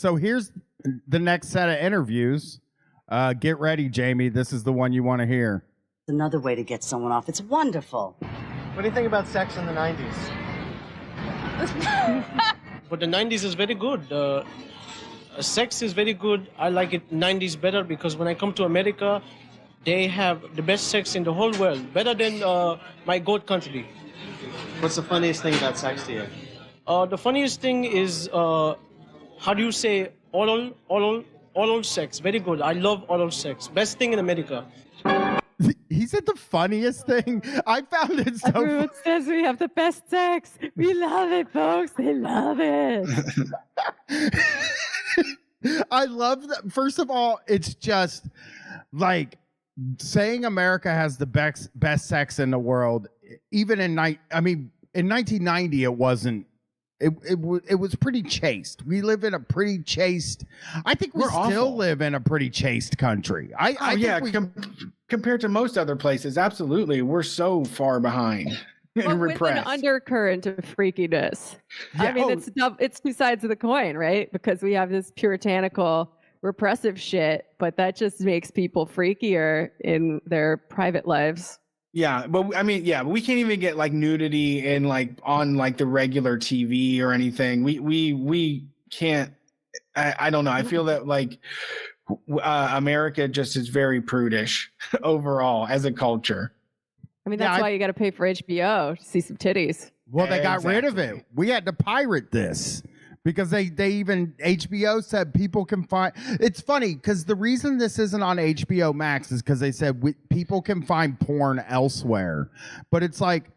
So here's the next set of interviews. Get ready, Jamie. This is the one you want to hear. Another way to get someone off. It's wonderful. What do you think about sex in the 90s? But the 90s is very good. Sex is very good. I like it 90s better because when I come to America, they have the best sex in the whole world, better than my goat country. What's the funniest thing about sex to you? The funniest thing is, how do you say, oral sex. Very good. I love oral sex. Best thing in America. He said the funniest thing. I found it so Everyone says we have the best sex. We love it, folks. They love it. I love that. First of all, it's just like saying America has the best sex in the world. Even in in 1990, it wasn't. It was pretty chaste. We live in a pretty chaste. I think we still live in a pretty chaste country. Compared to most other places, absolutely, we're so far behind and repressed. With an undercurrent of freakiness. Yeah. I mean, it's two sides of the coin, right? Because we have this puritanical, repressive shit, but that just makes people freakier in their private lives. Yeah, but we can't even get like nudity in like on like the regular TV or anything. We can't. I don't know. I feel that like America just is very prudish overall as a culture. I mean, that's why you got to pay for HBO to see some titties. Well, they got rid of it. We had to pirate this. Because they even HBO said people can find. It's funny because the reason this isn't on HBO Max is because they said people can find porn elsewhere, but it's like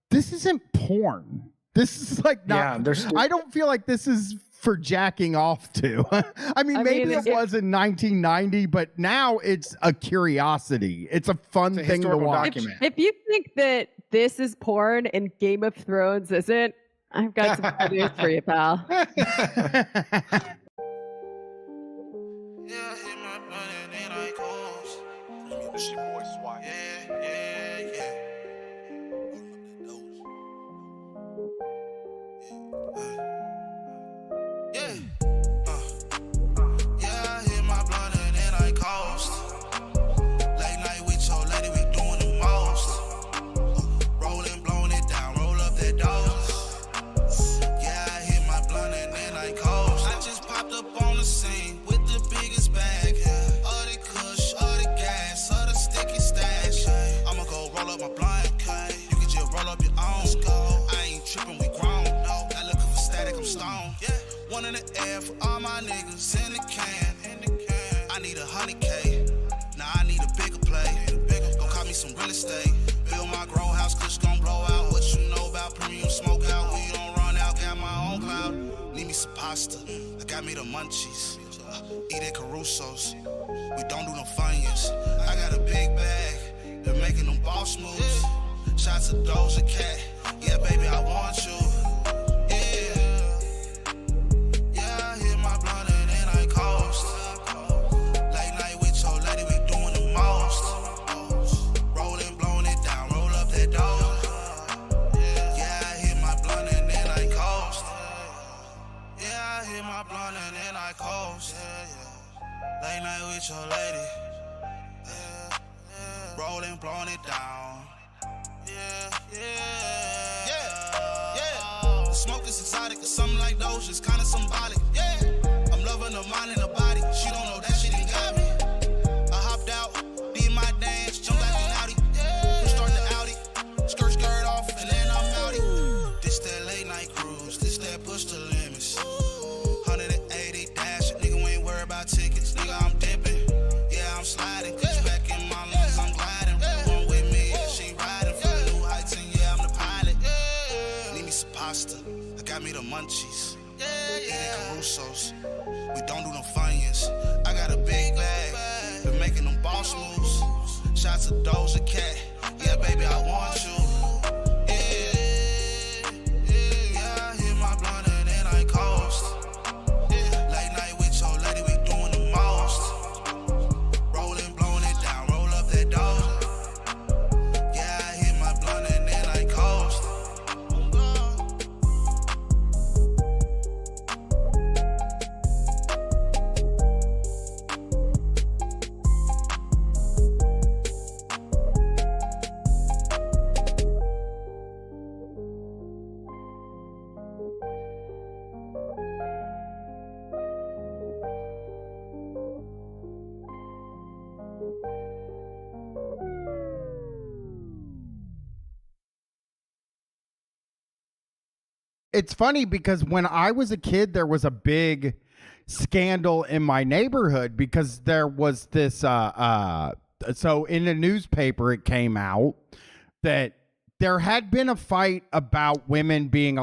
this isn't porn. This is like not. Yeah, I don't feel like this is for jacking off to. I mean, maybe it was in 1990, but now it's a curiosity. It's a fun thing to watch. If you think that this is porn and Game of Thrones isn't, I've got some good news for you, pal. For all my niggas in the can. I need 100K. Now I need a bigger play. Gon' call me some real estate. Build my grow house, kush gon' blow out. What you know about premium smoke out? We don't run out, got my own cloud. Need me some pasta. I got me the munchies. Eat at Caruso's. We don't do no funyuns. I got a big bag. They're making them boss moves. Shots of Doja Cat. Yeah, baby, I want you. Late night with your lady. Rolling, blowing it down. The smoke is exotic, or something like those, just kinda symbolic. I'm loving her mind and her body. She don't know that shit ain't got me. I hopped out, did my dance, jumped out an Audi. Start the Audi, skirt off, and then I'm outie. This that late night cruise, this that push the limits. 180 dash, nigga, we ain't worried about tickets. Nigga, I'm dipping, yeah, I'm sliding. Clutch back in my lungs, I'm gliding. One with me, yeah, she riding. For the new heights, and yeah, I'm the pilot. Need me some pasta, I got me the munchies. Eat at Caruso's, we don't do no funyuns. I got a big bag, been making them boss moves. Shots of Doja Cat, yeah, baby, I want you. it's funny because when I was a kid, there was a big scandal in my neighborhood because there was this so in the newspaper it came out that there had been a fight about women being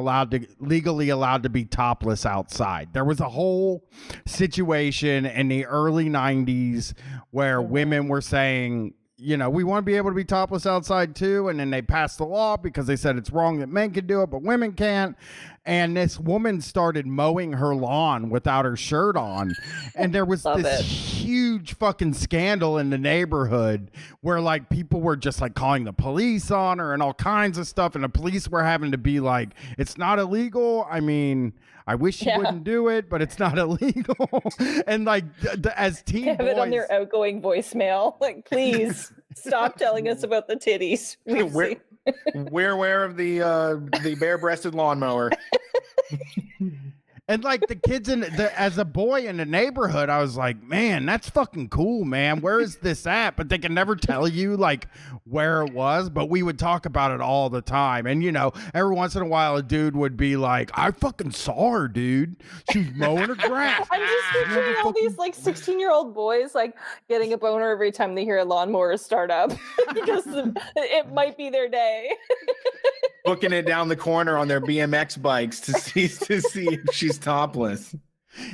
legally allowed to be topless outside. There was a whole situation in the early 90s where women were saying, you know, we want to be able to be topless outside too. And then they passed the law because they said it's wrong that men can do it, but women can't. And this woman started mowing her lawn without her shirt on. And there was this huge fucking scandal in the neighborhood where like people were just like calling the police on her and all kinds of stuff. And the police were having to be like, it's not illegal. I mean, I wish you wouldn't do it, but it's not illegal. And like as teen have boys, it on their outgoing voicemail. Like, please stop telling us about the titties. We're aware of the bare-breasted lawnmower. And like the kids as a boy in the neighborhood, I was like, man, that's fucking cool, man. Where is this at? But they can never tell you like where it was. But we would talk about it all the time. And you know, every once in a while, a dude would be like, I fucking saw her, dude. She was mowing her grass. I'm just picturing all these like 16-year-old boys like getting a boner every time they hear a lawnmower start up because it might be their day. Booking it down the corner on their BMX bikes to see if she's topless.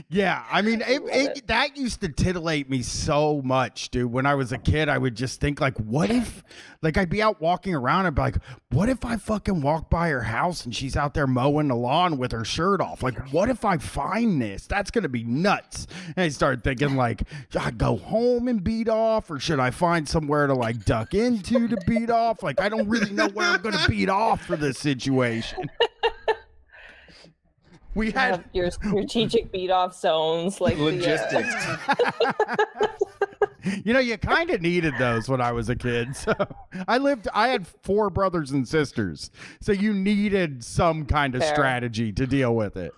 Yeah, I mean, that used to titillate me so much, dude. When I was a kid, I would just think, like, what if, like, I'd be out walking around and be like, what if I fucking walk by her house and she's out there mowing the lawn with her shirt off? Like, what if I find this? That's going to be nuts. And I started thinking, like, should I go home and beat off, or should I find somewhere to, like, duck into to beat off? Like, I don't really know where I'm going to beat off for this situation. We had your strategic beat-off zones, like logistics. You know, you kind of needed those when I was a kid. So I had 4 brothers and sisters. So you needed some kind of strategy to deal with it.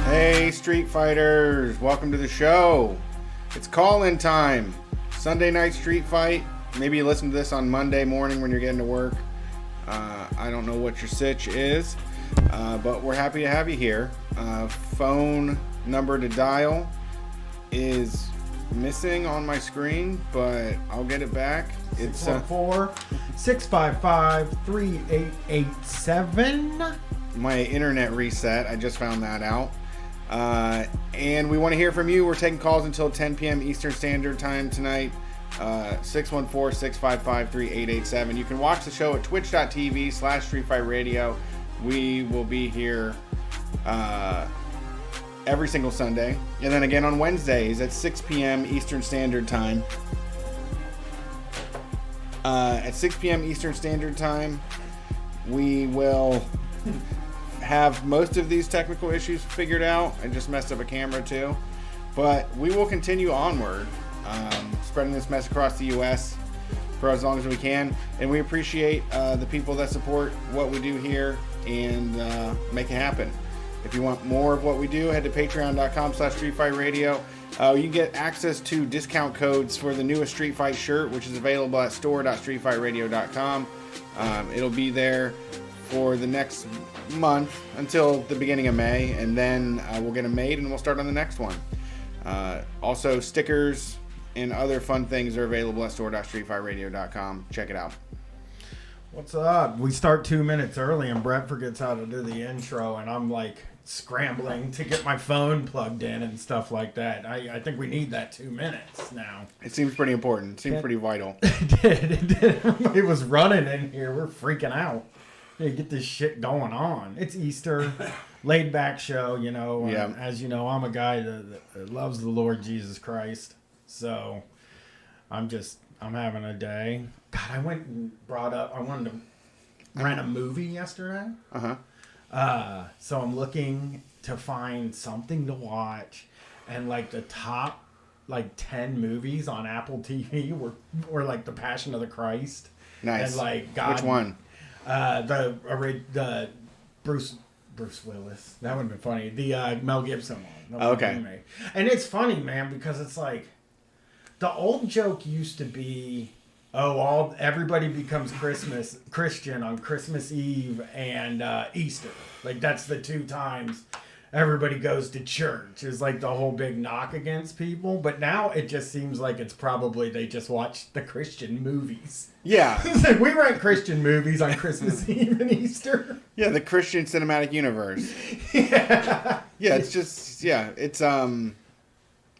Hey, Street Fighters, welcome to the show. It's call-in time. Sunday night street fight. Maybe you listen to this on Monday morning when you're getting to work. I don't know what your sitch is, but we're happy to have you here. Phone number to dial is missing on my screen, but I'll get it back. It's 644-655-3887. My internet reset. I just found that out. And we want to hear from you. We're taking calls until 10 p.m. Eastern Standard Time tonight. 614-655-3887. You can watch the show at twitch.tv/StreetFightRadio. We will be here every single Sunday. And then again on Wednesdays at 6 p.m. Eastern Standard Time. At 6 p.m. Eastern Standard Time, we will have most of these technical issues figured out. I just messed up a camera too. But we will continue onward, spreading this mess across the U.S. for as long as we can. And we appreciate the people that support what we do here and make it happen. If you want more of what we do, head to patreon.com/StreetFightRadio. You can get access to discount codes for the newest Street Fight shirt, which is available at store.streetfightradio.com. It'll be there for the next month until the beginning of May, and then we'll get them made and we'll start on the next one. Also, stickers and other fun things are available at store.streetfightradio.com. Check it out. What's up? We start 2 minutes early and Brett forgets how to do the intro, and I'm like scrambling to get my phone plugged in and stuff like that. I think we need that 2 minutes now. It seems pretty important. It seems pretty vital. It did. Everybody was running in here. We're freaking out. Hey, get this shit going on. It's Easter, laid back show, you know. Yeah. As you know, I'm a guy that loves the Lord Jesus Christ. So I'm having a day. God, I wanted to rent a movie yesterday. So I'm looking to find something to watch, and like the top 10 movies on Apple TV were like The Passion of the Christ. Nice. And like God, which one? The Bruce Willis. That would have been funny. The Mel Gibson one. Okay. And it's funny, man, because it's like the old joke used to be, everybody becomes Christian on Christmas Eve and Easter. Like that's the 2 times everybody goes to church, is like the whole big knock against people. But now it just seems like it's probably they just watch the Christian movies. Yeah. It's like we rent Christian movies on Christmas Eve and Easter. Yeah, the Christian cinematic universe. Yeah. Yeah,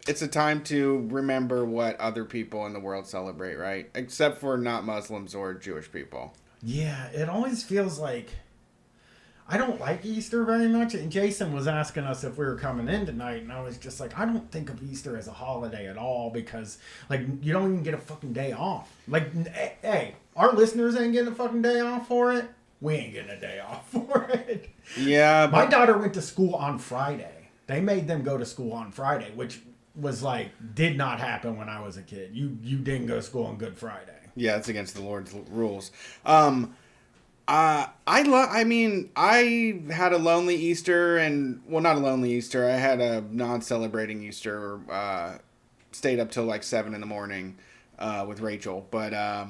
it's a time to remember what other people in the world celebrate, right? Except for not Muslims or Jewish people. Yeah, it always feels like I don't like Easter very much. And Jason was asking us if we were coming in tonight, and I was just like, I don't think of Easter as a holiday at all, because like you don't even get a fucking day off. Like, hey, our listeners ain't getting a fucking day off for it. We ain't getting a day off for it. Yeah, my daughter went to school on Friday. They made them go to school on Friday, which was like did not happen when I was a kid. You didn't go to school on Good Friday. Yeah, it's against the Lord's rules. I had a lonely Easter, and well, not a lonely Easter. I had a non-celebrating Easter. Stayed up till like 7 a.m. With Rachel. But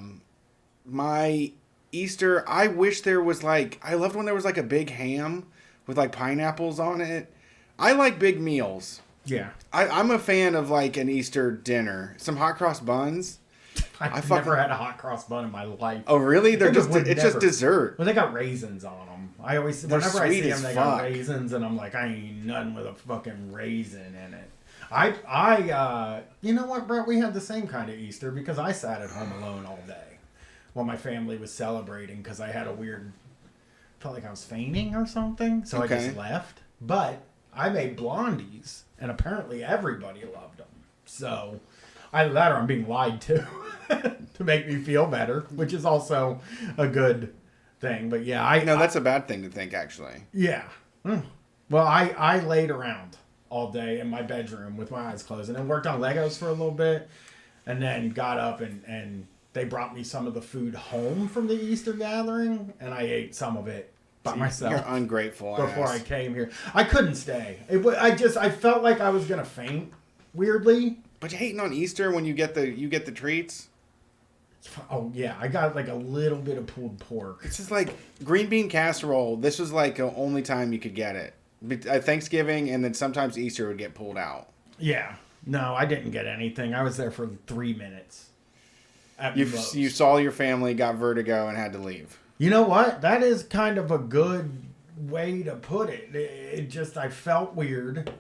my Easter, I wish there was I loved when there was like a big ham with like pineapples on it. I like big meals. Yeah. I'm a fan of like an Easter dinner. Some hot cross buns. I've never had a hot cross bun in my life. Oh, really? It's just dessert. Well, they got raisins on them. Whenever I see them, they got raisins, and I'm like, I ain't eating nothing with a fucking raisin in it. You know what, Brett? We had the same kind of Easter because I sat at home alone all day while my family was celebrating because I had felt like I was fainting or something, so I just left. But I made blondies, and apparently everybody loved them. So either that or I'm being lied to to make me feel better, which is also a good thing. But yeah, that's a bad thing to think, actually. Yeah. Well, I laid around all day in my bedroom with my eyes closed and then worked on Legos for a little bit, and then got up and they brought me some of the food home from the Easter gathering, and I ate some of it by myself. You're ungrateful. Before I came here, I couldn't stay. I felt like I was gonna faint. Weirdly. But you hating on Easter when you get the treats? Oh yeah, I got like a little bit of pulled pork. It's just like green bean casserole. This was like the only time you could get it. Thanksgiving, and then sometimes Easter would get pulled out. Yeah. No, I didn't get anything. I was there for 3 minutes. You saw your family, got vertigo, and had to leave. You know what? That is kind of a good way to put it. I felt weird.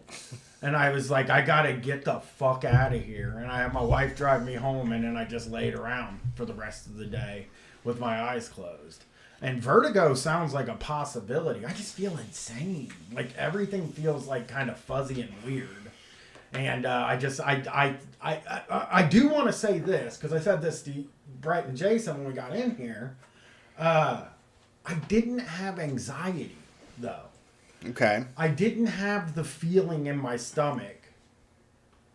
And I was like, I gotta get the fuck out of here. And I had my wife drive me home, and then I just laid around for the rest of the day with my eyes closed. And vertigo sounds like a possibility. I just feel insane. Like everything feels like kind of fuzzy and weird. And I do want to say this, because I said this to Brett and Jason when we got in here. I didn't have anxiety, though. Okay. I didn't have the feeling in my stomach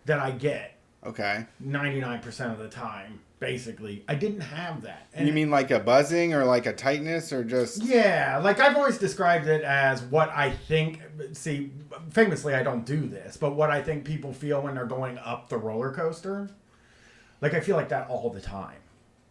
that I get. Okay. 99% of the time basically. I didn't have that. And you mean like a buzzing or like a tightness or just... Yeah, like I've always described it as what I think, see, famously I don't do this, but what I think people feel when they're going up the roller coaster. Like I feel like that all the time,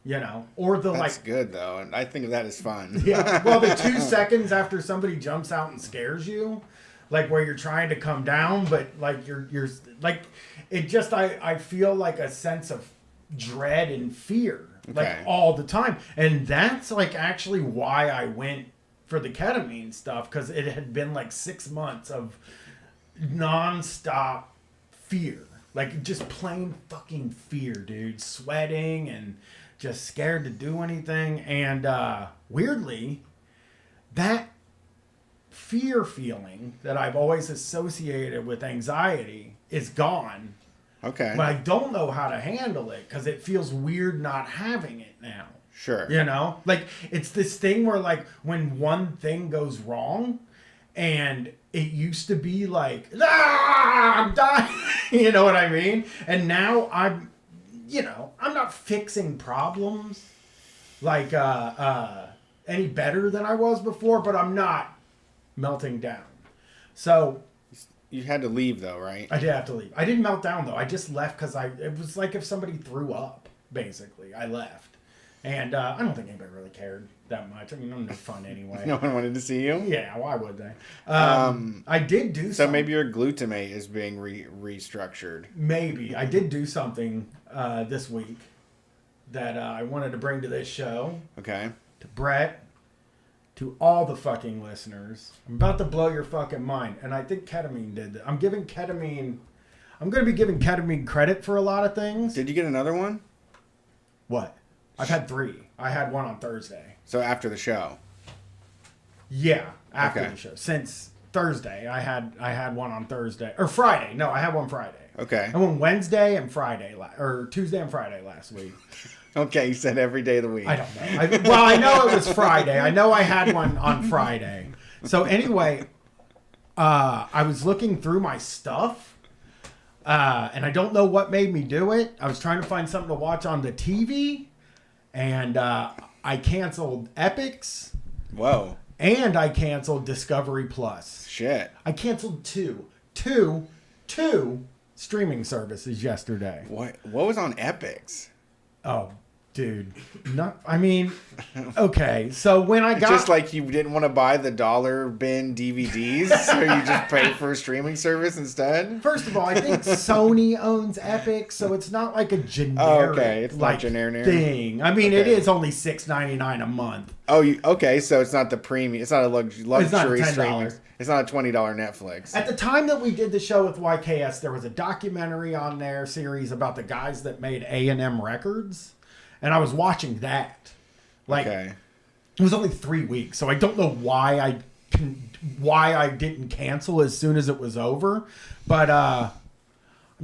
you know? Or the That's like... good though, and I think that is fun. Yeah, well the 2 seconds after somebody jumps out and scares you, like where you're trying to come down, but like you're like, it just, I feel like a sense of dread and fear like all the time, and that's like actually why I went for the ketamine stuff, because it had been like 6 months of non-stop fear, like just plain fucking fear, dude, sweating and just scared to do anything. And weirdly, that fear feeling that I've always associated with anxiety is gone. Okay. But I don't know how to handle it because it feels weird not having it now. Sure. You know? Like, it's this thing where, like, when one thing goes wrong and it used to be like, I'm dying. You know what I mean? And now I'm not fixing problems like any better than I was before, but I'm not melting down. So... You had to leave though, right? I did have to leave. I didn't melt down though. I just left because it was like if somebody threw up, basically. I left. And I don't think anybody really cared that much. I mean, I'm no fun anyway. No one wanted to see you? Yeah, why would they? I did do something. So maybe your glutamate is being restructured. Maybe. I did do something this week that I wanted to bring to this show. Okay. To Brett. To all the fucking listeners. I'm about to blow your fucking mind. And I think ketamine did that. I'm going to be giving ketamine credit for a lot of things. Did you get another one? What? I've had 3. I had one on Thursday. So after the show? Yeah, after the show. Since Thursday, I had one on Thursday. Or Friday. No, I had one Friday. Okay. I went Wednesday and Friday, or Tuesday and Friday last week. Okay, you said every day of the week. I don't know. I know it was Friday. I know I had one on Friday. So anyway, I was looking through my stuff, and I don't know what made me do it. I was trying to find something to watch on the TV, and I canceled Epix. Whoa. And I canceled Discovery Plus. Shit. I canceled two streaming services yesterday. What was on Epix? Oh, dude. Okay. So when I got... Just like you didn't want to buy the $1 bin DVDs, so you just pay for a streaming service instead? First of all, I think Sony owns Epix, so it's not like a generic It's not generic thing. I mean, it is only $6.99 a month. Oh, okay. So it's not the premium. It's not a luxury streaming. It's not a $20 Netflix. At the time that we did the show with YKS, there was a documentary on their series about the guys that made A&M Records. And I was watching that. It was only 3 weeks, so I don't know why I didn't cancel as soon as it was over. But I'm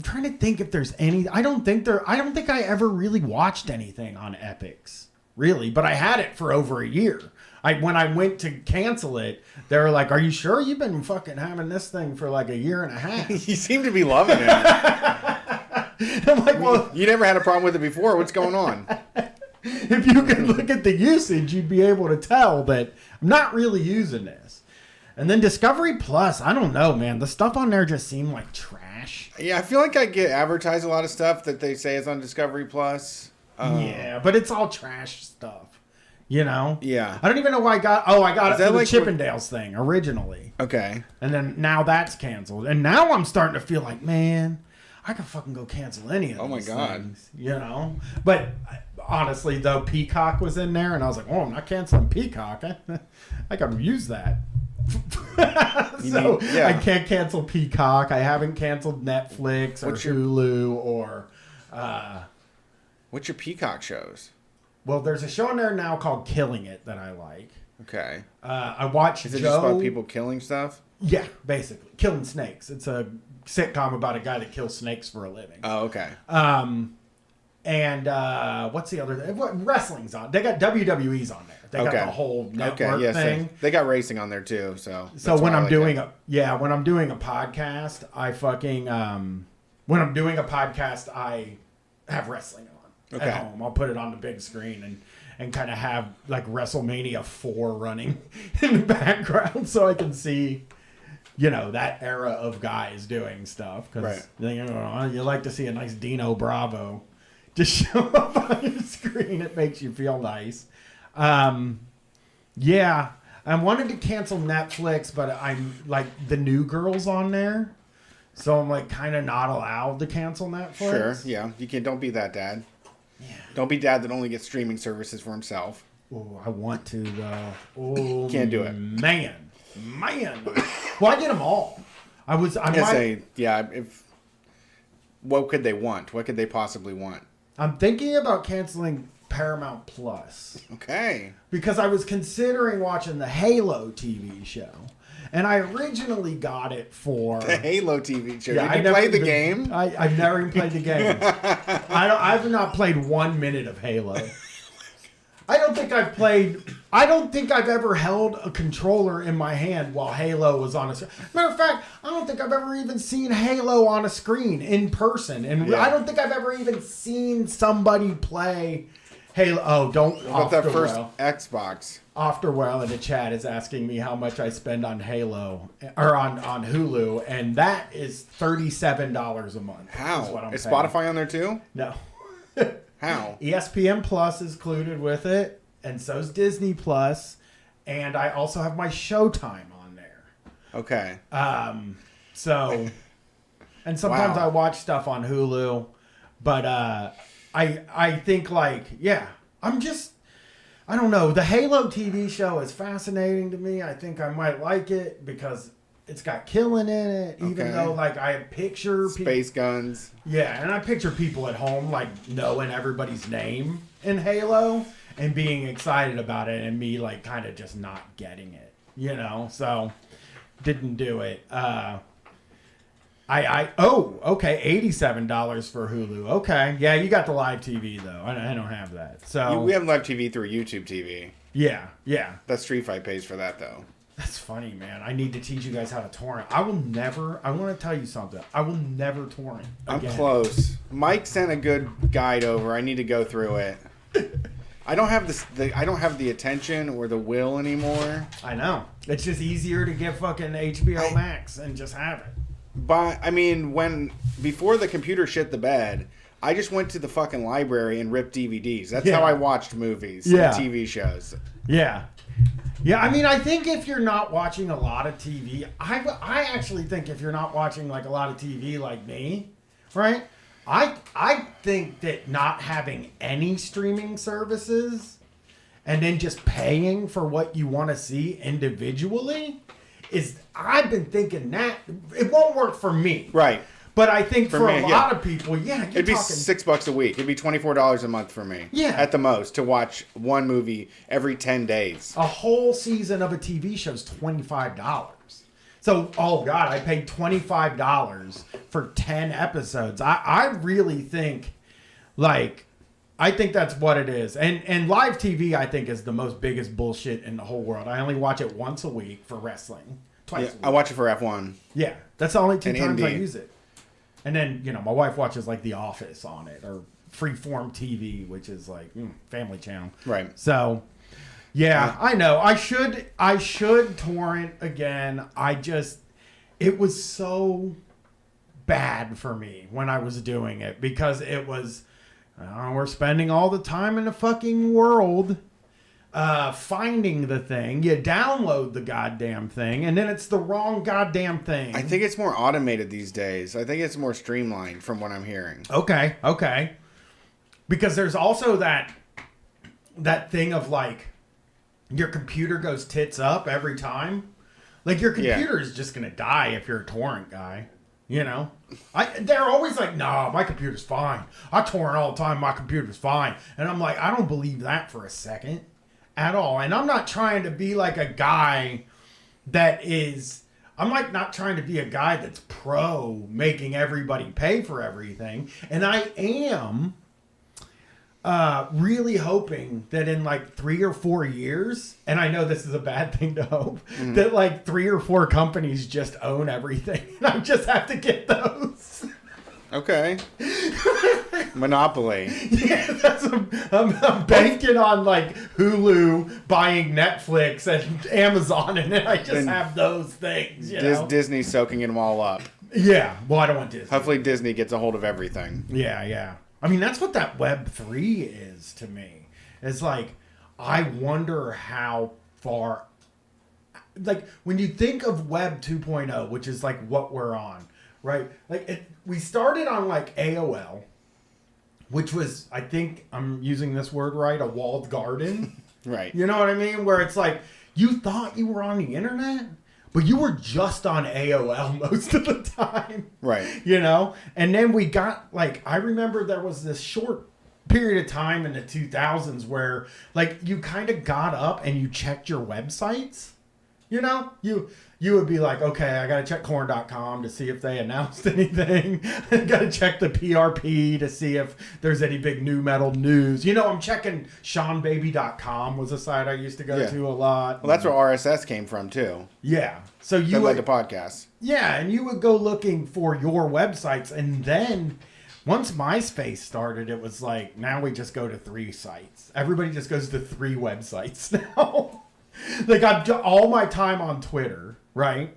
trying to think if there's any. I don't think I ever really watched anything on Epix, really. But I had it for over a year. When I went to cancel it, they were like, "Are you sure you've been fucking having this thing for like a year and a half?" You seem to be loving it. I'm like, well, you never had a problem with it before. What's going on? If you could look at the usage, you'd be able to tell that I'm not really using this. And then Discovery Plus, I don't know, man. The stuff on there just seemed like trash. Yeah, I feel like I get advertised a lot of stuff that they say is on Discovery Plus. Yeah, but it's all trash stuff. You know? Yeah. I don't even know why I got it for the like Chippendales thing originally. Okay. And then now that's canceled. And now I'm starting to feel like, man, I could fucking go cancel any of these things, you know? But honestly, though, Peacock was in there, and I was like, oh, I'm not canceling Peacock. I could use that. I can't cancel Peacock. I haven't canceled Netflix or Hulu or... What's your Peacock shows? Well, there's a show on there now called Killing It that I like. Okay. I watched Is it just about people killing stuff? Yeah, basically. Killing snakes. It's a sitcom about a guy that kills snakes for a living. Oh, okay. And what's the other thing? Wrestling's on. They got WWE's on there. They got the whole network thing. So they got racing on there too. So when I'm doing a podcast, I fucking I have wrestling on. at home. I'll put it on the big screen and kind of have like WrestleMania 4 running in the background so I can see, you know, that era of guys doing stuff. Because you like to see a nice Dino Bravo just show up on your screen. It makes you feel nice. Yeah, I wanted to cancel Netflix, but I'm like the New Girl's on there. So I'm like kind of not allowed to cancel Netflix. Sure, yeah. You can't. Don't be that dad. Yeah. Don't be dad that only gets streaming services for himself. Oh, I want to though. Oh, can't do it, man. Well, I get them all. I might say, yeah. If what could they want? What could they possibly want? I'm thinking about canceling Paramount Plus. Okay. Because I was considering watching the Halo TV show. And I originally got it for the Halo TV show. Yeah, Did you play the game? I've never even played the game. I've not played 1 minute of Halo. I don't think I've ever held a controller in my hand while Halo was on a screen. Matter of fact, I don't think I've ever even seen Halo on a screen in person. And I don't think I've ever even seen somebody play Halo. Oh, don't. What about that first Xbox? Afterwell in the chat is asking me how much I spend on Halo or on Hulu, and that is $37 a month. How? Is Spotify on there too? No. How? ESPN Plus is included with it, and so's Disney Plus, and I also have my Showtime on there. Okay. So, and sometimes I watch stuff on Hulu, but I think like, yeah, I don't know. The Halo TV show is fascinating to me. I think I might like it because it's got killing in it, even though like I picture space guns. Yeah, and I picture people at home like knowing everybody's name in Halo and being excited about it, and me like kind of just not getting it, you know. So didn't do it. Okay, $87 for Hulu. Okay, yeah, you got the live TV though. I don't have that. So we have live TV through YouTube TV. Yeah. That Street Fight pays for that though. That's funny, man. I need to teach you guys how to torrent. I want to tell you something. I will never torrent again. I'm close. Mike sent a good guide over. I need to go through it. I don't have I don't have the attention or the will anymore. I know. It's just easier to get fucking HBO Max and just have it. But I mean, before the computer shit the bed, I just went to the fucking library and ripped DVDs. That's how I watched movies and TV shows. Yeah. Yeah, I mean, I think if you're not watching a lot of TV, I actually think if you're not watching like a lot of TV like me, right? I think that not having any streaming services and then just paying for what you want to see individually I've been thinking that it won't work for me. Right. But I think for a lot of people, it'd be $6 a week. It'd be $24 a month for me. Yeah. At the most, to watch one movie every 10 days. A whole season of a TV show is $25. So, oh God, I paid $25 for 10 episodes. I really think, I think that's what it is. And live TV, I think, is the most biggest bullshit in the whole world. I only watch it once a week for wrestling. Twice a week. I watch it for F1. Yeah. That's the only two times I use it. And then, my wife watches like The Office on it or Freeform TV, which is like Family Channel. Right. So, yeah, I know. I should torrent again. It was so bad for me when I was doing it because it was, we're spending all the time in the fucking world finding the thing. You download the goddamn thing, and then it's the wrong goddamn thing. I think it's more automated these days. I think it's more streamlined from what I'm hearing. Okay. Because there's also that thing of like your computer goes tits up every time. Like your computer is just gonna die if you're a torrent guy. They're always like, nah, my computer's fine. I torrent all the time. My computer's fine. And I'm like, I don't believe that for a second at all. And I'm not trying to be like a guy I'm like not trying to be a guy that's pro making everybody pay for everything. And I am really hoping that in like 3 or 4 years, and I know this is a bad thing to hope, that like 3 or 4 companies just own everything. And I just have to get those. Okay. Monopoly. Yeah, I'm banking on like Hulu buying Netflix and Amazon, and then I just have those things. You know? Disney soaking them all up. Yeah, well, I don't want Disney. Hopefully Disney gets a hold of everything. Yeah. I mean, that's what that Web3 is to me. It's like, I wonder how far... Like, when you think of Web 2.0, which is like what we're on, right? Like, we started on like AOL, which was, I think I'm using this word right, a walled garden. Right. You know what I mean? Where it's like, you thought you were on the internet, but you were just on AOL most of the time. Right. You know? And then we got, like, I remember there was this short period of time in the 2000s where, like, you kind of got up and you checked your websites. You know, you would be like, okay, I got to check corn.com to see if they announced anything. I got to check the PRP to see if there's any big new metal news. You know, I'm checking SeanBaby.com was a site I used to go to a lot. Well, that's where RSS came from, too. Yeah. So you led to podcasts. Yeah, and you would go looking for your websites. And then once MySpace started, it was like, now we just go to 3 sites. Everybody just goes to 3 websites now. Like, I've all my time on Twitter, right?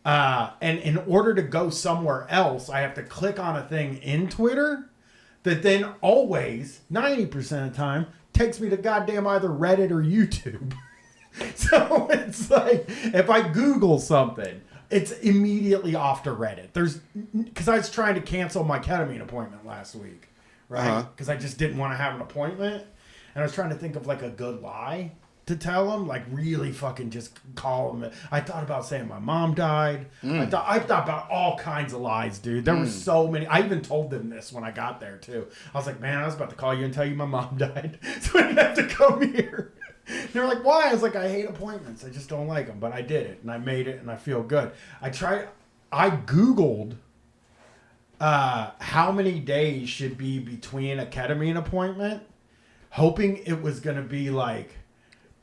And in order to go somewhere else, I have to click on a thing in Twitter that then always, 90% of the time, takes me to goddamn either Reddit or YouTube. So it's like, if I Google something, it's immediately off to Reddit. Because I was trying to cancel my ketamine appointment last week, right? Because I just didn't want to have an appointment. And I was trying to think of like a good lie to tell them, like really fucking just call them. I thought about saying my mom died. I thought about all kinds of lies, dude. There were so many. I even told them this when I got there too. I was like, man, I was about to call you and tell you my mom died, so I didn't have to come here. They were like, why? I was like, I hate appointments. I just don't like them. But I did it, and I made it, and I feel good. I Googled how many days should be between a ketamine appointment, hoping it was going to be like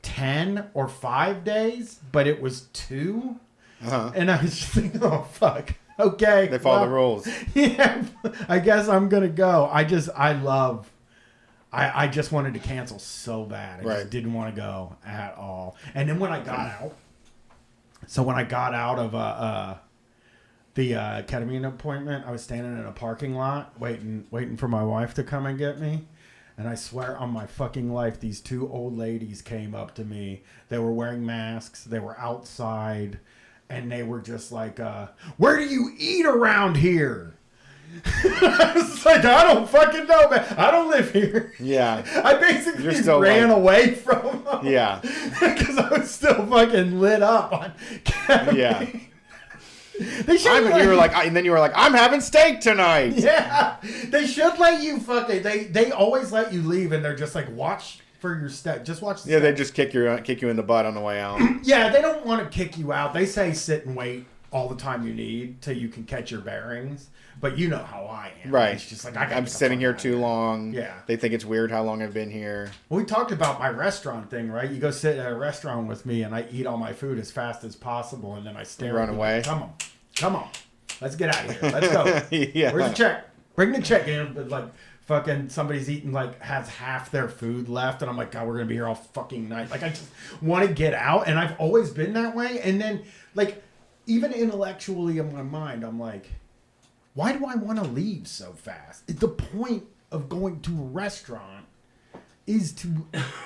10 or 5 days, but it was 2. And I was just thinking, oh, fuck. Okay. They follow the rules. Yeah. I guess I'm going to go. I just wanted to cancel so bad. I just didn't want to go at all. And then when I got out of the ketamine appointment, I was standing in a parking lot waiting for my wife to come and get me. And I swear on my fucking life, these 2 old ladies came up to me. They were wearing masks. They were outside. And they were just like, where do you eat around here? I was like, I don't fucking know, man. I don't live here. Yeah. I basically ran away from them. Yeah. Because I was still fucking lit up on ketamine. Yeah. You were like, and then you were like, I'm having steak tonight. Yeah, they should let you fucking. They always let you leave, and they're just like, watch for your step. Just watch. They just kick you in the butt on the way out. Yeah, they don't want to kick you out. They say sit and wait all the time you need till you can catch your bearings. But you know how I am. Right. It's just like I'm sitting here too long. Yeah. They think it's weird how long I've been here. Well, we talked about my restaurant thing, right? You go sit at a restaurant with me, and I eat all my food as fast as possible, and then I stare. Run away. Like, Come on. Let's get out of here. Let's go. Yeah. Where's the check? Bring the check in. But like fucking somebody's eating like has half their food left, and I'm like, God, we're gonna be here all fucking night. Like I just want to get out, and I've always been that way. And then like even intellectually in my mind, I'm like, why do I want to leave so fast? The point of going to a restaurant is to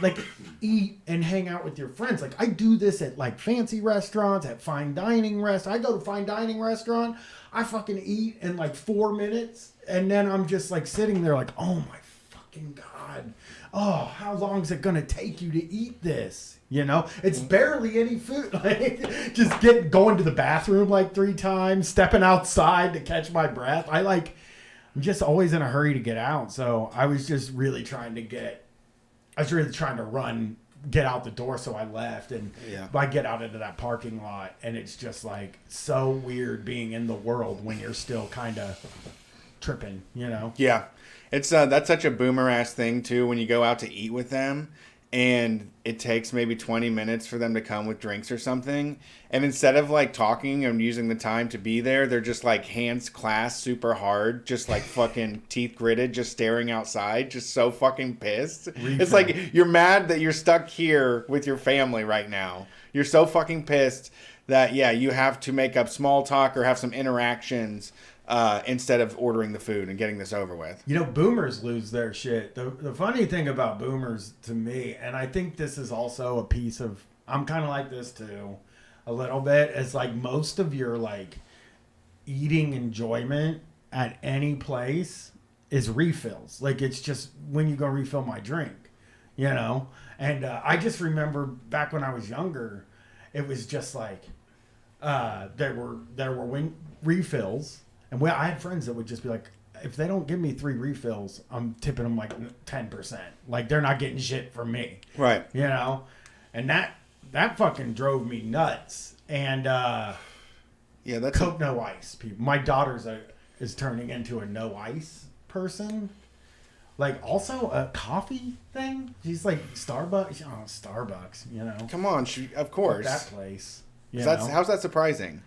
like eat and hang out with your friends. Like I do this at like fancy restaurants, at fine dining restaurants. I go to fine dining restaurant, I fucking eat in like 4 minutes, and then I'm just like sitting there like, oh my fucking God. Oh, how long is it gonna take you to eat this? You know, it's barely any food. Like just going to the bathroom like 3 times, stepping outside to catch my breath. I'm just always in a hurry to get out. So I was just really trying to get get out the door, so I left, and I get out into that parking lot, and it's just like so weird being in the world when you're still kind of tripping, you know? Yeah, it's that's such a boomer ass thing too. When you go out to eat with them, and it takes maybe 20 minutes for them to come with drinks or something. And instead of like talking and using the time to be there, they're just like hands clasped super hard, just like fucking teeth gritted, just staring outside, just so fucking pissed. Refill. It's like you're mad that you're stuck here with your family right now. You're so fucking pissed that, yeah, you have to make up small talk or have some interactions instead of ordering the food and getting this over with. You know, boomers lose their shit. The funny thing about boomers to me, and I think this is also a piece of, I'm kind of like this too, a little bit. It's like most of your like eating enjoyment at any place is refills. Like it's just when you go refill my drink, you know? And I just remember back when I was younger, it was just like there were refills. And I had friends that would just be like, if they don't give me 3 refills, I'm tipping them like 10%. Like they're not getting shit from me. Right. You know? And that fucking drove me nuts. And yeah, that's Coke no ice, people. My daughter's is turning into a no ice person. Like also a coffee thing. She's like Starbucks. Oh, Starbucks, you know. Come on, of course. Fuck that place. How's that surprising?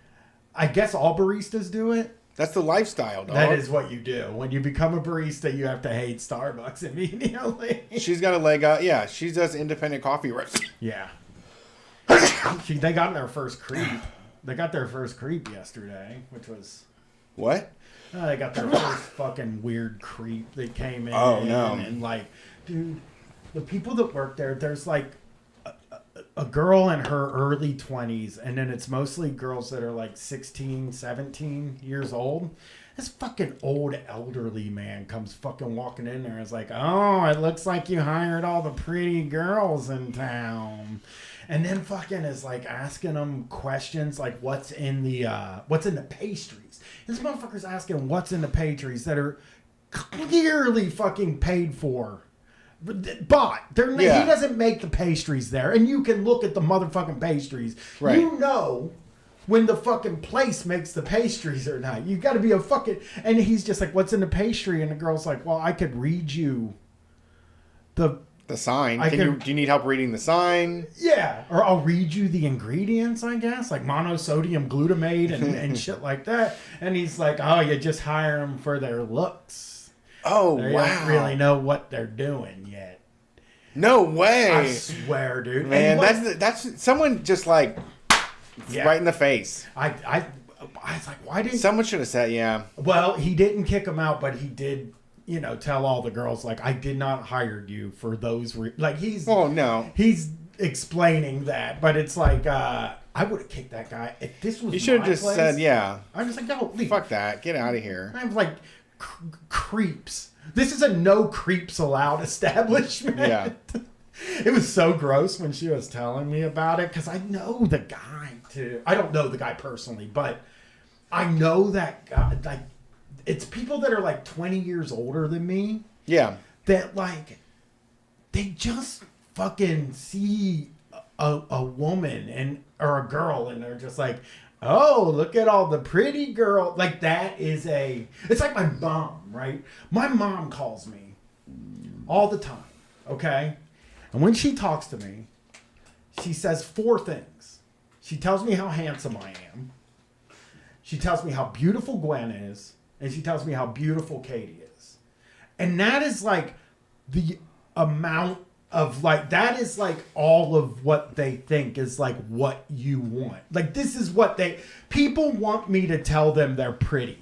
I guess all baristas do it. That's the lifestyle, dog. That is what you do. When you become a barista, you have to hate Starbucks immediately. She's got a leg up. Yeah, she does independent coffee right. Yeah. They got their first creep. They got their first creep yesterday, which was... What? They got their first fucking weird creep that came in. Oh, no. And like, dude, the people that work there, there's like a girl in her early 20s, and then it's mostly girls that are like 16, 17 years old. This fucking old elderly man comes fucking walking in there and is like, oh, it looks like you hired all the pretty girls in town. And then fucking is like asking them questions like what's in the pastries. This motherfucker's asking what's in the pastries that are clearly fucking paid for. But he doesn't make the pastries there, and you can look at the motherfucking pastries. Right. You know when the fucking place makes the pastries or not. You got to be a fucking. And he's just like, "What's in the pastry?" And the girl's like, "Well, I could read you the sign. Do you need help reading the sign?" Yeah, or I'll read you the ingredients, I guess, like monosodium glutamate and shit like that. And he's like, "Oh, you just hire them for their looks." Oh, they wow. don't really know what they're doing yet. No way. I swear, dude. Man, that's someone just like right in the face. I was like, why didn't someone should have said, yeah. Well, he didn't kick him out, but he did, tell all the girls like, I did not hire you for those. He's. Oh no. He's explaining that, but it's like I would have kicked that guy if this was. You should have just place, said, yeah. I'm just like, no, leave. Fuck that. Get out of here. I'm like. Creeps. This is a no creeps allowed establishment. Yeah. It was so gross when she was telling me about it because I know the guy too. I don't know the guy personally, but I know that guy. Like, it's people that are like 20 years older than me. Yeah. That like, they just fucking see a woman or a girl and they're just like, oh, look at all the pretty girl. Like that is it's like my mom, right? My mom calls me all the time, okay? And when she talks to me, she says 4 things. She tells me how handsome I am. She tells me how beautiful Gwen is. And she tells me how beautiful Katie is. And that is like the amount of like, that is like all of what they think is like what you want. Like this is what people want me to tell them they're pretty.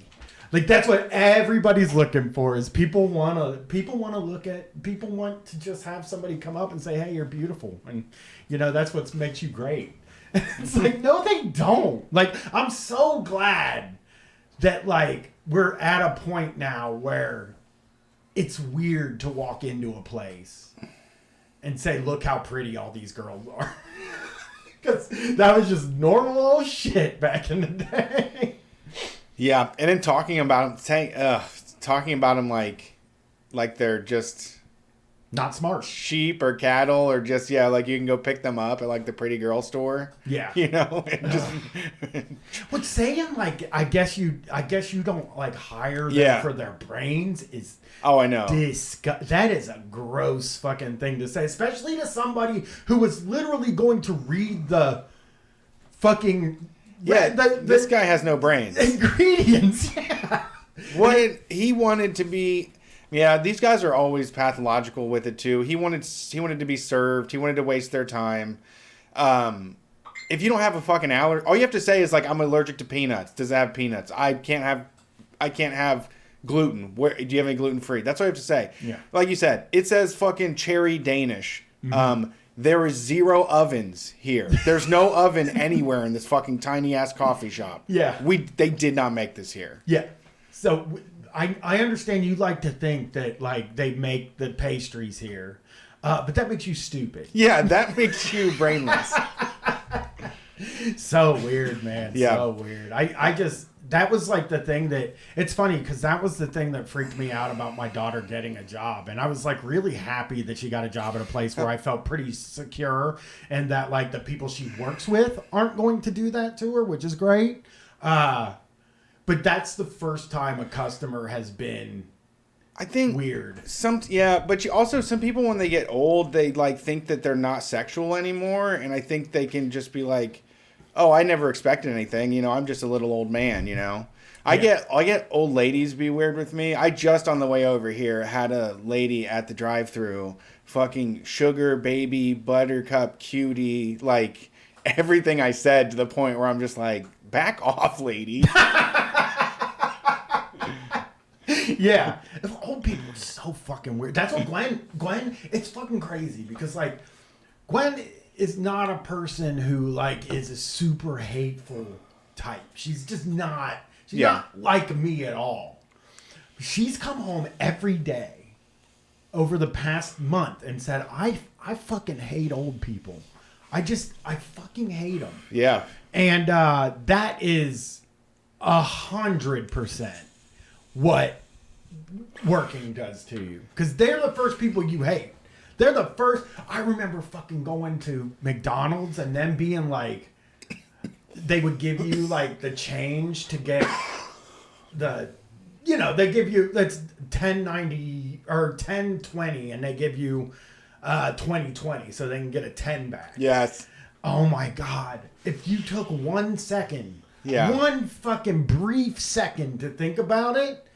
Like that's what everybody's looking for is people want to just have somebody come up and say, hey, you're beautiful. And that's what makes you great. It's like, no, they don't. Like, I'm so glad that like we're at a point now where it's weird to walk into a place and say, look how pretty all these girls are. Because that was just normal old shit back in the day. Yeah, and then talking about them like they're just Not smart. sheep or cattle, or just like you can go pick them up at like the pretty girl store. Yeah. And just But saying like I guess you don't like hire them for their brains is I know. That is a gross fucking thing to say, especially to somebody who was literally going to read the fucking this guy has no brains. Ingredients. Yeah. What he wanted to be. Yeah, these guys are always pathological with it too. He wanted to be served. He wanted to waste their time. If you don't have a fucking allergy, all you have to say is like, I'm allergic to peanuts. Does it have peanuts? I can't have gluten. Where do you have any gluten free? That's all you have to say. Yeah. Like you said, it says fucking cherry Danish. Mm-hmm. There is 0 ovens here. There's no oven anywhere in this fucking tiny ass coffee shop. Yeah. They did not make this here. Yeah. So I understand you like to think that like they make the pastries here, but that makes you stupid. Yeah, that makes you brainless. So weird, man. Yeah. So weird. I just that was like the thing that it's funny because that was the thing that freaked me out about my daughter getting a job, and I was like really happy that she got a job at a place where I felt pretty secure and that like the people she works with aren't going to do that to her, which is great. But that's the first time a customer has been, I think, weird. But some people when they get old, they like think that they're not sexual anymore, and I think they can just be like, "Oh, I never expected anything. I'm just a little old man." I get old ladies be weird with me. I just on the way over here had a lady at the drive-thru, fucking sugar baby, buttercup cutie, like everything I said to the point where I'm just like, back off, lady. Yeah. Old people are so fucking weird. That's what Gwen, it's fucking crazy because like Gwen is not a person who like is a super hateful type. She's just not, she's not like me at all. She's come home every day over the past month and said, I fucking hate old people. I fucking hate them. Yeah. And that is 100% what working does to you. Because they're the first people you hate. They're the first. I remember fucking going to McDonald's and them being like, they would give you like the change to get the, they give you, that's $10.90 or $10.20 and they give you $20.20 so they can get a 10 back. Yes. Oh my God. If you took 1 second, Yeah. one fucking brief second to think about it,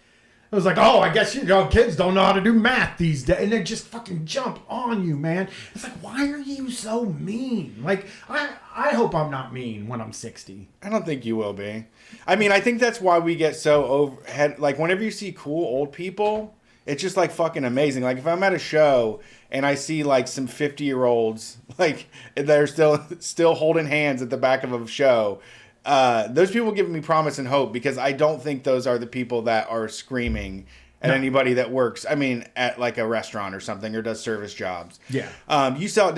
it was like, oh, I guess kids don't know how to do math these days. And they just fucking jump on you, man. It's like, why are you so mean? Like, I hope I'm not mean when I'm 60. I don't think you will be. I mean, I think that's why we get so overhead. Like, whenever you see cool old people, it's just like fucking amazing. Like, if I'm at a show and I see like some 50-year-olds, like they're still holding hands at the back of a show, those people give me promise and hope because I don't think those are the people that are screaming at anybody that works. I mean, at like a restaurant or something or does service jobs. Yeah. You saw.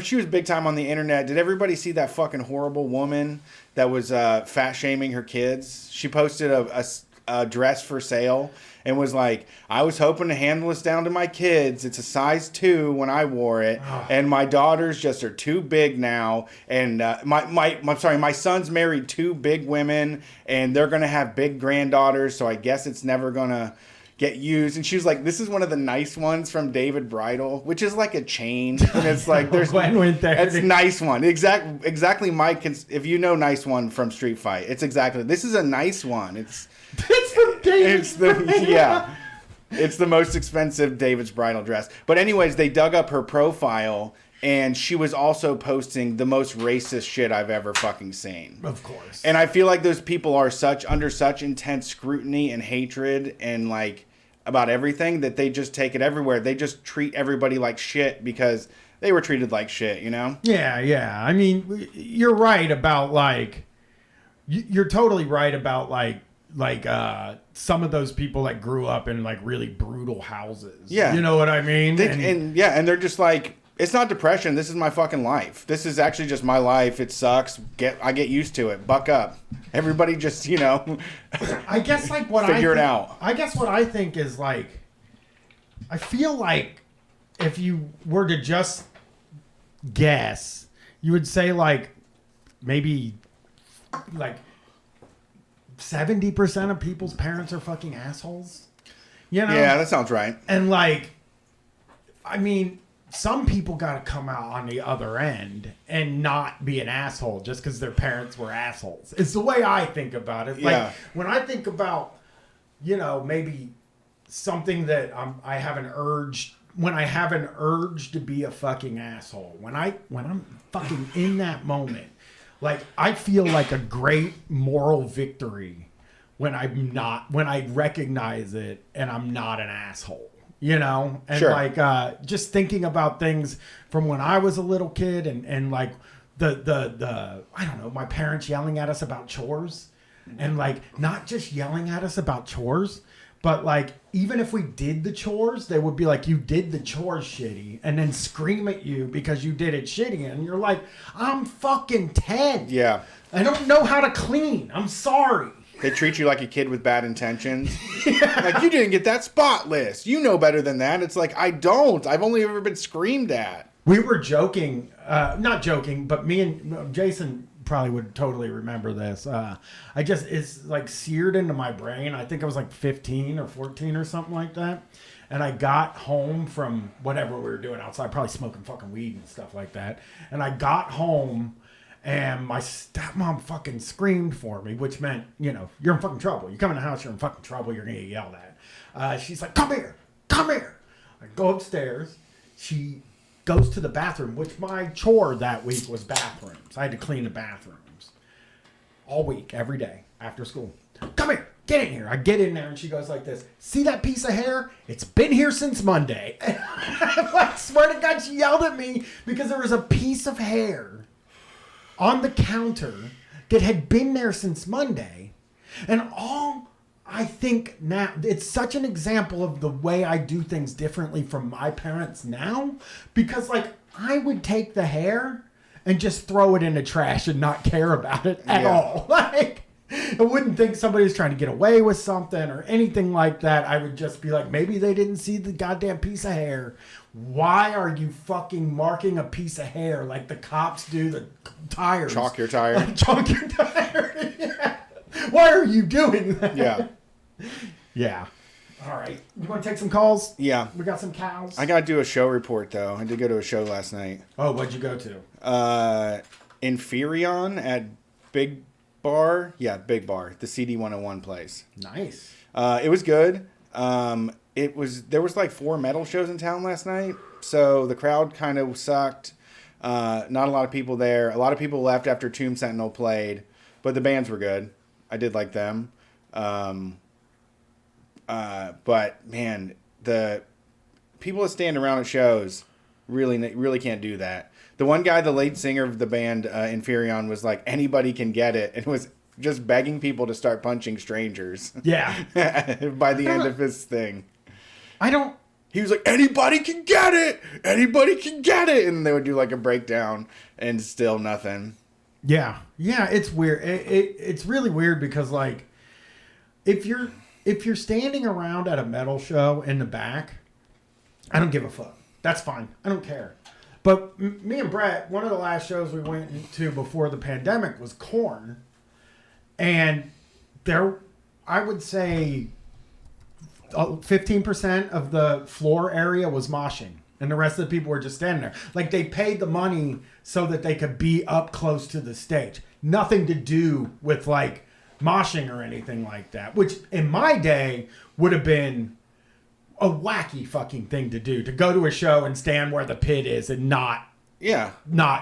She was big time on the internet. Did everybody see that fucking horrible woman that was fat shaming her kids? She posted a dress for sale and was like, I was hoping to handle this down to my kids. It's a size 2 when I wore it. And my daughters just are too big now. And my son's married 2 big women and they're going to have big granddaughters. So I guess it's never going to get used. And she was like, this is one of the nice ones from David Bridal, which is like a chain. And it's like, there's Gwen went there. It's nice one. Exactly. Mike, if you know nice one from Street Fight, it's exactly, this is a nice one. It's from David's Bridal. It's the most expensive David's Bridal dress. But anyways, they dug up her profile and she was also posting the most racist shit I've ever fucking seen. Of course. And I feel like those people are under such intense scrutiny and hatred and like about everything that they just take it everywhere. They just treat everybody like shit because they were treated like shit, Yeah. I mean, you're right about like, you're totally right about like some of those people that grew up in like really brutal houses. Yeah. You know what I mean? And they're just like, it's not depression. This is my fucking life. This is actually just my life. It sucks. I get used to it. Buck up. Everybody just, I guess like what figure it out. I guess what I think is like, I feel like if you were to just guess, you would say like maybe like 70% of people's parents are fucking assholes. You know? Yeah, that sounds right. And like, I mean, some people got to come out on the other end and not be an asshole just because their parents were assholes. It's the way I think about it. Like when I think about, you know, maybe something that I have an urge. When I have an urge to be a fucking asshole, when I'm fucking in that moment, like I feel like a great moral victory when I recognize it and I'm not an asshole, you know? And like just thinking about things from when I was a little kid and like the I don't know, my parents yelling at us about chores and like not just yelling at us about chores, but like, even if we did the chores, they would be like, you did the chores shitty, and then scream at you because you did it shitty. And you're like, I'm fucking 10. Yeah. I don't know how to clean. I'm sorry. They treat you like a kid with bad intentions. Like, you didn't get that spotless. You know better than that. It's like, I don't. I've only ever been screamed at. We were joking, not joking, but me and Jason probably would totally remember this. It's like seared into my brain. I think I was like 15 or 14 or something like that. And I got home from whatever we were doing outside, probably smoking fucking weed and stuff like that. And I got home and my stepmom fucking screamed for me, which meant, you know, you're in fucking trouble. You come in the house, you're in fucking trouble. You're going to get yelled at. She's like, come here. I go upstairs. She goes to the bathroom, which my chore that week was bathrooms. I had to clean the bathrooms all week, every day after school. Come here, get in here. I get in there and she goes like this. See that piece of hair? It's been here since Monday. And I swear to God, she yelled at me because there was a piece of hair on the counter that had been there since Monday. And all I think now, it's such an example of the way I do things differently from my parents now, because like I would take the hair and just throw it in the trash and not care about it at all. Like I wouldn't think somebody's trying to get away with something or anything like that. I would just be like, maybe they didn't see the goddamn piece of hair. Why are you fucking marking a piece of hair like the cops do the tires? Chalk your tire. Like, chalk your tire. Yeah. Why are you doing that? Yeah. Yeah. All right. You want to take some calls? Yeah. We got some cows. I got to do a show report, though. I did go to a show last night. Oh, what'd you go to? Inferion at Big Bar. Yeah, Big Bar. The CD 101 place. Nice. It was good. There was like 4 metal shows in town last night. So the crowd kind of sucked. Not a lot of people there. A lot of people left after Tomb Sentinel played. But the bands were good. I did like them. But man, the people that stand around at shows really can't do that. The one guy, the lead singer of the band Inferion, was like, anybody can get it, and was just begging people to start punching strangers. Yeah. By the end of his thing, he was like, anybody can get it, and they would do like a breakdown, and still nothing. Yeah, it's weird. It's really weird because like, if you're standing around at a metal show in the back, I don't give a fuck. That's fine. I don't care. But me and Brett, one of the last shows we went to before the pandemic was Korn, and there, I would say, 15% of the floor area was moshing. And the rest of the people were just standing there. Like, they paid the money so that they could be up close to the stage. Nothing to do with, like, moshing or anything like that. Which, in my day, would have been a wacky fucking thing to do. To go to a show and stand where the pit is and not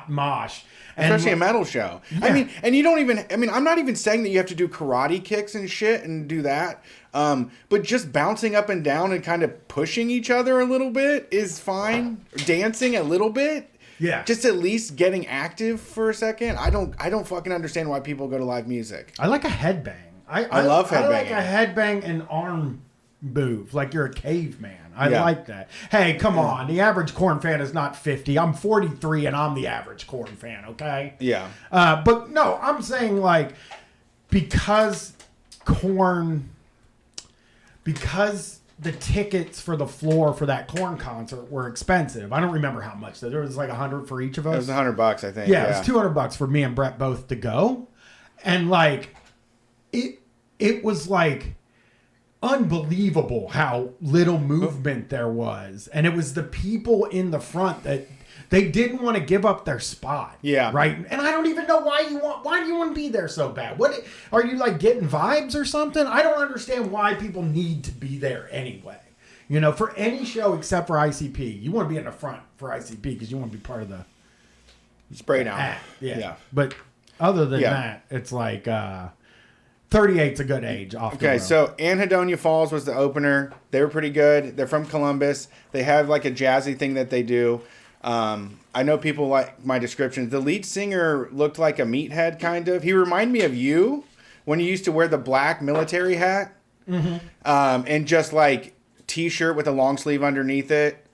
mosh. Especially a metal show. Yeah. I mean, and you don't even, I'm not even saying that you have to do karate kicks and shit and do that. But just bouncing up and down and kind of pushing each other a little bit is fine. Dancing a little bit. Yeah. Just at least getting active for a second. I don't fucking understand why people go to live music. I like a headbang. I love headbanging. I like a headbang and arm move. Like you're a caveman. I like that. Hey, come on. The average Korn fan is not 50. I'm 43 and I'm the average Korn fan, okay? Yeah. But no, I'm saying like because the tickets for the floor for that Korn concert were expensive. I don't remember how much. There was like 100 for each of us. It was $100, I think. Yeah, it was $200 for me and Brett both to go, and like it was like unbelievable how little movement there was, and it was the people in the front that they didn't want to give up their spot. Yeah. Right. And I don't even know why do you want to be there so bad? What are you like getting vibes or something? I don't understand why people need to be there anyway. You know, for any show except for ICP, you want to be in the front for ICP because you want to be part of the spray down. act. Yeah. But other than that, it's like 38's a good age off the road. So Anhedonia Falls was the opener. They were pretty good. They're from Columbus. They have like a jazzy thing that they do. I know people like my descriptions. The lead singer looked like a meathead, kind of. He reminded me of you when you used to wear the black military hat, and just like t-shirt with a long sleeve underneath it.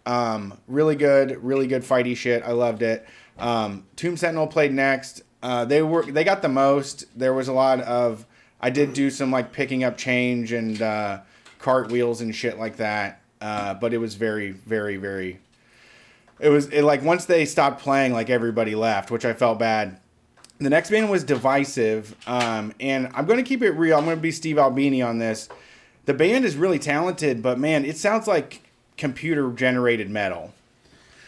Really good fighty shit. I loved it. Tomb Sentinel played next. They got the most. There was a lot of. I did do some like picking up change and cartwheels and shit like that. But it was very, very, very. It like once they stopped playing, like everybody left, which I felt bad. The next band was Divisive, and I'm going to keep it real. I'm going to be Steve Albini on this. The band is really talented, but man, it sounds like computer generated metal.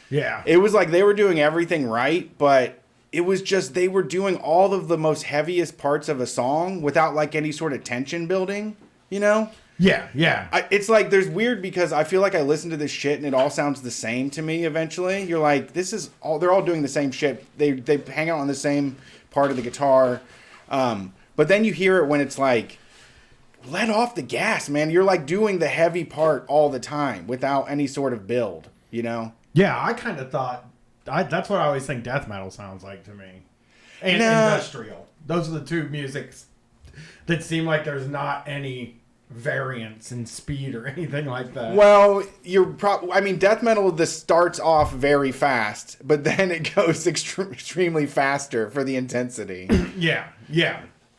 Yeah. It was like they were doing everything right, but it was just they were doing all of the most heaviest parts of a song without like any sort of tension building, you know? Yeah. It's like there's weird because I feel like I listen to this shit and it all sounds the same to me eventually. You're like, this is all, they're all doing the same shit. They hang out on the same part of the guitar. But then you hear it when it's like, let off the gas, man. You're like doing the heavy part all the time without any sort of build, you know? Yeah, I kind of thought, that's what I always think death metal sounds like to me. And industrial. Those are the two musics that seem like there's not any variance in speed or anything like that. Well, I mean, death metal, this starts off very fast, but then it goes extremely faster for the intensity. Yeah.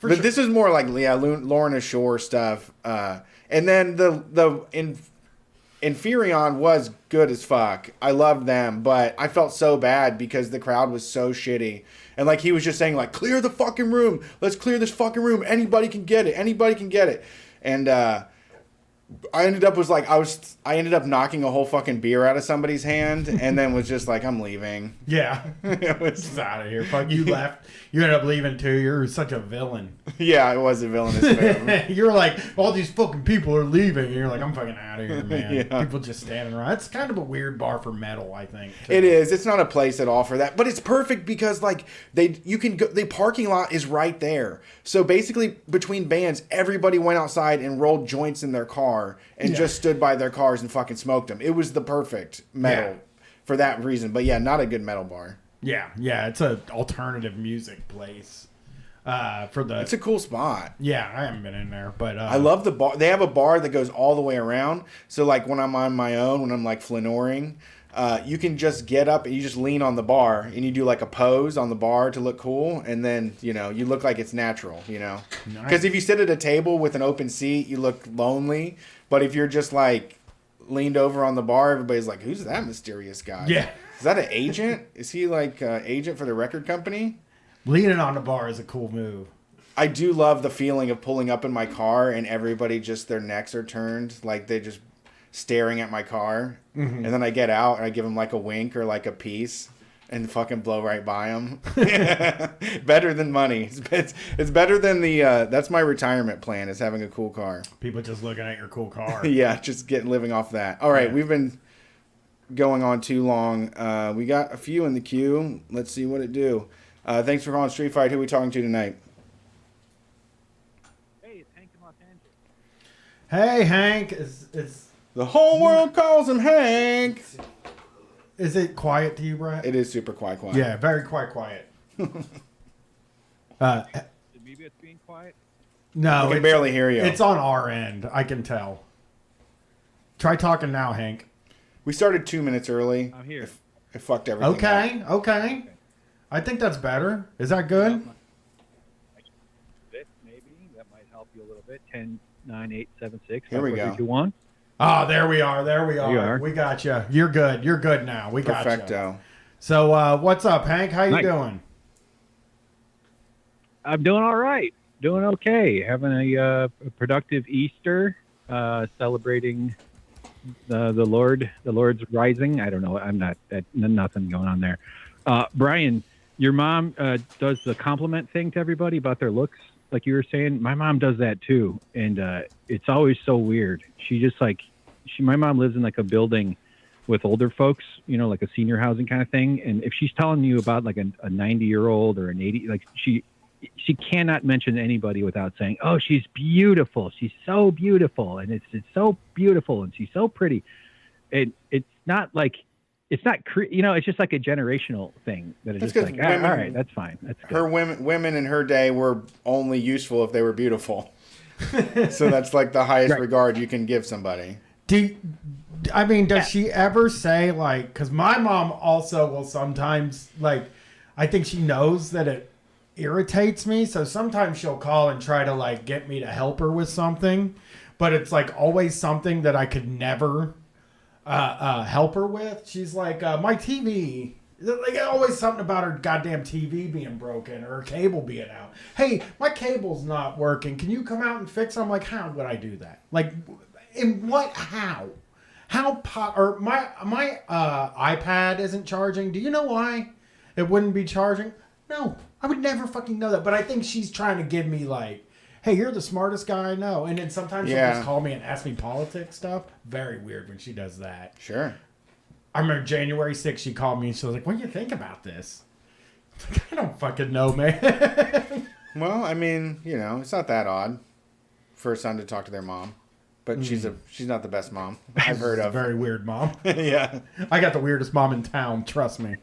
But sure. This is more like Lorna Shore stuff. And then the Inferion was good as fuck. I loved them, but I felt so bad because the crowd was so shitty. And like he was just saying like, clear the fucking room. Let's clear this fucking room. Anybody can get it. And I ended up knocking a whole fucking beer out of somebody's hand, and then was just like, I'm leaving. Yeah, it was just out of here. Fuck, you left. You ended up leaving too. You're such a villain. Yeah, it was a villainous move. You're like, all these fucking people are leaving, and you're like, I'm fucking out of here, man. Yeah. People just standing around. It's kind of a weird bar for metal, I think. Too. It is. It's not a place at all for that, but it's perfect because like you can go. The parking lot is right there. So basically, between bands, everybody went outside and rolled joints in their car and just stood by their cars and fucking smoked them. It was the perfect metal for that reason. But yeah, not a good metal bar. Yeah, it's an alternative music place. It's a cool spot. Yeah, I haven't been in there, but I love the bar. They have a bar that goes all the way around. So like when I'm on my own, when I'm like flanoring, you can just get up and you just lean on the bar and you do like a pose on the bar to look cool, and then you look like it's natural, because if you sit at a table with an open seat, you look lonely. But if you're just like leaned over on the bar, everybody's like, who's that mysterious guy? Yeah. Is that an agent? Is he like an agent for the record company? Leaning on the bar is a cool move. I do love the feeling of pulling up in my car and everybody just their necks are turned, like they just staring at my car. Mm-hmm. And then I get out and I give them like a wink or like a peace and fucking blow right by them. Better than money. It's better than the, that's my retirement plan, is having a cool car. People just looking at your cool car. Yeah, just living off that. All right, we've been going on too long. We got a few in the queue. Let's see what it do. Thanks for calling Street Fight. Who are we talking to tonight? Hey, it's Hank in Los Angeles. Hey, Hank. It's the whole world calls him Hank. Is it quiet to you, Brett? It is super quiet. Yeah, very quiet. Maybe it's being quiet. No, I can barely hear you. It's on our end. I can tell. Try talking now, Hank. We started 2 minutes early. I'm here. It fucked everything up. Okay. I think that's better. Is that good? Maybe that might help you a little bit. 10, 9, 8, 7, 6. Here we go. 4, 3, 2, 1. Oh, there we are. There we There you are. are. We got you. You're good. You're good now. We got you. Perfecto. So, what's up, Hank? How you Nice. doing? I'm doing all right. Doing okay. Having a productive Easter, celebrating the Lord's rising. I don't know. I'm not. Nothing going on there. Brian, your mom does the compliment thing to everybody about their looks, like you were saying. My mom does that too, and it's always so weird. She just my mom lives in like a building with older folks, like a senior housing kind of thing. And if she's telling you about like a 90-year-old or an 80, like she cannot mention anybody without saying, "Oh, she's beautiful. She's so beautiful, and it's so beautiful, and she's so pretty." And it's not it's just like a generational thing that it's That's just 'cause like, women- all right, that's fine. That's good. Her women in her day were only useful if they were beautiful. So that's like the highest regard you can give somebody. Does she ever say like? Because my mom also will sometimes I think she knows that it irritates me, so sometimes she'll call and try to like get me to help her with something, but it's like always something that I could never help her with. She's like, my TV, like always something about her goddamn TV being broken or her cable being out. Hey, my cable's not working. Can you come out and fix it? I'm like, how would I do that? Like, in what? How? Or my iPad isn't charging. Do you know why it wouldn't be charging? No, I would never fucking know that. But I think she's trying to give me like, hey, you're the smartest guy I know. And then sometimes she'll just call me and ask me politics stuff. Very weird when she does that. Sure. I remember January 6th, she called me and she was like, what do you think about this? I don't fucking know, man. Well, I mean, it's not that odd for a son to talk to their mom. But she's not the best mom I've heard of. Very weird mom. Yeah. I got the weirdest mom in town, trust me.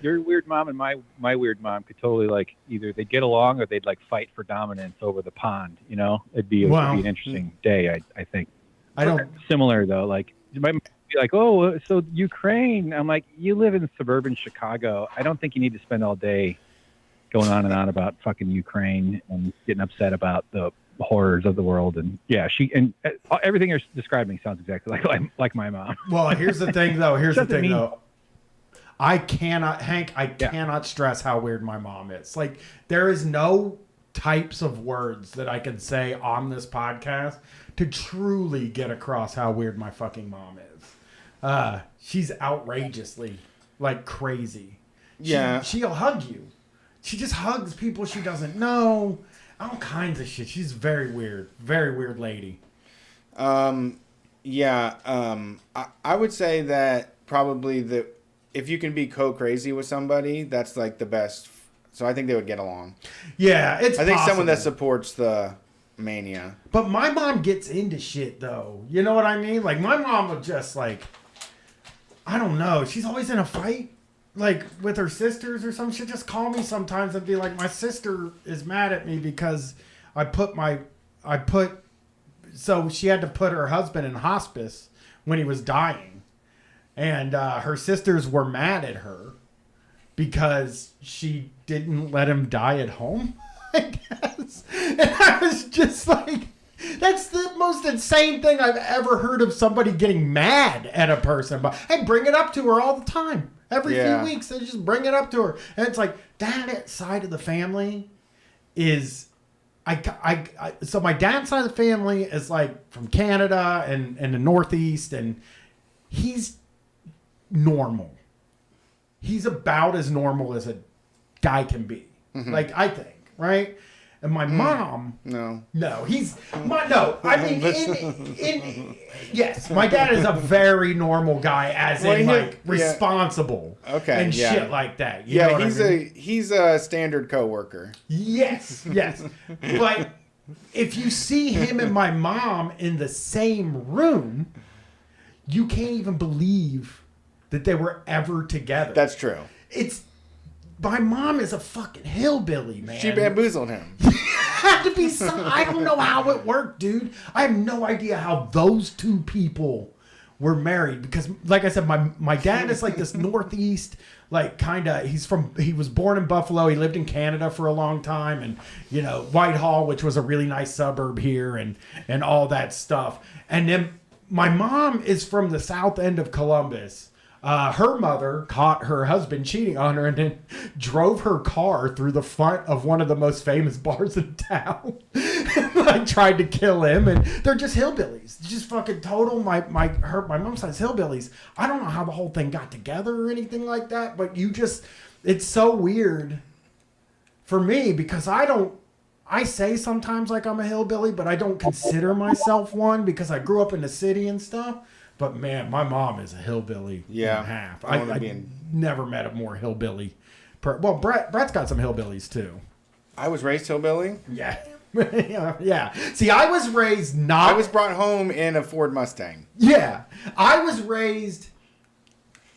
Your weird mom and my weird mom could totally either they'd get along or they'd fight for dominance over the pond. It'd be an interesting day. I think. I don't. Similar though, my mom would be like, "Oh, so Ukraine?" I'm like, "You live in suburban Chicago. I don't think you need to spend all day going on and on about fucking Ukraine and getting upset about the horrors of the world." And yeah, everything you're describing sounds exactly like my mom. Well, here's the thing though. I cannot stress how weird my mom is. Like, there is no types of words that I can say on this podcast to truly get across how weird my fucking mom is. She's outrageously crazy. She'll hug you. She just hugs people she doesn't know. All kinds of shit. She's very weird lady. I would say that probably if you can be co-crazy with somebody, that's the best. So I think they would get along. Yeah, I think someone that supports the mania. But my mom gets into shit though. You know what I mean? Like, my mom would just I don't know. She's always in a fight. With her sisters or something. She'll just call me sometimes and be like, my sister is mad at me because so she had to put her husband in hospice when he was dying. And her sisters were mad at her because she didn't let him die at home, I guess. And I was just like, that's the most insane thing I've ever heard of somebody getting mad at a person. But I bring it up to her all the time. Every few weeks, they just bring it up to her. And it's like, that side of the family is... So my dad's side of the family is from Canada and the Northeast, and he's normal. He's about as normal as a guy can be. Mm-hmm. I think, right? And my mom, no, yes, my dad is a very normal guy, as responsible, and shit like that. You know what I mean? He's a standard coworker. Yes, but if you see him and my mom in the same room, you can't even believe that they were ever together. That's true. My mom is a fucking hillbilly, man. She bamboozled him. Had to be some. I don't know how it worked, dude. I have no idea how those two people were married because, like I said, my dad is like this Northeast, like kind of, he was born in Buffalo. He lived in Canada for a long time, and you know, Whitehall, which was a really nice suburb here, and all that stuff. And then my mom is from the south end of Columbus. Her mother caught her husband cheating on her and then drove her car through the front of one of the most famous bars in town. Like tried to kill him, and they're just hillbillies, just fucking total. My mom's side's hillbillies. I don't know how the whole thing got together or anything like that, but it's so weird for me because I say sometimes like I'm a hillbilly, but I don't consider myself one because I grew up in the city and stuff. But man, my mom is a hillbilly and a half. I never met a more hillbilly. Well, Brett's got some hillbillies too. I was raised hillbilly. Yeah. Yeah. See, I was raised not. I was brought home in a Ford Mustang. Yeah. I was raised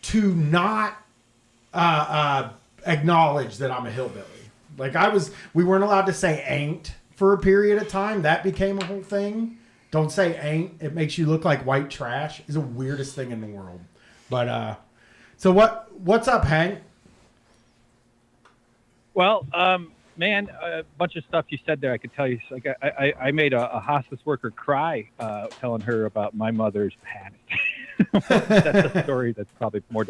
to not acknowledge that I'm a hillbilly. Like we weren't allowed to say ain't for a period of time. That became a whole thing. Don't say ain't. It makes you look like white trash. Is the weirdest thing in the world. But so what's up, Hank? Well, man, a bunch of stuff you said there. I could tell you. Like I made a hospice worker cry telling her about my mother's past. That's a story that's probably more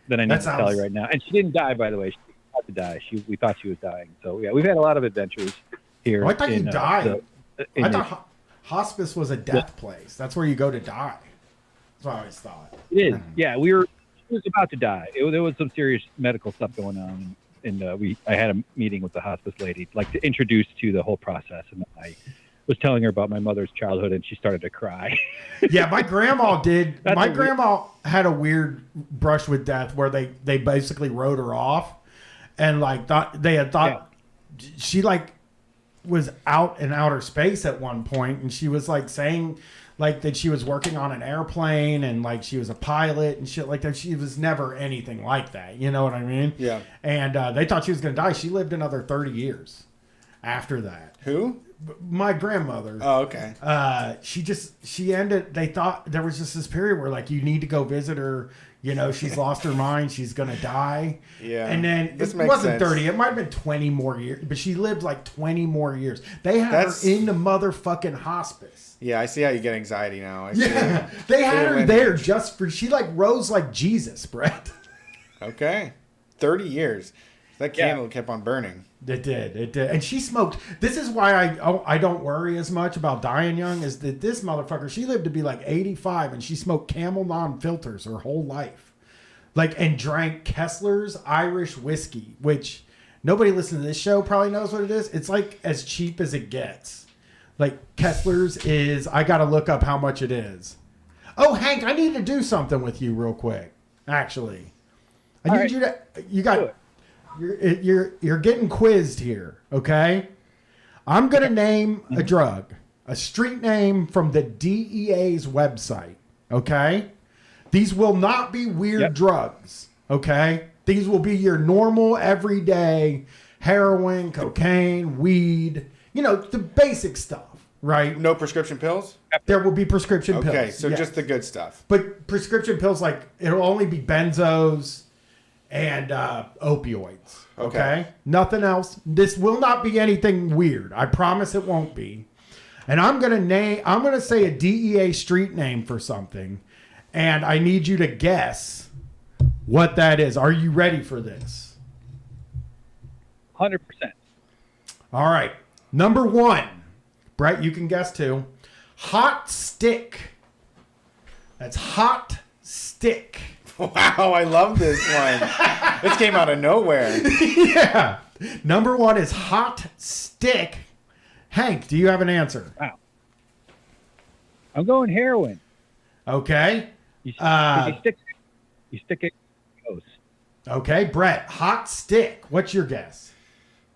than I need to tell you right now. And she didn't die, by the way. She was about to die. We thought she was dying. So yeah, we've had a lot of adventures here. Oh, I thought you died. I thought hospice was a death place. That's where you go to die. That's what I always thought. It is. Yeah, she was about to die. There was some serious medical stuff going on, and I had a meeting with the hospice lady, like to introduce to the whole process, and I was telling her about my mother's childhood, and she started to cry. Yeah, my grandma did. My grandma had a weird brush with death where they basically wrote her off, and like thought she like was out in outer space at one point, and she was like saying like that she was working on an airplane and like she was a pilot and shit like that. She was never anything like that, you know what I mean? Yeah. And they thought she was gonna die. She lived another 30 years after that. Who? My grandmother. Oh, okay. They thought there was just this period where like you need to go visit her. You know, she's lost her mind. She's going to die. Yeah. And then it wasn't 30. It might have been 20 more years. But she lived like 20 more years. They had her in the motherfucking hospice. Yeah, I see how you get anxiety now. They had her there just for... She like rose like Jesus, Brett. Okay. 30 years. That candle kept on burning. It did. And she smoked. This is why I don't worry as much about dying young, is that this motherfucker, she lived to be like 85 and she smoked Camel non-filters her whole life. Like, and drank Kessler's Irish whiskey, which nobody listening to this show probably knows what it is. It's like as cheap as it gets. Like Kessler's is, I got to look up how much it is. Oh, Hank, I need to do something with you real quick. Actually, I need you to, you got, you're getting quizzed here, okay? I'm going to name a drug, a street name from the DEA's website, okay? These will not be weird drugs, okay? These will be your normal, everyday heroin, cocaine, weed, you know, the basic stuff, right? No prescription pills? There will be prescription pills. Okay, so just the good stuff. But prescription pills, like, it'll only be benzos and opioids. Okay? Nothing else. This will not be anything weird. I promise it won't be. And I'm gonna say a DEA street name for something, and I need you to guess what that is. Are you ready for this? 100%. All right. Number 1. Brett, you can guess too. Hot stick. That's hot stick. Wow, I love this one. This came out of nowhere. Yeah. Number 1 is hot stick. Hank, do you have an answer? Wow. I'm going heroin. Okay. You stick it close. Okay, Brett, hot stick. What's your guess?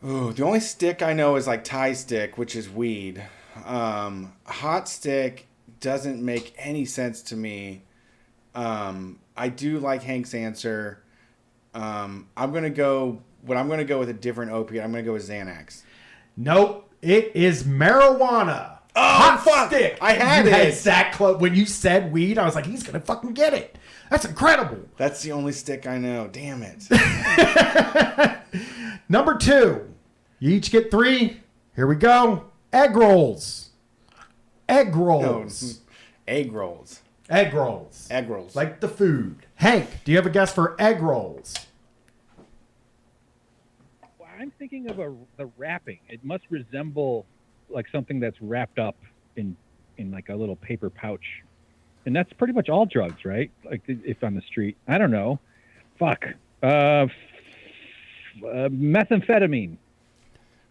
Ooh, the only stick I know is like Thai stick, which is weed. Hot stick doesn't make any sense to me. I do like Hank's answer. I'm gonna go with a different opiate. I'm gonna go with Xanax. Nope, it is marijuana. hot fuck. stick. I had you it. Had that close. When you said weed, I was like, he's gonna fucking get it. That's incredible. That's the only stick I know. Damn it. Number 2. You each get 3. Here we go. Egg rolls. Egg rolls. No, egg rolls. Egg rolls. Egg rolls. Like the food. Hank, do you have a guess for egg rolls? Well, I'm thinking of the wrapping. It must resemble like something that's wrapped up in like a little paper pouch. And that's pretty much all drugs, right? Like if on the street. I don't know. Fuck. Methamphetamine.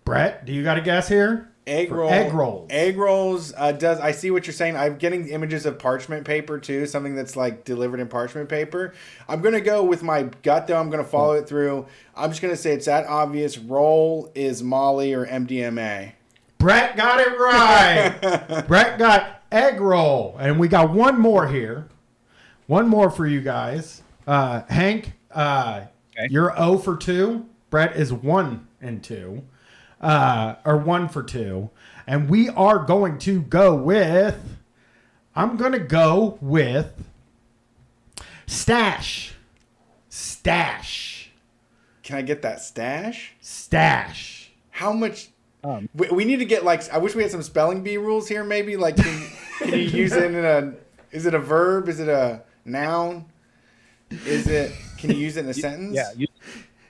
Brett, do you got a guess here? Egg For roll. Egg rolls. Egg rolls does. I see what you're saying. I'm getting images of parchment paper too. Something that's like delivered in parchment paper. I'm gonna go with my gut though. I'm gonna follow it through. I'm just gonna say it's that obvious. Roll is Molly or MDMA. Brett got it right. Brett got egg roll. And we got one more here. One more for you guys. Hank, you're 0 for 2. Brett is 1 and 2. Or 1 for 2. And we are going to go with, I'm going to go with stash. Stash. Can I get that stash? Stash. How much? We need to get like. I wish we had some spelling bee rules here. Maybe like, can you use it in a? Is it a verb? Is it a noun? Is it? Can you use it in a sentence? Yeah.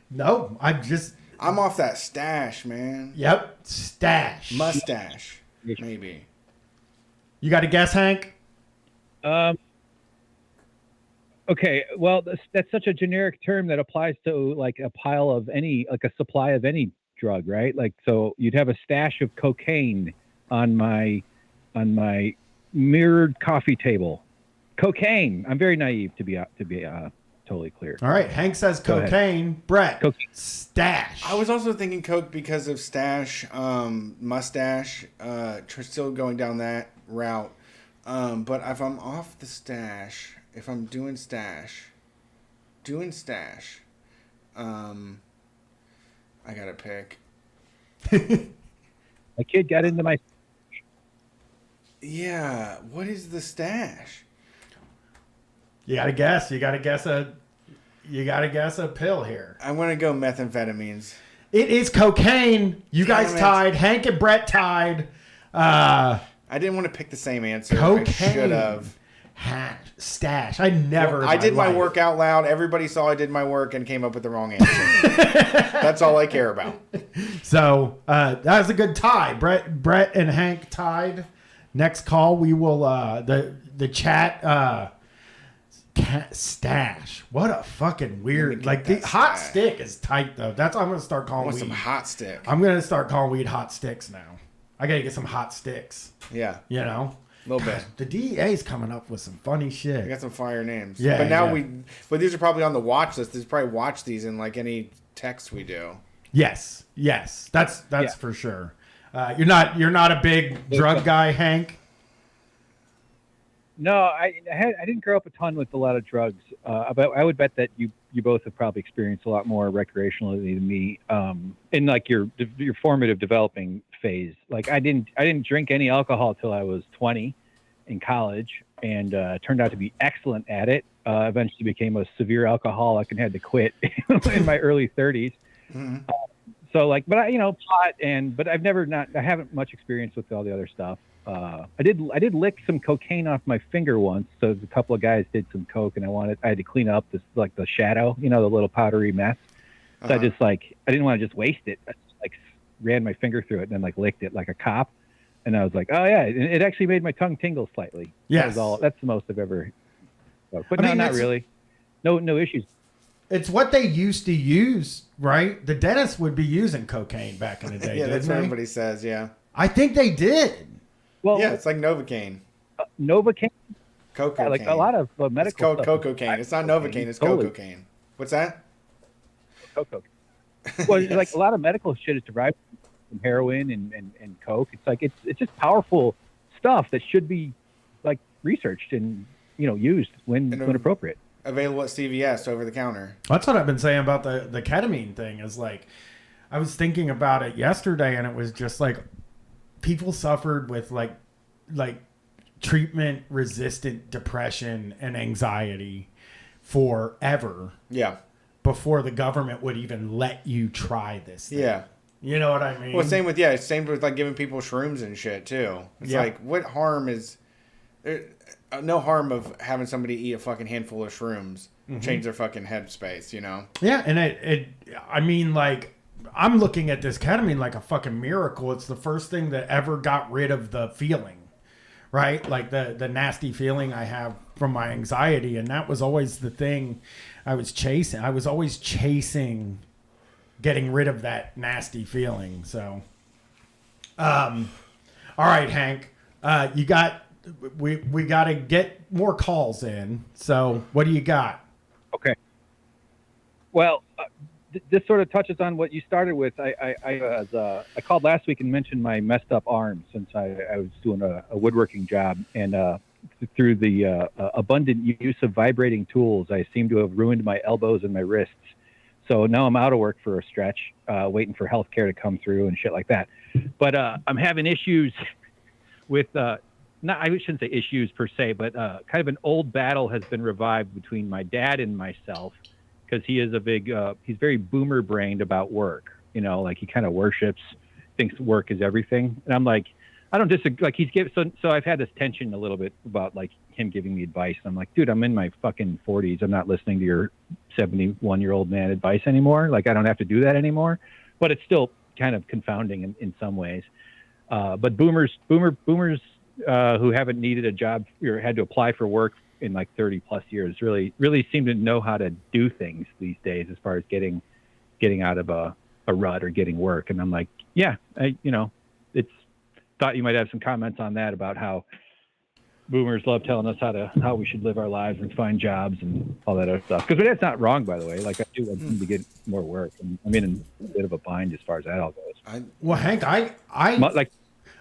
No, I'm off that stash, man. Yep, stash. Mustache, maybe. You got a guess, Hank? Okay, well, that's such a generic term that applies to like a pile of any, like a supply of any drug, right? Like, so you'd have a stash of cocaine on my mirrored coffee table. Cocaine. I'm very naive to be totally clear. All right, Hank says cocaine. Brett, cocaine. Stash. I was also thinking coke because of stash, mustache. Still going down that route. But if I'm off the stash, if I'm doing stash, I gotta pick. A kid got into my. Yeah, what is the stash? You gotta guess. You gotta guess a pill here. I'm gonna go methamphetamines. It is cocaine. You Damn guys it. tied. Hank and Brett tied. I didn't want to pick the same answer. Cocaine. I should have. Stash. I never. Well, I did my life. work out loud. Everybody saw I did my work and came up with the wrong answer. That's all I care about. So that was a good tie. Brett and Hank tied. Next call, we will the chat. Stash. What a fucking weird. Like the hot stick is tight though. That's what I'm gonna start calling. I want weed. some hot stick. I'm gonna start calling weed hot sticks now. I gotta get some hot sticks. Yeah. You know. A little bit. The DEA's coming up with some funny shit. I got some fire names. Yeah. But now yeah. but these are probably on the watch list. There's probably watch these in like any text we do. Yes. That's for sure. You're not a big drug guy, Hank. No, I didn't grow up a ton with a lot of drugs. But I would bet that you both have probably experienced a lot more recreationally than me. In like your formative developing phase. Like I didn't drink any alcohol till I was 20 in college, and turned out to be excellent at it. Eventually became a severe alcoholic and had to quit in my early 30s. Mm-hmm. So like, but pot but I haven't much experience with all the other stuff. I did lick some cocaine off my finger once. So a couple of guys did some coke, and I had to clean up this like the shadow, the little powdery mess. So I just I didn't want to just waste it. I just like ran my finger through it and then like licked it like a cop. And I was like, oh yeah, it actually made my tongue tingle slightly. Yes. That's the most I've ever. But no, not really. No issues. It's what they used to use, right? The dentist would be using cocaine back in the day. Yeah, that's what didn't they? everybody says. Yeah. I think they did. Well, yeah, it's like Novocaine. Novocaine. Cocaine. Yeah, like a lot of medical it's stuff. cocaine. It's not Novocaine. It's Totally. cocaine. What's that? Coke. Well, Yes. like a lot of medical shit is derived from heroin and coke. It's like it's just powerful stuff that should be like researched and used when appropriate. Available at CVS over the counter. That's what I've been saying about the ketamine thing. Is like, I was thinking about it yesterday, and it was just like, people suffered with like like treatment resistant depression and anxiety forever. Yeah. Before the government would even let you try this thing. Yeah. You know what I mean? Well, same with like giving people shrooms and shit too. It's like, what harm is there? No harm of having somebody eat a fucking handful of shrooms, change their fucking headspace, you know? Yeah, and I mean, like, I'm looking at this ketamine like a fucking miracle. It's the first thing that ever got rid of the feeling, right? Like the nasty feeling I have from my anxiety, and that was always the thing I was chasing. I was always chasing getting rid of that nasty feeling. So, all right, Hank, we got to get more calls in. So what do you got? Okay. Well, this sort of touches on what you started with. I called last week and mentioned my messed up arm since I was doing a woodworking job, and through the abundant use of vibrating tools, I seem to have ruined my elbows and my wrists. So now I'm out of work for a stretch, waiting for healthcare to come through and shit like that. But I'm having issues with I shouldn't say issues per se, but kind of an old battle has been revived between my dad and myself, because he is he's very boomer brained about work. You know, like he kind of worships, thinks work is everything. And I'm like, I don't disagree. Like so I've had this tension a little bit about like him giving me advice. And I'm like, dude, I'm in my fucking 40s. I'm not listening to your 71-year-old man advice anymore. Like, I don't have to do that anymore. But it's still kind of confounding in some ways. But boomers who haven't needed a job or had to apply for work in like 30 plus years really seem to know how to do things these days as far as getting out of a rut or getting work. And I'm like, yeah, thought you might have some comments on that about how boomers love telling us how we should live our lives and find jobs and all that other stuff. Because that's not wrong, by the way. Like, I do want them to get more work. And I'm in a bit of a bind as far as that all goes. Well, Hank, I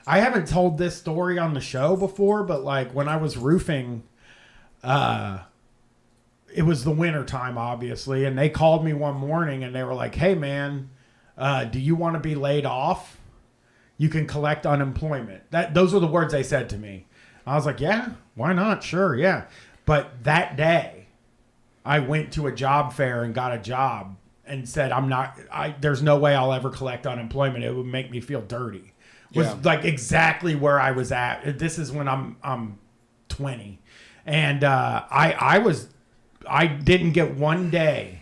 haven't told this story on the show before, but like when I was roofing, it was the winter time, obviously, and they called me one morning and they were like, "Hey, man, do you want to be laid off? You can collect unemployment." Those were the words they said to me. I was like, yeah, why not? Sure, yeah. But that day, I went to a job fair and got a job and said, there's no way I'll ever collect unemployment. It would make me feel dirty. Was like exactly where I was at. This is when I'm 20. And I didn't get one day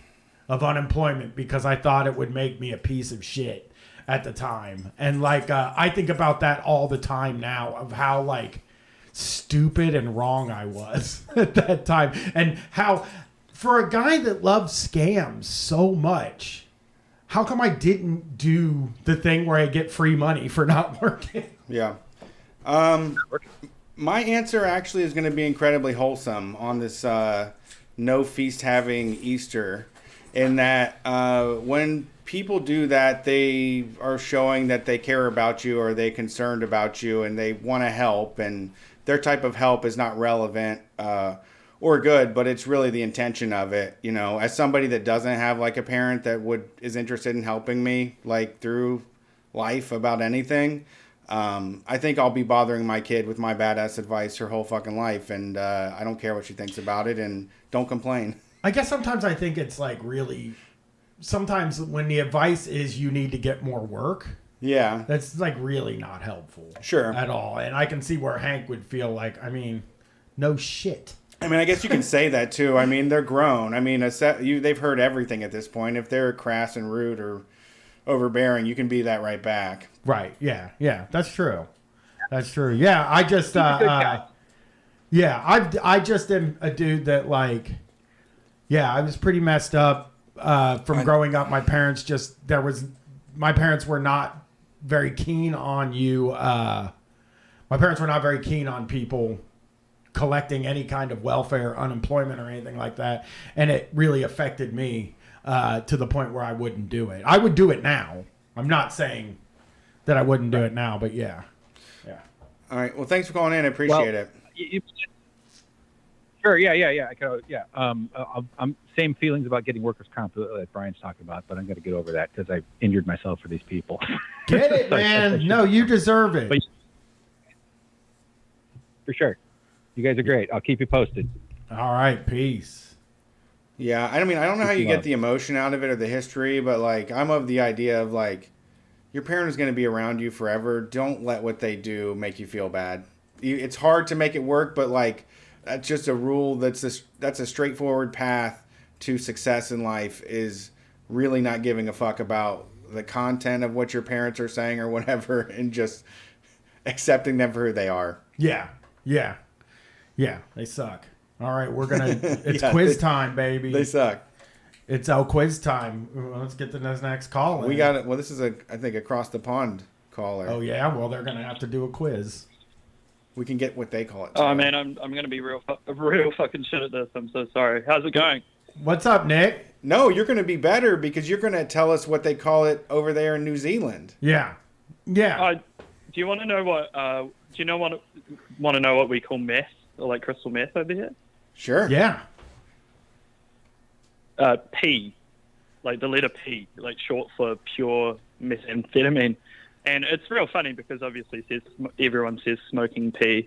of unemployment because I thought it would make me a piece of shit at the time. And like I think about that all the time now, of how like stupid and wrong I was at that time, and how for a guy that loves scams so much, how come I didn't do the thing where I get free money for not working? Yeah. My answer actually is going to be incredibly wholesome on this no feast having Easter, in that when people do that, they are showing that they care about you, or they're concerned about you, and they want to help, and their type of help is not relevant or good, but it's really the intention of it. You know, as somebody that doesn't have like a parent that is interested in helping me like through life about anything, I think I'll be bothering my kid with my badass advice her whole fucking life, and I don't care what she thinks about it, and don't complain. I guess sometimes I think it's like really, sometimes when the advice is you need to get more work, yeah, that's like really not helpful. Sure. At all. And I can see where Hank would feel like, I mean, no shit. I mean, I guess you can say that too. I mean, they're grown. I mean, they've heard everything at this point. If they're crass and rude or overbearing, you can be that right back. Right. Yeah. Yeah. That's true. That's true. Yeah. I just, I just am a dude that like, yeah, I was pretty messed up from growing up. My parents were not very keen on you. My parents were not very keen on people collecting any kind of welfare, unemployment, or anything like that. And it really affected me to the point where I wouldn't do it. I would do it now. I'm not saying that I wouldn't do it now, but yeah. Yeah. All right. Well, thanks for calling in. I appreciate it. Sure. Yeah. I'm same feelings about getting workers' comp that Brian's talking about, but I'm going to get over that because I've injured myself for these people. Get it, man. No, you deserve it. for sure. You guys are great. I'll keep you posted. All right, peace. Yeah, I mean, I don't know how you Love. get the emotion out of it or the history, but like, I'm of the idea of like, your parent is going to be around you forever. Don't let what they do make you feel bad. It's hard to make it work, but like, that's just a rule. That's a straightforward path to success in life, is really not giving a fuck about the content of what your parents are saying or whatever, and just accepting them for who they are. Yeah. They suck. All right, we're gonna. It's quiz time, baby. They suck. It's our quiz time. Let's get to the next call. We got it. Well, this is I think across the pond caller. Oh yeah. Well, they're gonna have to do a quiz. We can get what they call it. Oh man, I'm gonna be real fucking shit at this. I'm so sorry. How's it going? What's up, Nick? No, you're gonna be better because you're gonna tell us what they call it over there in New Zealand. Yeah. Do you want to know what? Do you want to know what we call meth, or like crystal meth over here? Sure. Yeah. P, like the letter P, like short for pure methamphetamine. And it's real funny because obviously everyone says smoking P,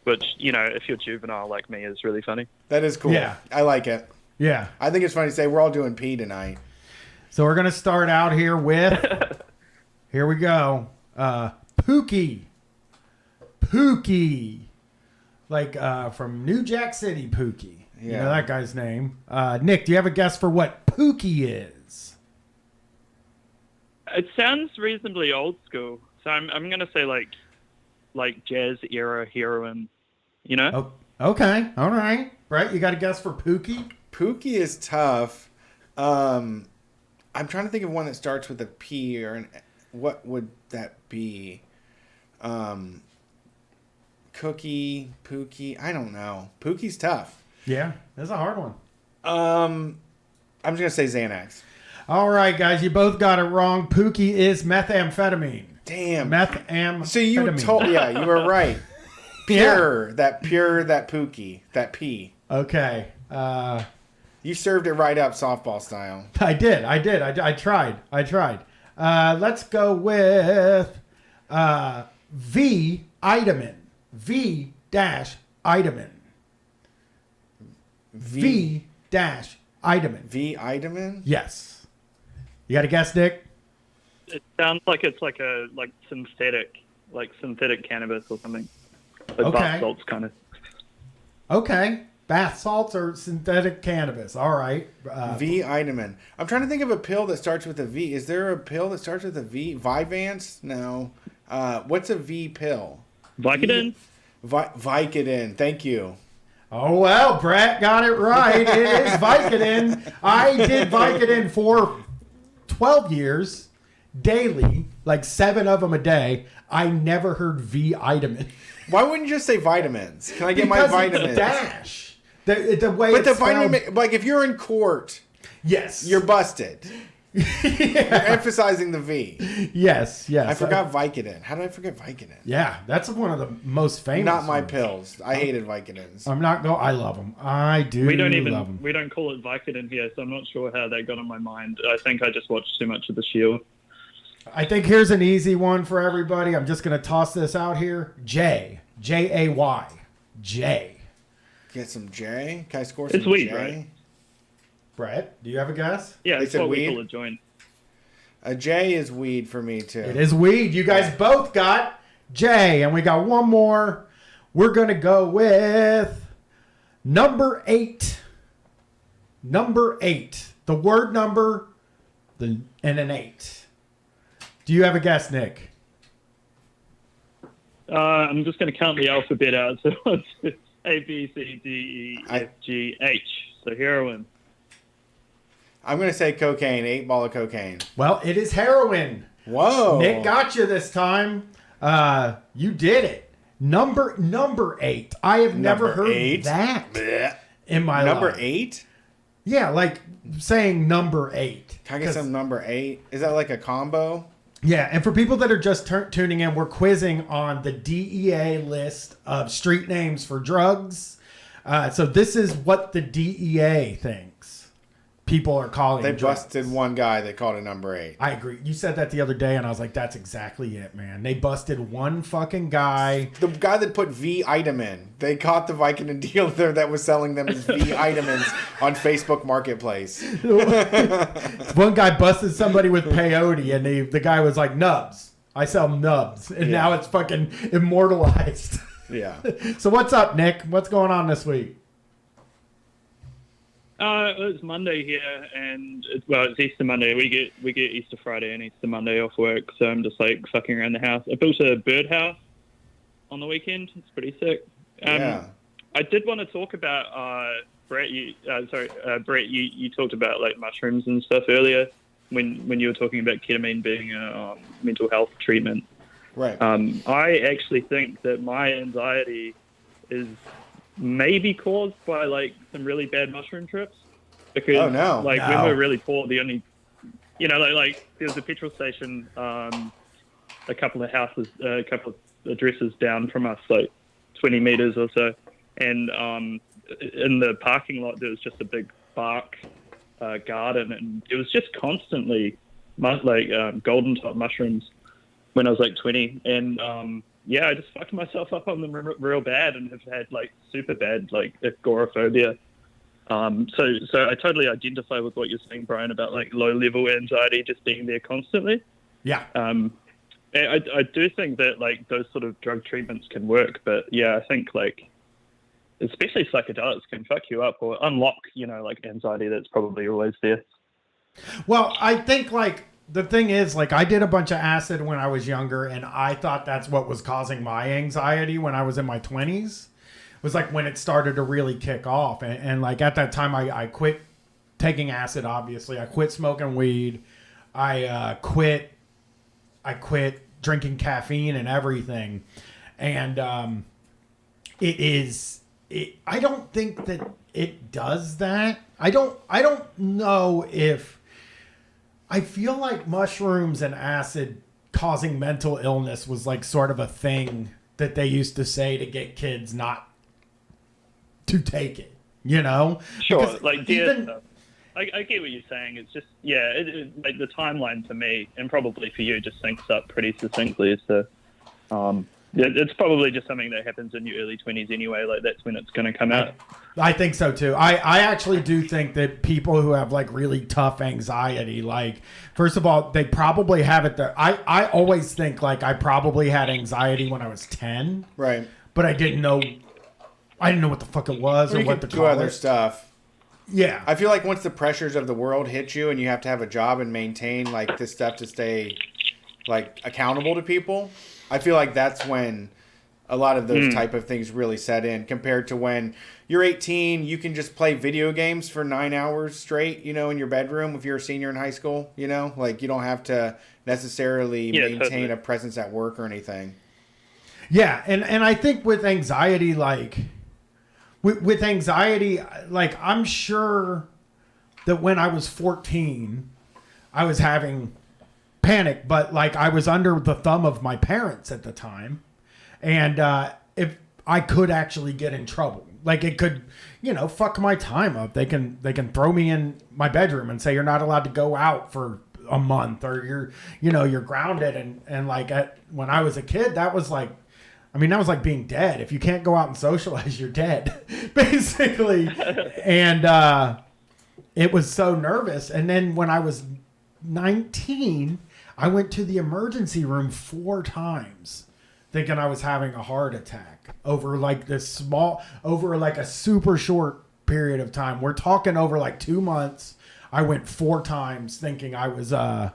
which, you know, if you're juvenile like me, is really funny. That is cool. Yeah. I like it. Yeah. I think it's funny to say we're all doing P tonight. So we're gonna start out here with. Here we go. Pookie. Like from New Jack City, Pookie. Yeah. You know that guy's name. Nick, do you have a guess for what Pookie is? It sounds reasonably old school, so I'm gonna say like jazz era heroin, you know? Oh, okay, all right. Brett, you got a guess for Pookie? Pookie is tough. I'm trying to think of one that starts with a P or what would that be? Cookie, Pookie. I don't know. Pookie's tough. Yeah, that's a hard one. I'm just gonna say Xanax. All right, guys, you both got it wrong. Pookie is methamphetamine. Damn. Methamphetamine. So you were told, yeah, you were right. Pure, that Pookie, that P. Okay. You served it right up softball style. I did. I tried. Let's go with V Itamin. V dash Itamin. V dash Itamin. V Itamin? Yes. You got a guess, Nick? It sounds like it's like synthetic cannabis or something. Like bath salts kind of. Okay. Bath salts or synthetic cannabis. All right. V Itamin. I'm trying to think of a pill that starts with a V. Is there a pill that starts with a V? Vyvanse? No. What's a V pill? Vicodin? Vicodin. Thank you. Oh, well, Brett got it right. It is Vicodin. I did Vicodin for 12 years, daily, like 7 of them a day. I never heard V Itamin. Why wouldn't you just say vitamins? Can I get my vitamins? It's dash. The way but the it's spelled, vitamin, like if you're in court, yes, you're busted. You're emphasizing the V. Yes. I forgot Vicodin. How did I forget Vicodin? Yeah, that's one of the most famous. Not my ones. pills. I hated Vicodins. I'm not going. I love them. I do. We don't love them. we don't call it Vicodin here, so I'm not sure how that got on my mind. I think I just watched too much of The Shield. I think here's an easy one for everybody. I'm just going to toss this out here. Jay. J-A-Y. J. Get some J? Can I score some It's weed, J? right? Brett, do you have a guess? Yeah, They it's said what we weed? call a joint. A J is weed for me, too. It is weed. You guys both got J. And we got one more. We're going to go with number 8. Number 8. The word number and an 8. Do you have a guess, Nick? I'm just going to count the alphabet out. So it's A, B, C, D, E, F, G, H. So heroin. I'm going to say cocaine. 8 ball of cocaine. Well, it is heroin. Whoa. Nick got you this time. You did it. Number 8. I have never heard 8? that Blech. in my life. Number 8? Yeah, like saying number 8. Can I get some number 8? Is that like a combo? Yeah, and for people that are just tuning in, we're quizzing on the DEA list of street names for drugs. So this is what the DEA thinks. people are calling. They drugs. busted one guy. They called it number 8. I agree. You said that the other day, and I was like, "That's exactly it, man." They busted one fucking guy. The guy that put V-Itamin. They caught the Vicodin dealer that was selling them as V-Itamins on Facebook Marketplace. One guy busted somebody with peyote, and the guy was like, "Nubs. I sell nubs," and now it's fucking immortalized. Yeah. So what's up, Nick? What's going on this week? It's Monday here, and it's Easter Monday. We get Easter Friday and Easter Monday off work, so I'm just like fucking around the house. I built a birdhouse on the weekend. It's pretty sick. Yeah. I did want to talk about Brett. Brett, you talked about like mushrooms and stuff earlier when you were talking about ketamine being a mental health treatment. Right. I actually think that my anxiety is maybe caused by like some really bad mushroom trips, because when we were really poor, the only like there's a petrol station a couple of addresses down from us, like 20 meters or so, and in the parking lot there was just a big bark garden, and it was just constantly golden top mushrooms when I was like 20, and I just fucked myself up on them real bad, and have had like super bad like agoraphobia. So I totally identify with what you're saying, Brian, about like low level anxiety just being there constantly. Yeah. I do think that like those sort of drug treatments can work, but yeah, I think like especially psychedelics can fuck you up or unlock like anxiety that's probably always there. Well, I think like the thing is, like, I did a bunch of acid when I was younger, and I thought that's what was causing my anxiety when I was in my 20s. It was like when it started to really kick off. And like at that time, I quit taking acid, obviously. I quit smoking weed. I quit drinking caffeine and everything. And I don't think that it does that. I don't know if... I feel like mushrooms and acid causing mental illness was like sort of a thing that they used to say to get kids not to take it, Sure, because like I get what you're saying. It's just like the timeline for me and probably for you just syncs up pretty succinctly. So it's probably just something that happens in your early 20s anyway. Like that's when it's going to come out. I think so too. I actually do think that people who have like really tough anxiety, like first of all, they probably have it there. I always think like I probably had anxiety when I was 10. Right. But I didn't know what the fuck it was or what to do other stuff. Yeah. I feel like once the pressures of the world hit you and you have to have a job and maintain like this stuff to stay like accountable to people, I feel like that's when a lot of those type of things really set in, compared to when you're 18, you can just play video games for 9 hours straight, in your bedroom if you're a senior in high school, like you don't have to necessarily maintain a presence at work or anything. Yeah. And I think with anxiety, like with anxiety, like I'm sure that when I was 14, I was having panic, but like I was under the thumb of my parents at the time, and if I could actually get in trouble, like it could fuck my time up. They can throw me in my bedroom and say you're not allowed to go out for a month, or you're grounded, and like when I was a kid, that was like, that was like being dead. If you can't go out and socialize, you're dead basically. And it was so nervous. And then when I was 19, I went to the emergency room 4 times thinking I was having a heart attack over like a super short period of time. We're talking over like 2 months. I went 4 times thinking I was dying.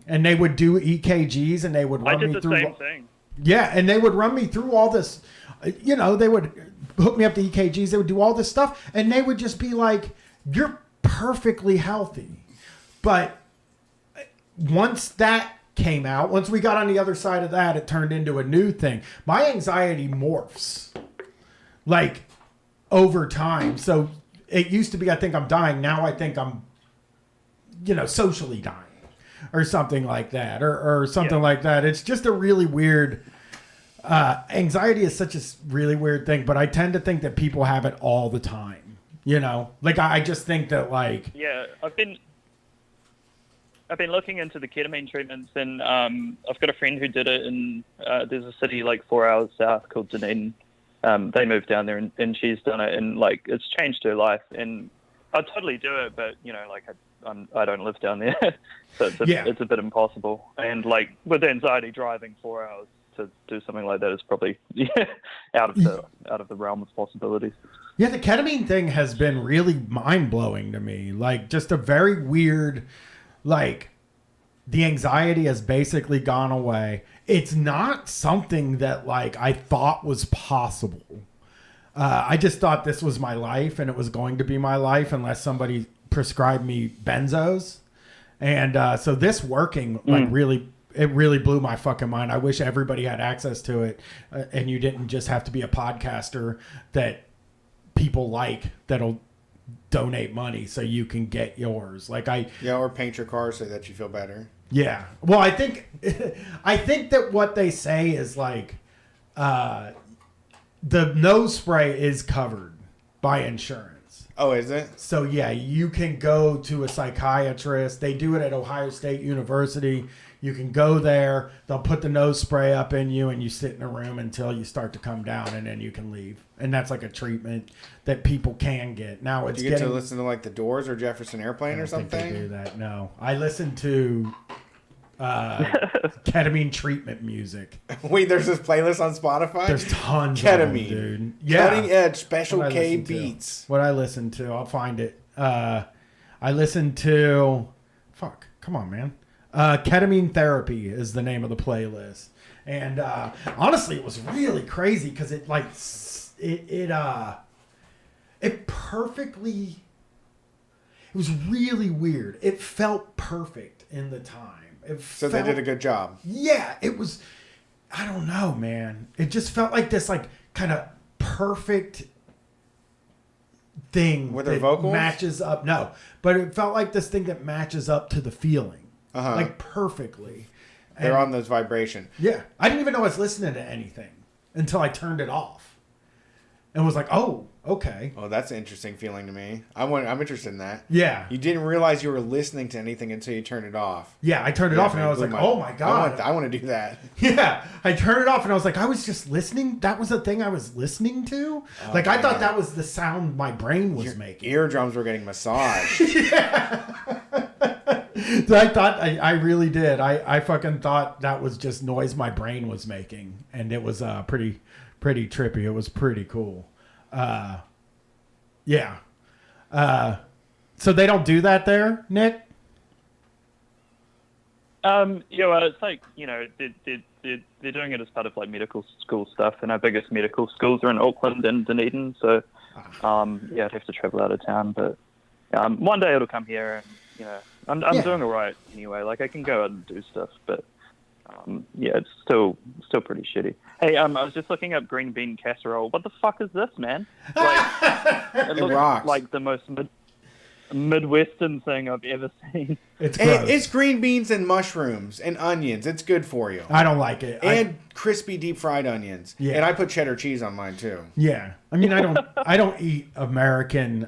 And they would do EKGs and they would run me through. I did the same thing. Yeah, and they would run me through all this. They would hook me up to EKGs. They would do all this stuff, and they would just be like, "You're perfectly healthy." But once that came out, once we got on the other side of that, it turned into a new thing. My anxiety morphs like over time. So it used to be, I think I'm dying. Now I think I'm, socially dying or something like that, or something like that. It's just a really weird, anxiety is such a really weird thing, but I tend to think that people have it all the time. You know, like I just think that like Yeah, I've been looking into the ketamine treatments, and I've got a friend who did it in there's a city like 4 hours south called Dunedin. They moved down there, and she's done it, and like it's changed her life. And I'd totally do it, but you know, like I don't live down there, so it's a bit impossible. And like with anxiety, driving 4 hours to do something like that is probably out of the realm of possibilities. Yeah, the ketamine thing has been really mind-blowing to me. Like, just a very weird, like, the anxiety has basically gone away. It's not something that, like, I thought was possible. I just thought this was my life, and it was going to be my life unless somebody prescribed me benzos. And so this working, like, it really blew my fucking mind. I wish everybody had access to it, and you didn't just have to be a podcaster that people like that'll donate money so you can get yours. Like or paint your car so that you feel better. Yeah. Well, I think that what they say is like the nose spray is covered by insurance. Oh, is it? So yeah, you can go to a psychiatrist. They do it at Ohio State University. You can go there. They'll put the nose spray up in you, and you sit in a room until you start to come down, and then you can leave. And that's like a treatment that people can get. Now it's do you get to listen to like The Doors or Jefferson Airplane or something? I don't think they do that. No, I listen to ketamine treatment music. Wait, there's this playlist on Spotify? There's tons ketamine, of them, dude. Yeah. Cutting edge Special K beats. What I listen to, I'll find it. I listen to come on, man. Ketamine Therapy is the name of the playlist. And honestly, it was really crazy because it like it perfectly, it was really weird. It felt perfect in the time. They did a good job. Yeah, it was, I don't know, man. It just felt like this like kind of perfect thing. Were there vocals? Matches up. No, but it felt like this thing that matches up to the feeling. Like perfectly. They're on those vibration. Yeah. I didn't even know I was listening to anything until I turned it off. And was like, oh, okay. Oh, that's an interesting feeling to me. I'm interested in that. Yeah. You didn't realize you were listening to anything until you turned it off. Yeah, I turned it off and I was like, oh my God. I want to do that. Yeah. I turned it off and I was like, I was just listening. That was the thing I was listening to. I thought that was the sound my brain was making. Eardrums were getting massaged. Yeah. I thought I really did. I fucking thought that was just noise my brain was making, and it was pretty trippy. It was pretty cool. Yeah. So they don't do that there, Nick? Yeah, well, it's like, you know, they're doing it as part of like medical school stuff, and our biggest medical schools are in Auckland and Dunedin. So, yeah, I'd have to travel out of town, but one day it'll come here, and you know. I'm doing all right anyway. Like I can go out and do stuff, but yeah, it's still pretty shitty. Hey, I was just looking up green bean casserole. What the fuck is this, man? Like, it looks rocks. like the most midwestern thing I've ever seen. It's green beans and mushrooms and onions. It's good for you. I don't like it. And crispy deep fried onions. Yeah. And I put cheddar cheese on mine too. Yeah. I mean, I don't eat American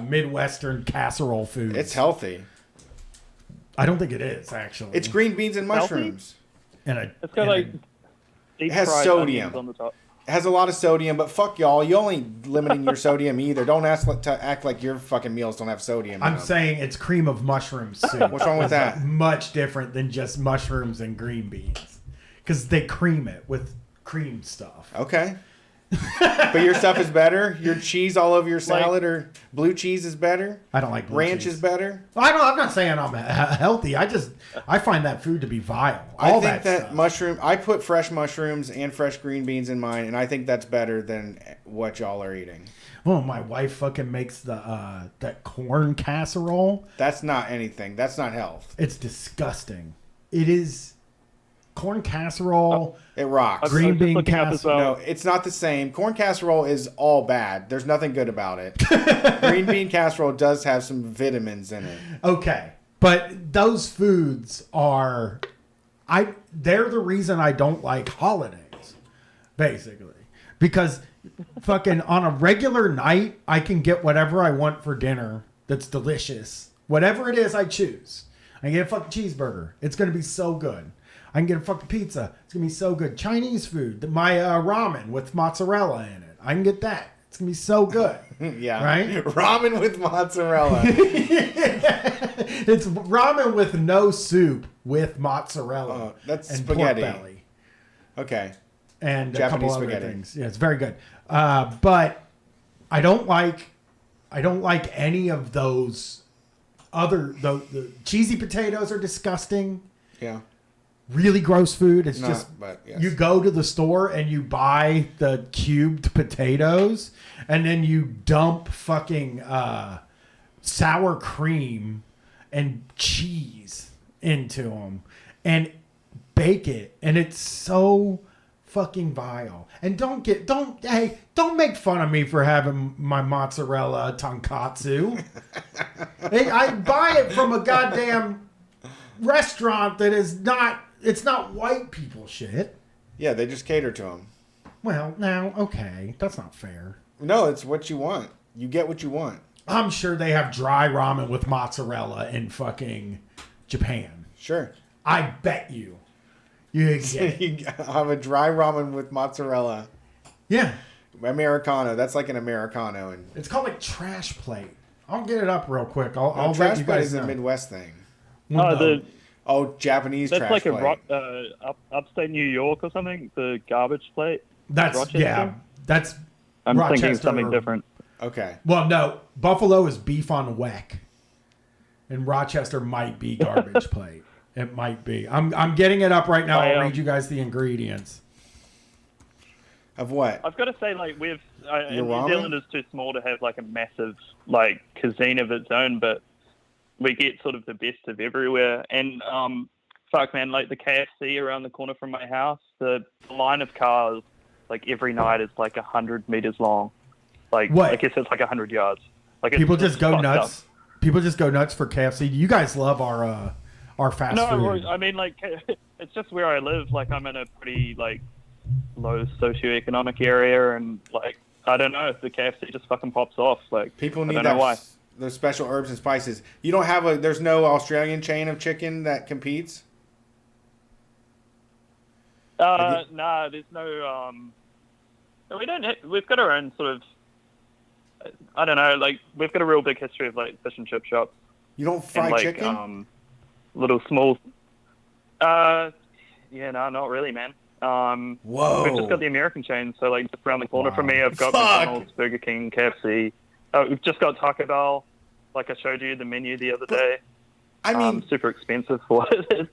midwestern casserole food. It's healthy. I don't think it is actually. It's green beans and mushrooms. It's got like deep it has fried sodium onions on the top. It has a lot of sodium, but fuck y'all. You only limiting your sodium either. Don't act like your fucking meals don't have sodium. I'm saying it's cream of mushroom soup. What's wrong with that? Much different than just mushrooms and green beans. Because they cream it with cream stuff. Okay. But your stuff is better? Your cheese all over your salad or blue cheese is better? I don't like blue Ranch cheese. is better? I'm not saying I'm healthy. I find that food to be vile. I think that mushroom, I put fresh mushrooms and fresh green beans in mine, and I think that's better than what y'all are eating. Oh, my wife fucking makes that corn casserole. That's not anything. That's not health. It's disgusting. It is corn casserole. It rocks. Green bean casserole. No, it's not the same. Corn casserole is all bad. There's nothing good about it. Green bean casserole does have some vitamins in it. Okay. But those foods are, they're the reason I don't like holidays, basically. Because fucking on a regular night, I can get whatever I want for dinner that's delicious. Whatever it is, I choose. I can get a fucking cheeseburger. It's going to be so good. I can get a fucking pizza. It's going to be so good. Chinese food. My ramen with mozzarella in it. I can get that. It's going to be so good. Yeah. Right? Ramen with mozzarella. It's ramen with no soup with mozzarella. That's and spaghetti. Pork belly. Okay. And Japanese a couple other spaghetti. things. Yeah, it's very good. But I don't like any of those other the cheesy potatoes are disgusting. Yeah. Really gross food. It's No, just but yes. you go to the store and you buy the cubed potatoes and then you dump fucking sour cream and cheese into them and bake it, and it's so fucking vile. And don't make fun of me for having my mozzarella tonkatsu. I buy it from a goddamn restaurant that is not. It's not white people shit. Yeah, they just cater to them. Well, now, okay, that's not fair. No, it's what you want. You get what you want. I'm sure they have dry ramen with mozzarella in fucking Japan. Sure. I bet you. You get You have a dry ramen with mozzarella. Yeah. Americano. That's like an Americano. And It's called like trash plate. I'll get it up real quick. I'll let trash you plate guys is know. a Midwest thing. Well, no. Japanese That's trash like plate. upstate New York or something. The garbage plate. That's Rochester? yeah. That's I'm thinking Rochester something or- different. Okay. Well, no. Buffalo is beef on weck, and Rochester might be garbage plate. It might be. I'm getting it up right now. I'll read you guys the ingredients. Of what? I've got to say, like, New ramen? Zealand is too small to have like a massive like cuisine of its own, but we get sort of the best of everywhere. And fuck, man, like the KFC around the corner from my house, the line of cars like every night is like 100 meters long. Like, What? I guess it's like 100 yards. Like People it's just go fucked nuts. up. People just go nuts for KFC. You guys love our fast food. I mean, like, it's just where I live. Like, I'm in a pretty like low socioeconomic area, and like, I don't know, the KFC just fucking pops off. Like, People I need don't that know why. those special herbs and spices. You don't have there's no Australian chain of chicken that competes? Nah, there's no. We don't. We've got our own sort of. I don't know. Like, we've got a real big history of like fish and chip shops. You don't fry and, like, chicken? Little small. Yeah, no, not really, man. Whoa. We've just got the American chain, so like just around the corner from me, I've got Fuck. McDonald's, Burger King, KFC. We've just got Taco Bell. Like I showed you the menu the other day. I mean, super expensive for what it is.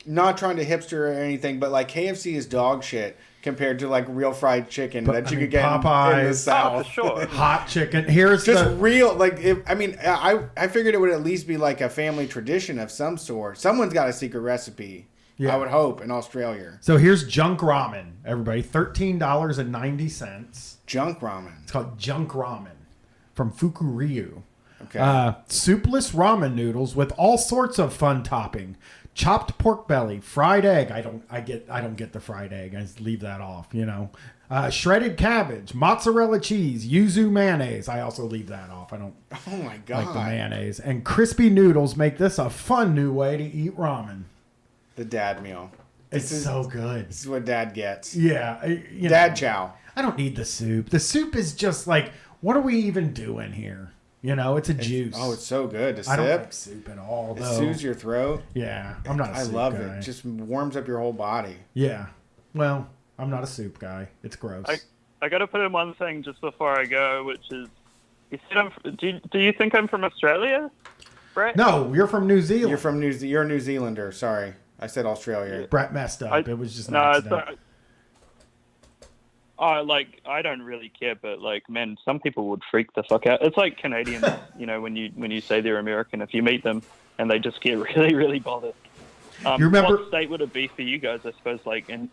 Not trying to hipster or anything, but like KFC is dog shit compared to like real fried chicken that you could get in the Popeyes, South. for sure. hot chicken. Here's Just the real, like, I figured it would at least be like a family tradition of some sort. Someone's got a secret recipe, Yeah. I would hope, in Australia. So here's junk ramen, everybody. $13.90. Junk ramen. It's called junk ramen from Fukuryu. Okay. Soupless ramen noodles with all sorts of fun topping. Chopped pork belly, fried egg. I don't get the fried egg. I just leave that off, you know. Shredded cabbage, mozzarella cheese, yuzu mayonnaise. I also leave that off. I don't Oh my god. like the mayonnaise. And crispy noodles make this a fun new way to eat ramen. The dad meal. It's so good. This is what dad gets. Yeah. Dad chow. I don't need the soup. The soup is just like, what are we even doing here? You know, it's a juice. Oh, it's so good to I don't sip. like soup at all, It though. soothes your throat. Yeah, I'm not a I soup love guy. it. It just warms up your whole body. Yeah. Well, I'm not a soup guy. It's gross. I got to put in one thing just before I go, which is, you said do you think I'm from Australia, Brett? No, you're from New Zealand. You're a New Zealander. Sorry, I said Australia. Brett messed up. It was just an No, accident. I don't really care, but like, man, some people would freak the fuck out. It's like Canadians, you know, when you say they're American, if you meet them and they just get really, really bothered. You remember- what state would it be for you guys? I suppose, like, in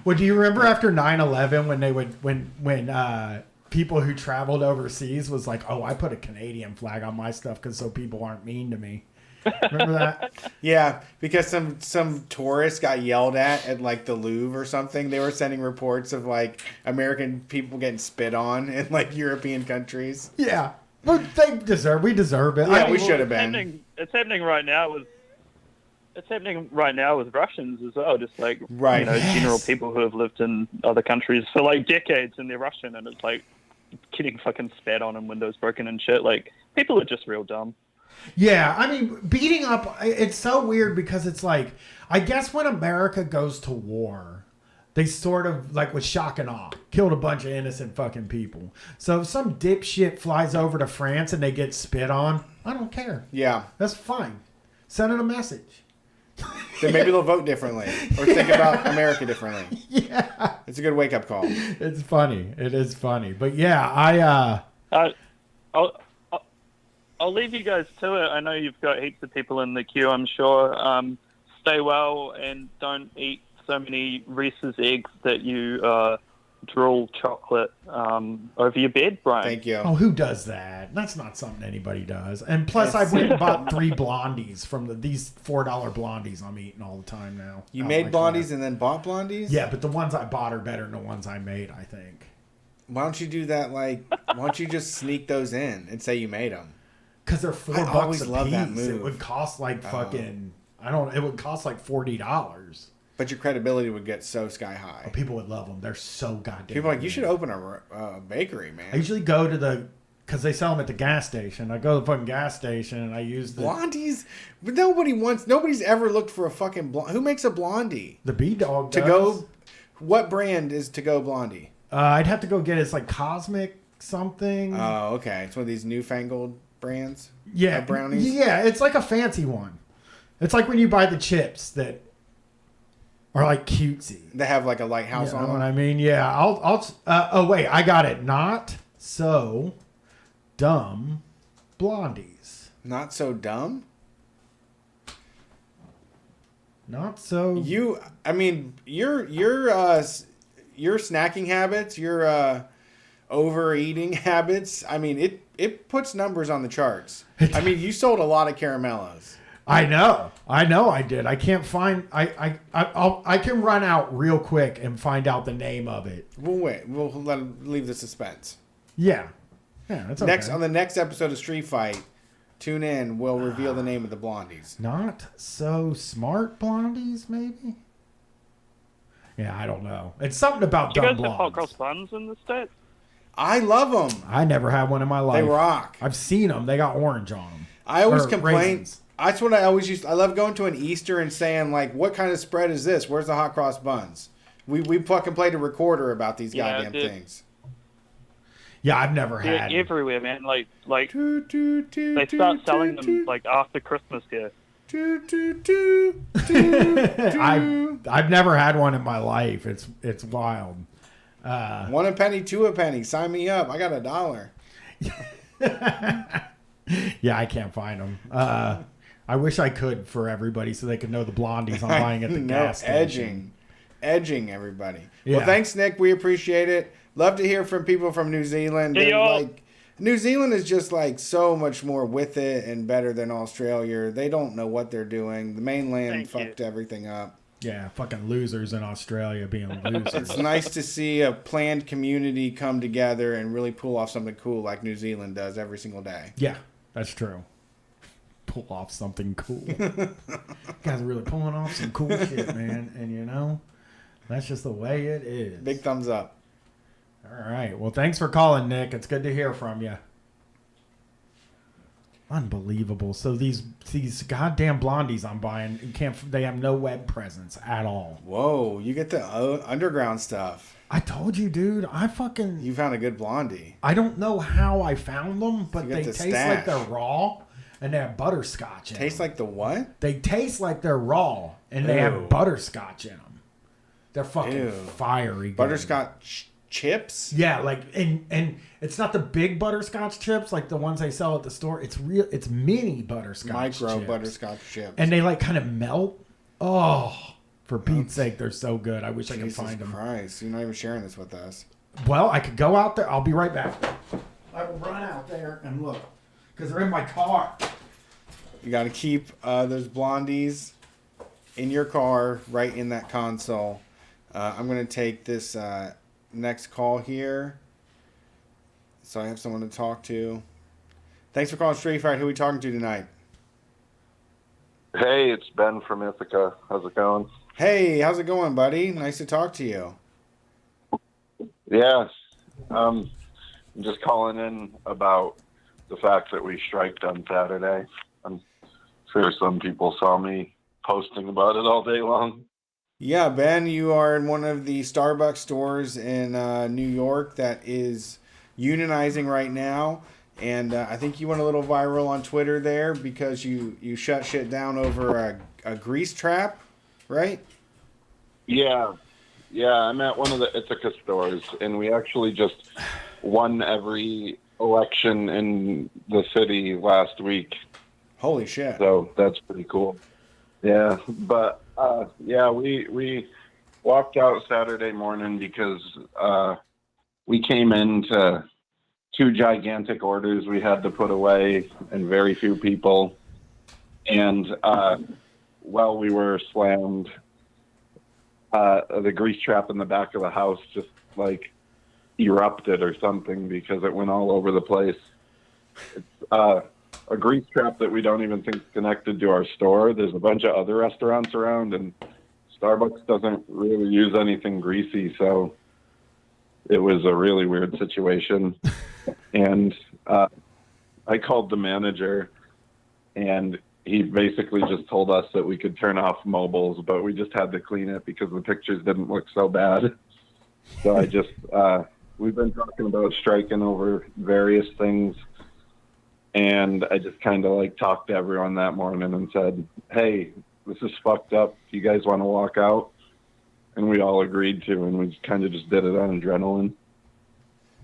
Well, do you remember after 9/11 when they would when people who traveled overseas was like, oh, I put a Canadian flag on my stuff because so people aren't mean to me. Remember that? Yeah, because some tourists got yelled at like the Louvre or something. They were sending reports of like American people getting spit on in like European countries. Yeah. But we deserve it. Yeah, we should have been. It's happening right now with. It's happening right now with Russians as well. Just like right. General people who have lived in other countries for like decades and they're Russian, and it's like getting fucking spat on and windows broken and shit. Like people are just real dumb. Yeah, I mean, beating up, it's so weird because it's like, I guess when America goes to war, they sort of, like with shock and awe, killed a bunch of innocent fucking people. So if some dipshit flies over to France and they get spit on, I don't care. Yeah. That's fine. Send it a message. Then maybe they'll vote differently or think about America differently. Yeah. It's a good wake-up call. It's funny. It is funny. But yeah, I'll leave you guys to it. I know you've got heaps of people in the queue, I'm sure. Stay well and don't eat so many Reese's eggs that you drool chocolate over your bed, Brian. Thank you. Oh, who does that? That's not something anybody does. And plus, I went and bought 3 blondies from these $4 blondies I'm eating all the time now. You made blondies and then bought blondies? Yeah, but the ones I bought are better than the ones I made, I think. Why don't you do that? Like, why don't you just sneak those in and say you made them? Because they're $4 I always a love piece. that move. It would cost like fucking. It would cost like $40. But your credibility would get so sky high. Oh, people would love them. They're so goddamn. People are like, you good. should open a bakery, man. I usually go to because they sell them at the gas station. I go to the fucking gas station and I use the blondies. But nobody's ever looked for a fucking blondie. Who makes a blondie? The B-Dog To does. go. What brand is To Go Blondie? I'd have to go get it. It's like Cosmic something. Oh, okay. It's one of these newfangled brands. Yeah, brownies. Yeah, it's like a fancy one. It's like when you buy the chips that are like cutesy. They have like a lighthouse You on know them. what I mean? Yeah. Oh wait, I got it. Not so dumb blondies. Not so dumb. Not so. Your snacking habits, your overeating habits. I mean, it puts numbers on the charts. I mean, you sold a lot of caramellos. I know I did. I can't find. I can run out real quick and find out the name of it. We'll wait. We'll leave the suspense. Yeah, that's okay. On the next episode of Street Fight, tune in. We'll reveal the name of the blondies. Not so smart blondies, maybe. Yeah, I don't know. It's something about Do you dumb guys have hot blondes. cross buns in the States? I love them. I never had one in my life. They rock. I've seen them. They got orange on them. I always Or complain. raisins. That's what I always used. I love going to an Easter and saying like, "What kind of spread is this? Where's the hot cross buns?" We fucking played a recorder about these goddamn things. Yeah, I've never They're had. everywhere, man. Like they start selling them like after Christmas here. I've never had one in my life. It's wild. 1 a penny, 2 a penny. Sign me up. I got $1. Yeah, I can't find them. I wish I could for everybody so they could know the blondies I'm buying at the gas station. Edging everybody. Yeah. Well, thanks, Nick. We appreciate it. Love to hear from people from New Zealand. Hey, And, y'all. like, New Zealand is just like so much more with it and better than Australia. They don't know what they're doing. The mainland fucked everything up. Yeah, fucking losers in Australia being losers. It's nice to see a planned community come together and really pull off something cool like New Zealand does every single day. Yeah, that's true. Pull off something cool. You guys are really pulling off some cool shit, man. And you know, that's just the way it is. Big thumbs up. All right. Well, thanks for calling, Nick. It's good to hear from you. Unbelievable. So these goddamn blondies I'm buying, they have no web presence at all. Whoa, you get the underground stuff. I told you, dude. You found a good blondie. I don't know how I found them, but You got they the taste stash. like they're raw and they have butterscotch in Tastes them. like the what? They taste like they're raw and they Ew. have butterscotch in them. They're fucking Ew. fiery. good. Butterscotch chips? Yeah, like and it's not the big butterscotch chips like the ones they sell at the store. It's mini butterscotch Micro chips. butterscotch chips. And they like kind of melt. Oh, for Pete's sake, they're so good. I wish I could Jesus find them. Christ, you're not even sharing this with us. Well, I could go out there. I'll be right back. I will run out there and look because they're in my car. You got to keep those blondies in your car, right in that console. I'm going to take this next call here. So I have someone to talk to. Thanks for calling Street Fight. Who are we talking to tonight? Hey, it's Ben from Ithaca. How's it going? Hey, how's it going, buddy? Nice to talk to you. Yes. I'm just calling in about the fact that we striked on Saturday. I'm sure some people saw me posting about it all day long. Yeah, Ben, you are in one of the Starbucks stores in New York that is unionizing right now. And I think you went a little viral on Twitter there because you shut shit down over a grease trap, right? Yeah. I'm at one of the Ithaca stores, and we actually just won every election in the city last week. Holy shit. So that's pretty cool. Yeah, but we walked out Saturday morning because we came into 2 gigantic orders we had to put away and very few people. And while we were slammed, the grease trap in the back of the house just like erupted or something because it went all over the place. It's a grease trap that we don't even think is connected to our store. There's a bunch of other restaurants around, and Starbucks doesn't really use anything greasy, so it was a really weird situation. And I called the manager, and he basically just told us that we could turn off mobiles, but we just had to clean it because the pictures didn't look so bad. So I just, we've been talking about striking over various things, and I just kind of like talked to everyone that morning and said, hey, this is fucked up. Do you guys want to walk out? And we all agreed to, and we kind of just did it on adrenaline.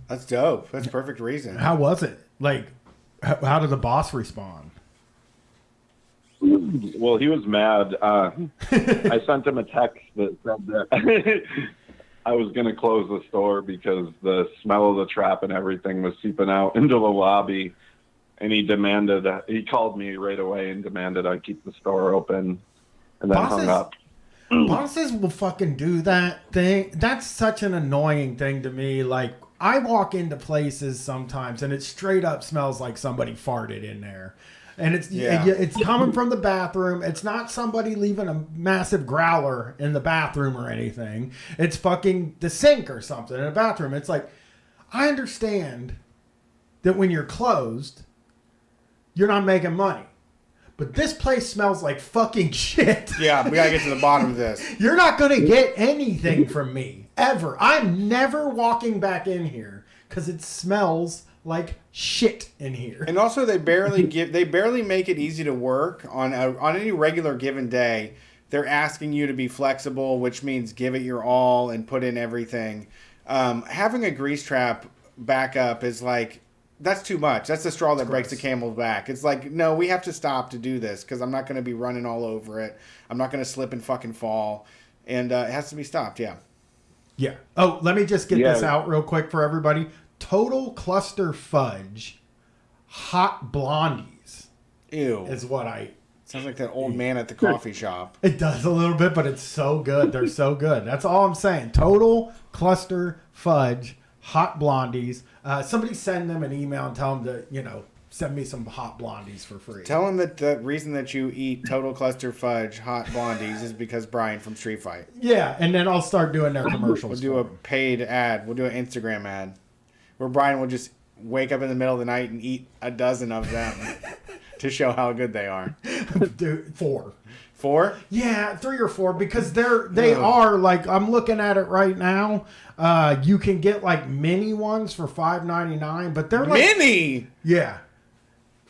That's dope. That's perfect reason. How was it? Like, how did the boss respond? Well, he was mad. I sent him a text that said that I was going to close the store because the smell of the trap and everything was seeping out into the lobby. And he called me right away and demanded I keep the store open, and then hung up. Bosses will fucking do that thing. That's such an annoying thing to me. Like, I walk into places sometimes and it straight up smells like somebody farted in there. And it's coming from the bathroom. It's not somebody leaving a massive growler in the bathroom or anything. It's fucking the sink or something in a bathroom. It's like, I understand that when you're closed, you're not making money. But this place smells like fucking shit. Yeah, we gotta get to the bottom of this. You're not going to get anything from me, ever. I'm never walking back in here because it smells like shit in here. And also, they barely make it easy to work on any regular given day. They're asking you to be flexible, which means give it your all and put in everything. Having a grease trap backup is like, that's too much. That's the straw that breaks the camel's back. It's like, no, we have to stop to do this because I'm not going to be running all over it. I'm not going to slip and fucking fall. And it has to be stopped, yeah. Yeah. Oh, let me just get this out real quick for everybody. Total Cluster Fudge Hot Blondies. Ew. Is what I... Sounds like that old man at the coffee shop. It does a little bit, but it's so good. They're so good. That's all I'm saying. Total Cluster Fudge Hot Blondies. Somebody send them an email and tell them to, send me some hot blondies for free. Tell them that the reason that you eat Total Cluster Fudge Hot Blondies is because Brian from Street Fight. Yeah, and then I'll start doing their commercials. We'll do a paid ad. We'll do an Instagram ad where Brian will just wake up in the middle of the night and eat a dozen of them to show how good they are. Dude, 4. 4? Yeah, 3 or 4 because they are like, I'm looking at it right now. You can get like mini ones for $5.99, but they're like mini. Yeah,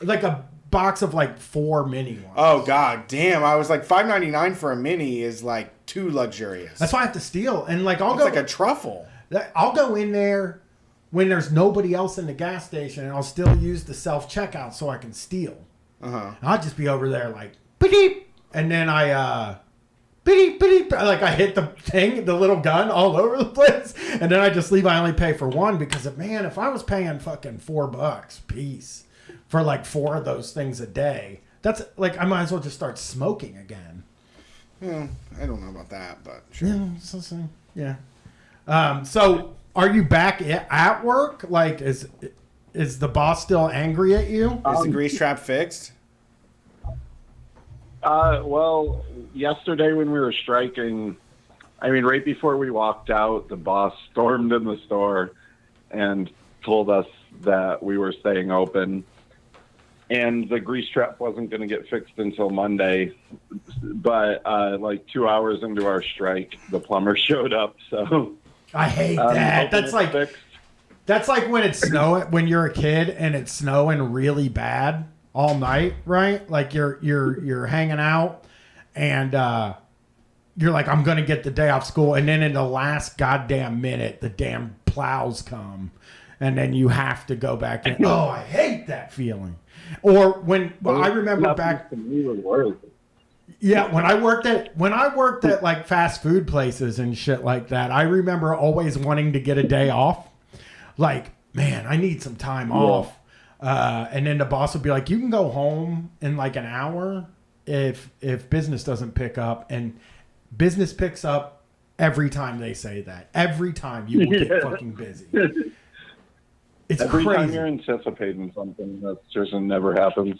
like a box of like 4 mini ones. Oh god damn! I was like $5.99 for a mini is like too luxurious. That's why I have to steal, and like it's like a truffle. I'll go in there when there's nobody else in the gas station, and I'll still use the self checkout so I can steal. I'll just be over there like beep, and then I beep, like I hit the thing, the little gun all over the place, and then I just leave. I only pay for 1 because if I was paying fucking $4 piece for like 4 of those things a day, That's like I might as well just start smoking again. Yeah, I don't know about that, but sure. Yeah, so are you back at work? Like, is the boss still angry at you? Is the grease trap fixed? Well, yesterday when we were striking, I mean, right before we walked out, the boss stormed in the store and told us that we were staying open. And the grease trap wasn't going to get fixed until Monday. But like 2 hours into our strike, the plumber showed up. So I hate that. That's like when it's snowing, when you're a kid and it's snowing really bad all night, right? Like you're hanging out and you're like, I'm going to get the day off school. And then in the last goddamn minute, the damn plows come. And then you have to go back in. Oh, I hate that feeling. Or when I remember back. Yeah, when I worked at like fast food places and shit like that, I remember always wanting to get a day off. Like, man, I need some time off. And then the boss would be like, you can go home in like an hour if business doesn't pick up. And business picks up every time they say that. Every time you will get fucking busy. It's every crazy. time you're anticipating something that just never happens.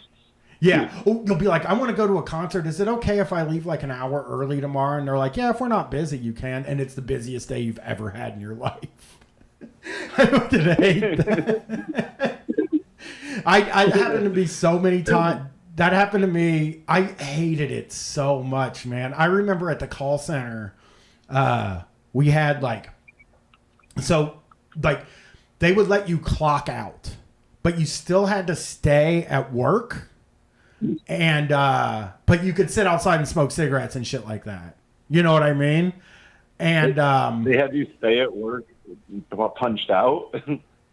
Yeah. You'll be like, I want to go to a concert. Is it okay if I leave like an hour early tomorrow? And they're like, yeah, if we're not busy, you can. And it's the busiest day you've ever had in your life. I fucking hate that. I happened to be so many times. That happened to me. I hated it so much, man. I remember at the call center, we had they would let you clock out, but you still had to stay at work. And but you could sit outside and smoke cigarettes and shit like that. You know what I mean? And they had you stay at work punched out.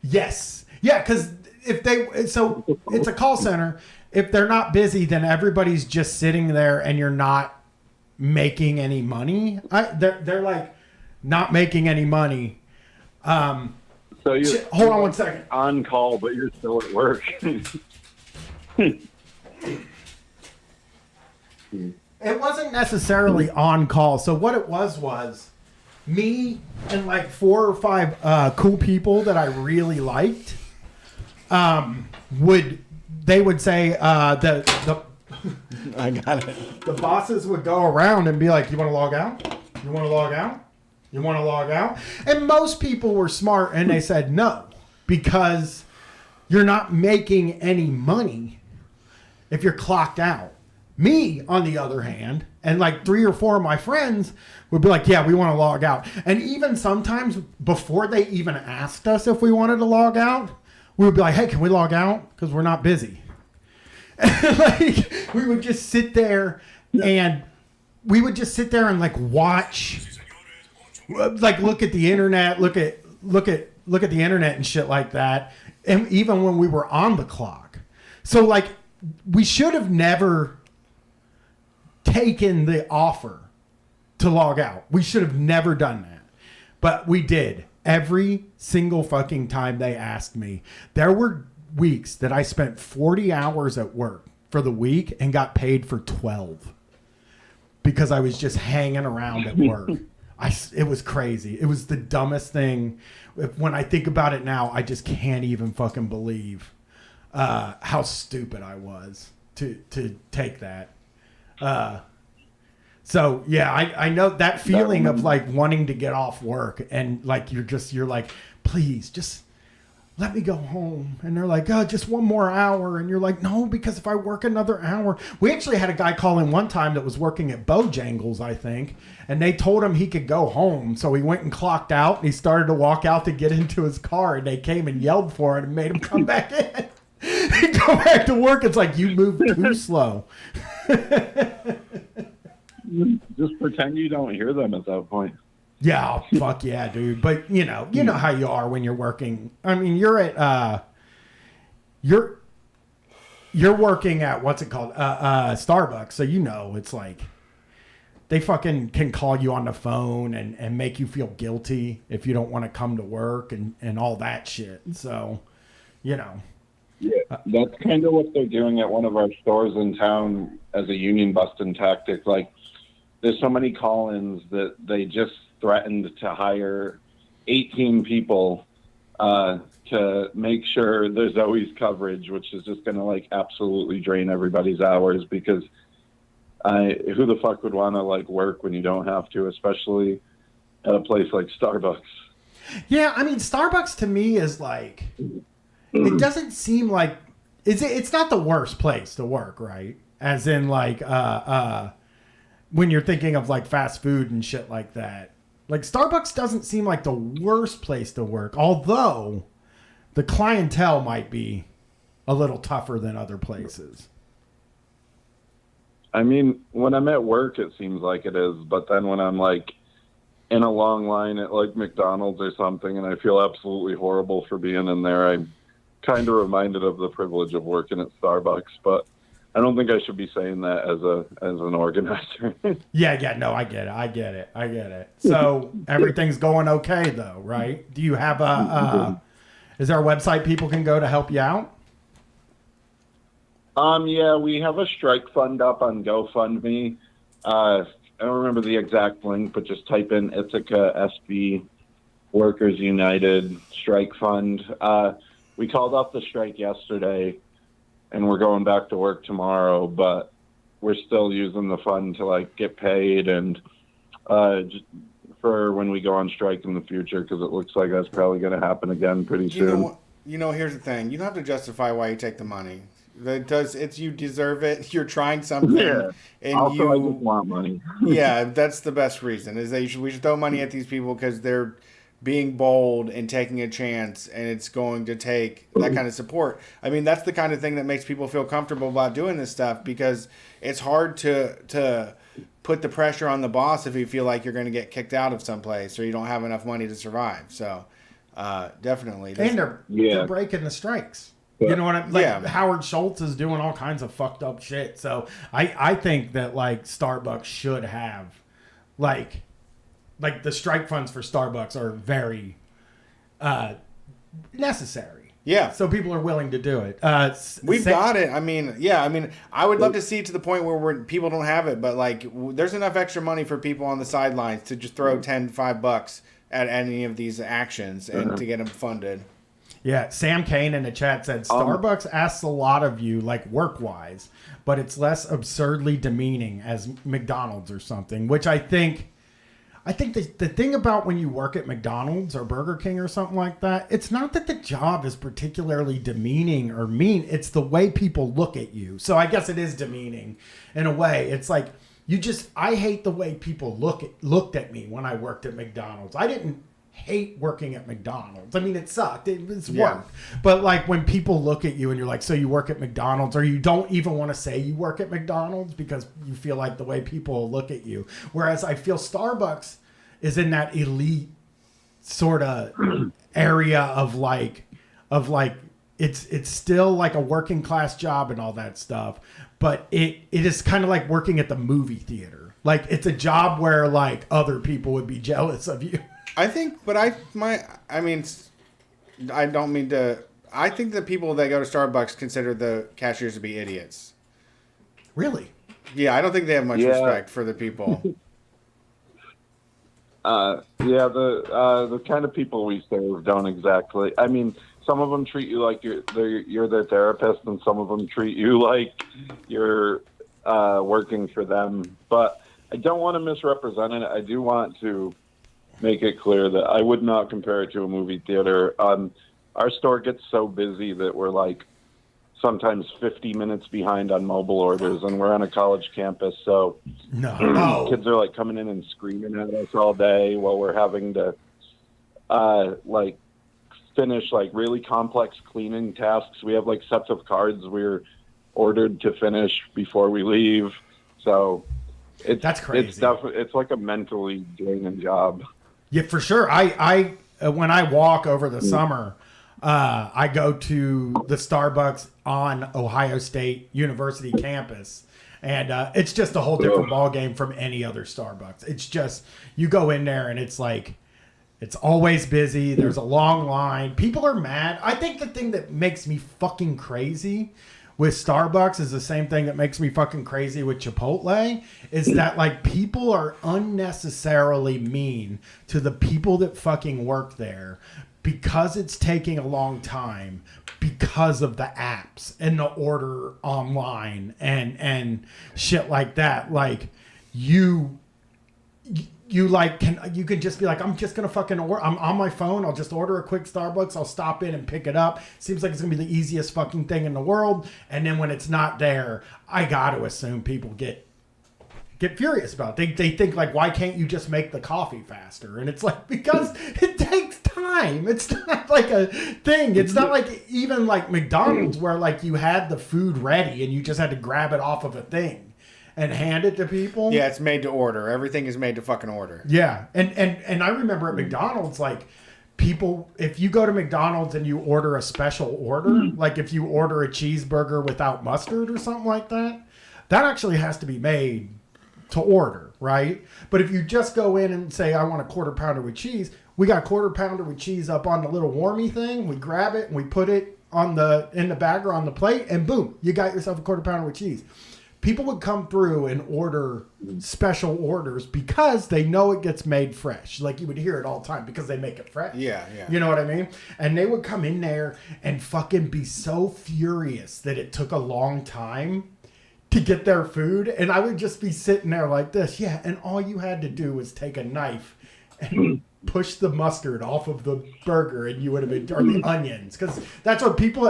Yes. Yeah, because it's a call center. If they're not busy, then everybody's just sitting there and you're not making any money. They're like not making any money. So you hold on one second. On call, but you're still at work. It wasn't necessarily on call. So what it was me and like 4 or 5 cool people that I really liked would say the I got it. The bosses would go around and be like, you want to log out? You want to log out? You want to log out? And most people were smart and they said no, because you're not making any money if you're clocked out. Me, on the other hand, and like 3 or 4 of my friends would be like, yeah, we want to log out. And even sometimes before they even asked us if we wanted to log out, we would be like, hey, can we log out? Because we're not busy. Like, we would just sit there and like watch, like look at the internet, look at the internet and shit like that. And even when we were on the clock. So like, we should have never taken the offer to log out. We should have never done that. But we did. Every single fucking time they asked me. There were weeks that I spent 40 hours at work for the week and got paid for 12 because I was just hanging around at work. It was crazy. It was the dumbest thing. When I think about it now, I just can't even fucking believe how stupid I was to take that. So yeah, I know that feeling of like wanting to get off work and like you're like, please just let me go home. And they're like, oh, just 1 more hour. And you're like, no, because if I work another hour, we actually had a guy call in one time that was working at Bojangles, I think, and they told him he could go home. So he went and clocked out and he started to walk out to get into his car, and they came and yelled for it and made him come back in. He go back to work. It's like, you moved too slow. Just pretend you don't hear them at that point. Yeah, fuck yeah, dude. But you know how you are when you're working. I mean, you're at you're working at what's it called? Starbucks. So it's like they fucking can call you on the phone and make you feel guilty if you don't want to come to work and all that shit. So, Yeah. That's kind of what they're doing at one of our stores in town as a union busting tactic. Like, there's so many call-ins that they just threatened to hire 18 people to make sure there's always coverage, which is just going to like absolutely drain everybody's hours, because who the fuck would want to like work when you don't have to, especially at a place like Starbucks. Yeah, I mean, Starbucks to me is like, it doesn't seem like it's not the worst place to work, right? As in like when you're thinking of like fast food and shit like that. Like Starbucks doesn't seem like the worst place to work, although the clientele might be a little tougher than other places. I mean, when I'm at work, it seems like it is, but then when I'm like in a long line at like McDonald's or something, and I feel absolutely horrible for being in there, I'm kind of reminded of the privilege of working at Starbucks. But I don't think I should be saying that as an organizer. Yeah, no, I get it. So everything's going okay though, right? Do you have is there a website people can go to help you out? Yeah, we have a strike fund up on GoFundMe. I don't remember the exact link, but just type in Ithaca SB Workers United Strike Fund. We called off the strike yesterday, and we're going back to work tomorrow, but we're still using the fund to like get paid and just for when we go on strike in the future, because it looks like that's probably going to happen again pretty soon. Here's the thing. You don't have to justify why you take the money. It's you deserve it. You're trying something, and also, I just want money. Yeah, that's the best reason. Is that we should throw money at these people because they're being bold and taking a chance, and it's going to take that kind of support. I mean, that's the kind of thing that makes people feel comfortable about doing this stuff, because it's hard to put the pressure on the boss if you feel like you're going to get kicked out of someplace or you don't have enough money to survive. So definitely. And they're breaking the strikes. You know what I mean? Like Howard Schultz is doing all kinds of fucked up shit. So I think that like Starbucks should have like the strike funds for Starbucks are very necessary. Yeah. So people are willing to do it. We've got it. I mean, I would love to see it to the point where people don't have it, but like there's enough extra money for people on the sidelines to just throw $5 at any of these actions and to get them funded. Yeah, Sam Kane in the chat said, Starbucks asks a lot of you, like work-wise, but it's less absurdly demeaning as McDonald's or something, which I think the thing about when you work at McDonald's or Burger King or something like that, it's not that the job is particularly demeaning or mean, it's the way people look at you. So I guess it is demeaning in a way. It's like, I hate the way people looked at me when I worked at McDonald's. I didn't hate working at McDonald's. I mean, it sucked. It was work. But like when people look at you and you're like, so you work at McDonald's, or you don't even want to say you work at McDonald's because you feel like the way people look at you. Whereas I feel Starbucks is in that elite sort of area of like it's still like a working class job and all that stuff. But it is kind of like working at the movie theater. Like it's a job where like other people would be jealous of you. I think, but I don't mean to. I think the people that go to Starbucks consider the cashiers to be idiots. Really? Yeah, I don't think they have much respect for the people. The kind of people we serve don't exactly. I mean, some of them treat you like you're their therapist, and some of them treat you like you're working for them. But I don't want to misrepresent it. I do want to make it clear that I would not compare it to a movie theater. Our store gets so busy that we're like sometimes 50 minutes behind on mobile orders, and we're on a college campus, so kids are like coming in and screaming at us all day while we're having to like finish like really complex cleaning tasks. We have like sets of cards we're ordered to finish before we leave, so that's crazy. It's like a mentally draining job. Yeah, for sure. I when I walk over the summer, I go to the Starbucks on Ohio State University campus, and it's just a whole different ball game from any other Starbucks. It's just you go in there and it's like It's always busy. There's a long line. People are mad. I think the thing that makes me fucking crazy with Starbucks is the same thing that makes me fucking crazy with Chipotle, is that like people are unnecessarily mean to the people that fucking work there because it's taking a long time because of the apps and the order online and shit like that. Like you can just be like, I'm just gonna fucking order. I'm on my phone. I'll just order a quick Starbucks. I'll stop in and pick it up. Seems like it's gonna be the easiest fucking thing in the world. And then when it's not there, I got to assume people get furious about it. They think like, why can't you just make the coffee faster? And it's like, because it takes time. It's not like a thing. It's not like even like McDonald's where like you had the food ready and you just had to grab it off of a thing and hand it to people. Yeah, it's made to order. Everything is made to fucking order. Yeah. And I remember at McDonald's, like, people, if you go to McDonald's and you order a special order, like if you order a cheeseburger without mustard or something like that, that actually has to be made to order, right? But if you just go in and say, I want a quarter pounder with cheese, we got quarter pounder with cheese up on the little warmy thing. We grab it and we put it in the bag or on the plate, and boom, you got yourself a quarter pounder with cheese. People would come through and order special orders because they know it gets made fresh. Like you would hear it all the time because they make it fresh. Yeah, yeah. You know what I mean? And they would come in there and fucking be so furious that it took a long time to get their food. And I would just be sitting there like this. Yeah, and all you had to do was take a knife and push the mustard off of the burger and you would have been, or the onions, because that's what people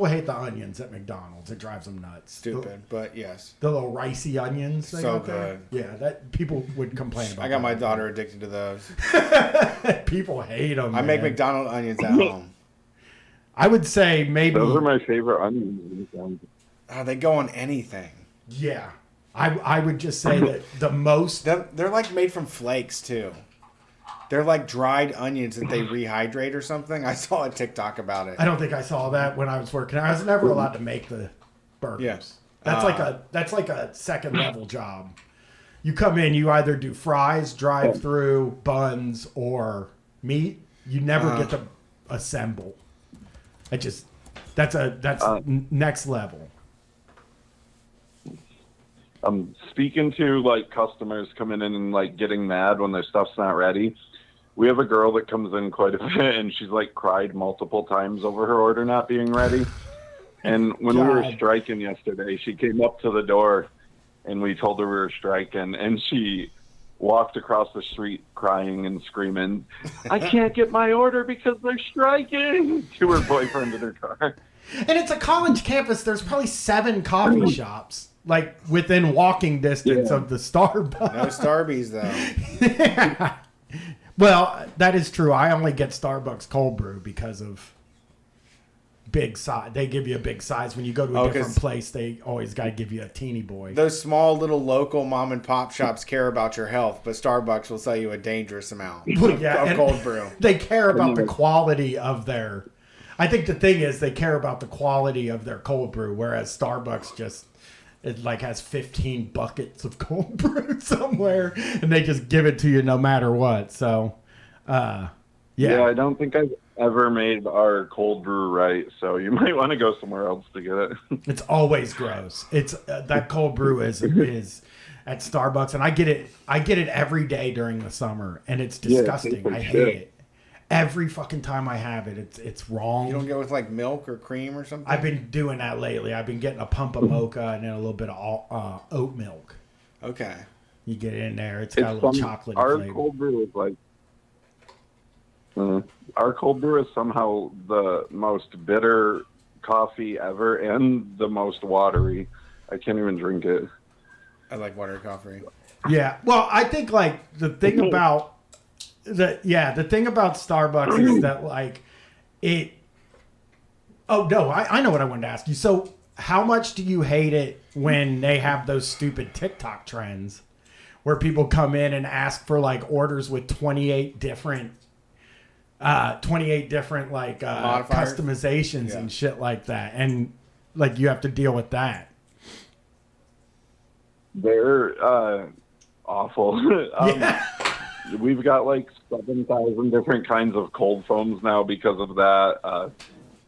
hate, the onions at McDonald's. It drives them nuts. Stupid, but yes, the little ricey onions. So good. Yeah, that people would complain about. I got my daughter addicted to those. People hate them. I make McDonald's onions at home. I would say maybe those are my favorite onions. They go on anything. Yeah, I would just say that the most they're like made from flakes too. They're like dried onions that they rehydrate or something. I saw a TikTok about it. I don't think I saw that when I was working. I was never allowed to make the burgers. Yes. That's like a second level job. You come in, you either do fries, drive through, buns, or meat. You never get to assemble. That's next level. Speaking to like customers coming in and like getting mad when their stuff's not ready. We have a girl that comes in quite a bit and she's like cried multiple times over her order not being ready. And when we were striking yesterday, she came up to the door and we told her we were striking, and she walked across the street crying and screaming, I can't get my order because they're striking, to her boyfriend in her car. And it's a college campus. There's probably 7 coffee shops like within walking distance of the Starbucks. No Starbies though. Yeah. Well, that is true. I only get Starbucks cold brew because of big size. They give you a big size. When you go to a different place, they always got to give you a teeny boy. Those small little local mom and pop shops care about your health, but Starbucks will sell you a dangerous amount of cold brew. They care about the quality of their... I think the thing is they care about the quality of their cold brew, whereas Starbucks just... It like has 15 buckets of cold brew somewhere, and they just give it to you no matter what. So, yeah, I don't think I've ever made our cold brew right. So you might want to go somewhere else to get it. It's always gross. It's that cold brew is at Starbucks, and I get it every day during the summer, and it's disgusting. I hate it. Every fucking time I have it, it's wrong. You don't go with like milk or cream or something? I've been doing that lately. I've been getting a pump of mocha and then a little bit of oat milk. Okay. You get it in there. It's got a little chocolate flavor. Cold brew is like... our cold brew is somehow the most bitter coffee ever and the most watery. I can't even drink it. I like water coffee. Yeah. Well, I think like the thing about... the thing about Starbucks is that like it. Oh no, I know what I wanted to ask you. So, how much do you hate it when they have those stupid TikTok trends where people come in and ask for like orders with 28 different like customizations and shit like that, and like you have to deal with that? They're awful. we've got like 7,000 different kinds of cold foams now because of that.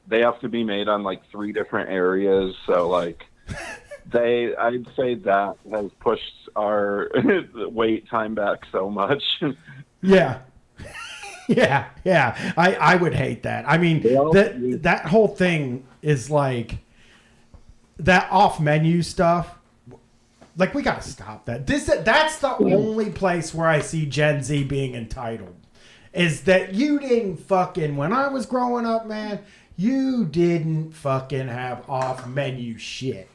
They have to be made on like 3 different areas. So like I'd say that has pushed our wait time back so much. Yeah. Yeah. I would hate that. I mean, that whole thing is like that off menu stuff. Like, we got to stop that. That's the only place where I see Gen Z being entitled. Is that you didn't fucking, when I was growing up, man, you didn't fucking have off menu shit.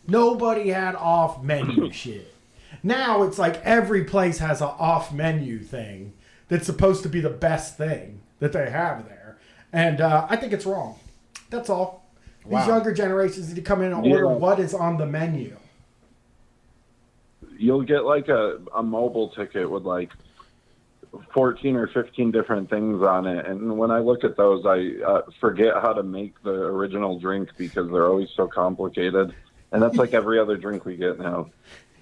Nobody had off menu shit. Now it's like every place has an off menu thing that's supposed to be the best thing that they have there. And I think it's wrong. That's all. These younger generations need to come in and order what is on the menu. You'll get like a mobile ticket with like 14 or 15 different things on it. And when I look at those, I forget how to make the original drink because they're always so complicated. And that's like every other drink we get now.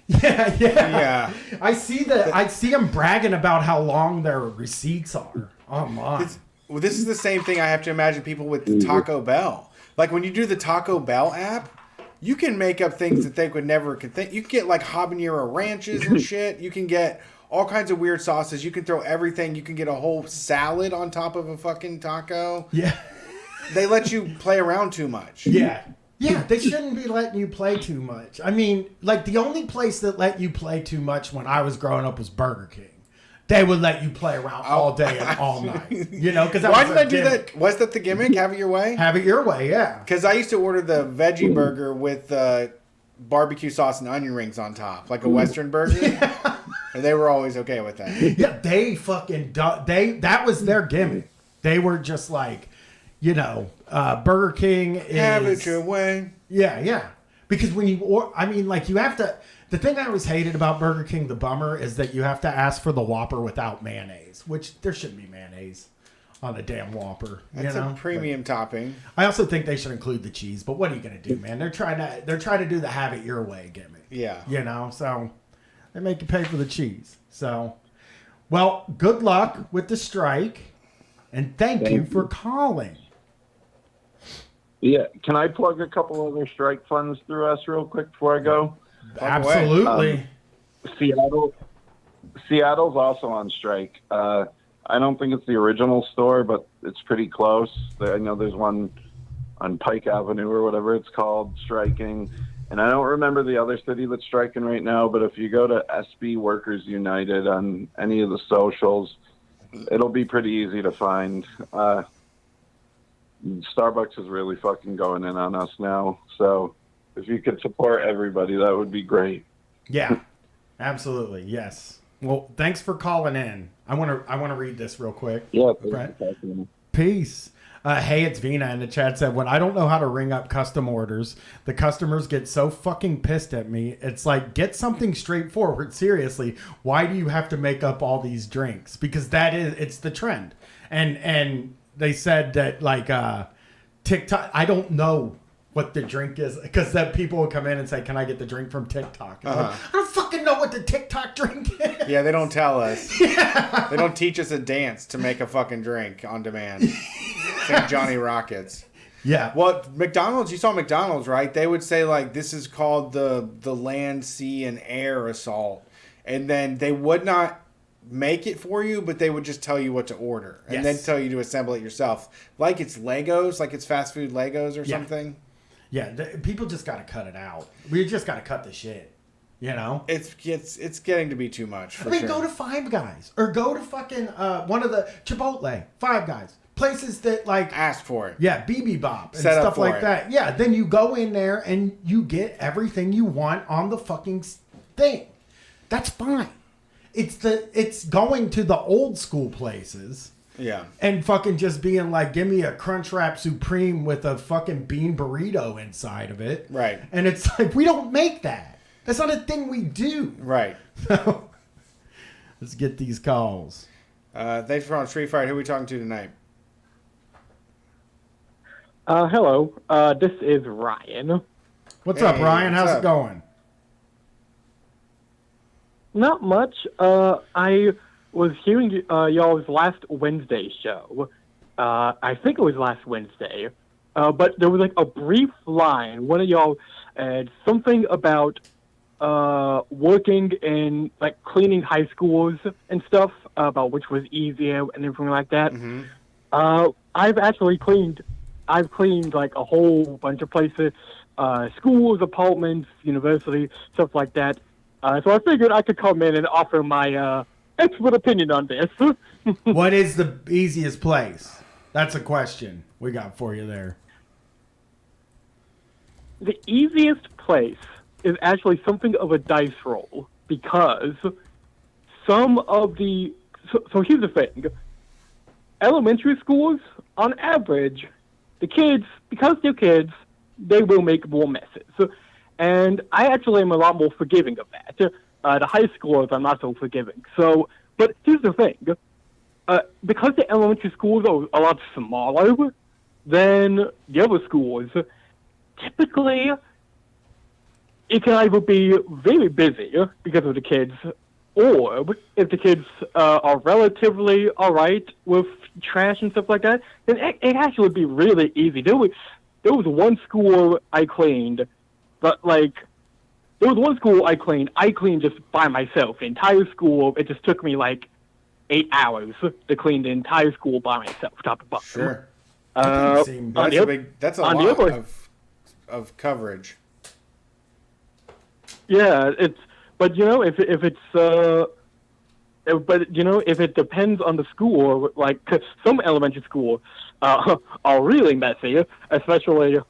Yeah. I see them bragging about how long their receipts are online. This is the same thing I have to imagine people with Taco Bell. Like when you do the Taco Bell app, you can make up things that they would never think. You can get like habanero ranches and shit. You can get all kinds of weird sauces. You can throw everything. You can get a whole salad on top of a fucking taco. Yeah. They let you play around too much. Yeah, they shouldn't be letting you play too much. I mean, like the only place that let you play too much when I was growing up was Burger King. They would let you play around all day and all night. You know, because why did I do that? Was that the gimmick? Have it your way? Have it your way, yeah. Because I used to order the veggie burger with barbecue sauce and onion rings on top, like a Western burger. And they were always okay with that. Yeah, they fucking that was their gimmick. They were just like, you know, Burger King is have it your way. Yeah. Because when you you have to. The thing I always hated about Burger King, the bummer, is that you have to ask for the Whopper without mayonnaise, which there shouldn't be mayonnaise on a damn Whopper. That's a premium topping. I also think they should include the cheese, but what are you going to do, man? They're trying to do the have it your way gimmick. Yeah. You know, so they make you pay for the cheese. So, well, good luck with the strike, and thank you for calling. Yeah, can I plug a couple other strike funds through us real quick before I go? Absolutely. Seattle's also on strike. I don't think it's the original store, but it's pretty close. I know there's one on Pike Avenue or whatever it's called striking. And I don't remember the other city that's striking right now, but if you go to SB Workers United on any of the socials, it'll be pretty easy to find. Starbucks is really fucking going in on us now, so if you could support everybody, that would be great. Yeah, absolutely. Yes. Well, thanks for calling in. I want to read this real quick. Yeah. Peace. Hey, it's Vina in the chat said, when I don't know how to ring up custom orders, the customers get so fucking pissed at me. It's like, get something straightforward. Seriously, why do you have to make up all these drinks? Because it's the trend. And they said that like TikTok, I don't know what the drink is, because that people will come in and say, can I get the drink from TikTok? Like, I don't fucking know what the TikTok drink is. Yeah, they don't tell us. Yeah. They don't teach us a dance to make a fucking drink on demand. St. Johnny Rockets. Yeah. Well, McDonald's, you saw McDonald's, right? They would say, like, this is called the land, sea, and air assault. And then they would not make it for you, but they would just tell you what to order. And then tell you to assemble it yourself. Like it's Legos, like it's fast food Legos or something. Yeah, people just got to cut it out. We just got to cut the shit. You know, it's getting to be too much. For sure. Go to Five Guys or go to fucking one of the Chipotle, Five Guys, places that like ask for it. Yeah, BB Bop and stuff like that. Yeah, then you go in there and you get everything you want on the fucking thing. That's fine. It's going to the old school places. Yeah. And fucking just being like, give me a Crunchwrap Supreme with a fucking bean burrito inside of it. Right. And it's like, we don't make that. That's not a thing we do. Right. So, let's get these calls. Thanks for on Street Fight. Who are we talking to tonight? Hello. This is Ryan. What's up, Ryan? How's it going? Not much. I was hearing y'all's last Wednesday show. I think it was last Wednesday. But there was like a brief line. One of y'all had something about working in like cleaning high schools and stuff, about which was easier and everything like that. I've cleaned like a whole bunch of places, schools, apartments, university, stuff like that. So I figured I could come in and offer my expert opinion on this. What is the easiest place? That's a question we got for you there. The easiest place is actually something of a dice roll, because some of the... So here's the thing. Elementary schools, on average, the kids, because they're kids, they will make more messes. And I actually am a lot more forgiving of that. The high schoolers, I'm not so forgiving. So, but here's the thing. Because the elementary schools are a lot smaller than the other schools, typically it can either be very busy because of the kids, or if the kids are relatively all right with trash and stuff like that, then it actually would be really easy. There was one school I cleaned, but like, there was one school I cleaned just by myself. The entire school, it just took me like 8 hours to clean the entire school by myself, top to bottom. Sure. That's a lot of coverage. Yeah, but you know, if it depends on the school, like 'cause some elementary schools are really messy, especially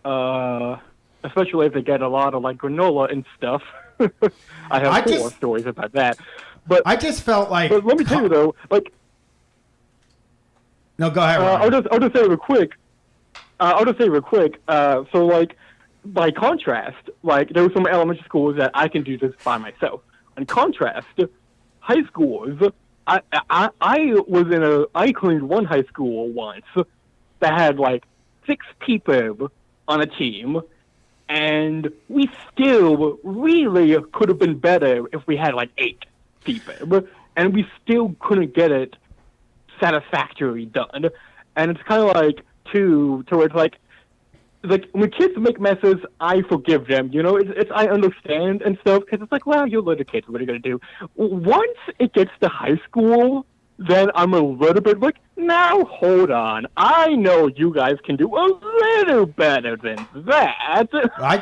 if they get a lot of like granola and stuff. I have four stories about that. But I just felt like. But let me tell you though, like. No, go ahead. I'll just say real quick. So like, by contrast, like there were some elementary schools that I can do this by myself. In contrast, high schools, I cleaned one high school once that had like 6 people on a team, and we still really could have been better if we had like 8 people, and we still couldn't get it satisfactorily done. And it's kind of like to where it's like when kids make messes, I forgive them. You know, it's I understand and stuff, because it's like, well, you're little kids. What are you gonna do? Once it gets to high school, then I'm a little bit like, now hold on. I know you guys can do a little better than that.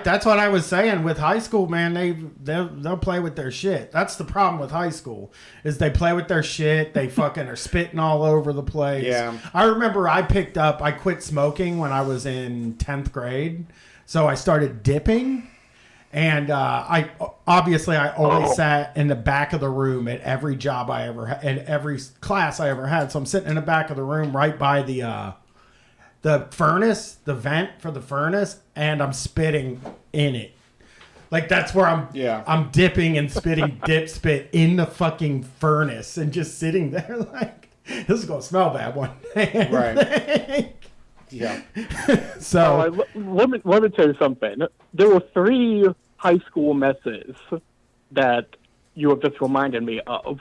That's what I was saying with high school, man. They'll play with their shit. That's the problem with high school, is they play with their shit. They fucking are spitting all over the place. Yeah. I remember I quit smoking when I was in 10th grade. So I started dipping. And I always sat in the back of the room at every job I ever had, in every class I ever had. So I'm sitting in the back of the room right by the furnace, the vent for the furnace, and I'm spitting in it. Like that's where I'm dipping and spitting spit in the fucking furnace, and just sitting there like, this is gonna smell bad one day. Right. Yeah. So let me tell you something. There were 3 high school messes that you have just reminded me of.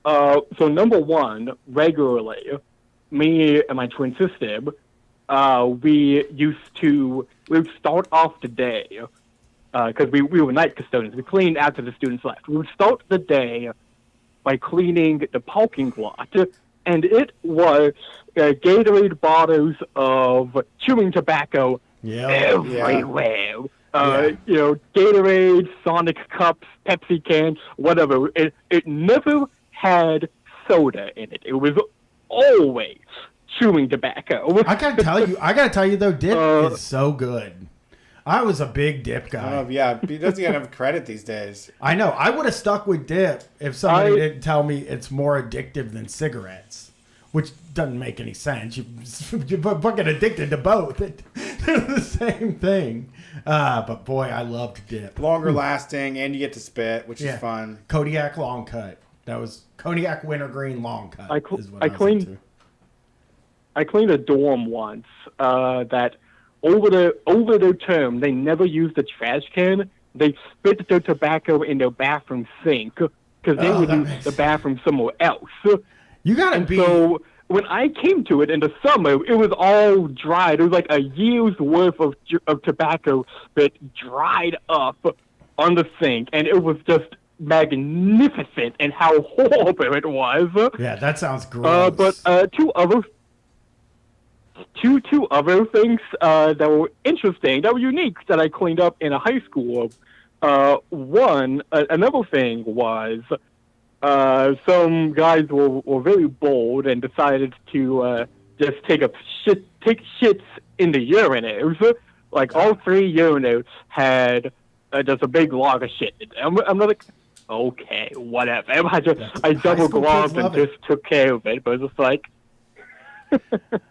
So number 1, regularly, me and my twin sister, we would start off the day, because we were night custodians. We cleaned after the students left. We would start the day by cleaning the parking lot, and it was Gatorade bottles of chewing tobacco everywhere. You know, Gatorade, Sonic cups, Pepsi cans, whatever. It never had soda in it. It was always chewing tobacco. I gotta tell you though, dip is so good. I was a big dip guy. He doesn't get enough credit these days. I know. I would have stuck with dip if somebody didn't tell me it's more addictive than cigarettes, which doesn't make any sense. You're fucking addicted to both. They're the same thing. But boy, I loved dip. Longer lasting, and you get to spit, which is fun. Kodiak long cut. That was Kodiak wintergreen long cut. I cleaned a dorm once that over the term they never used the trash can. They spit their tobacco in their bathroom sink because they would use the bathroom somewhere else. You gotta and so when I came to it in the summer, it was all dried. It was like a year's worth of tobacco that dried up on the sink, and it was just magnificent and how horrible it was. Yeah, that sounds gross. But two other things that were interesting, that were unique, that I cleaned up in a high school. Another thing was some guys were very bold and decided to just take shits in the urinals. Like all 3 urinals had just a big log of shit. I'm like, okay, whatever. I double glossed and just took care of it, but it's just like.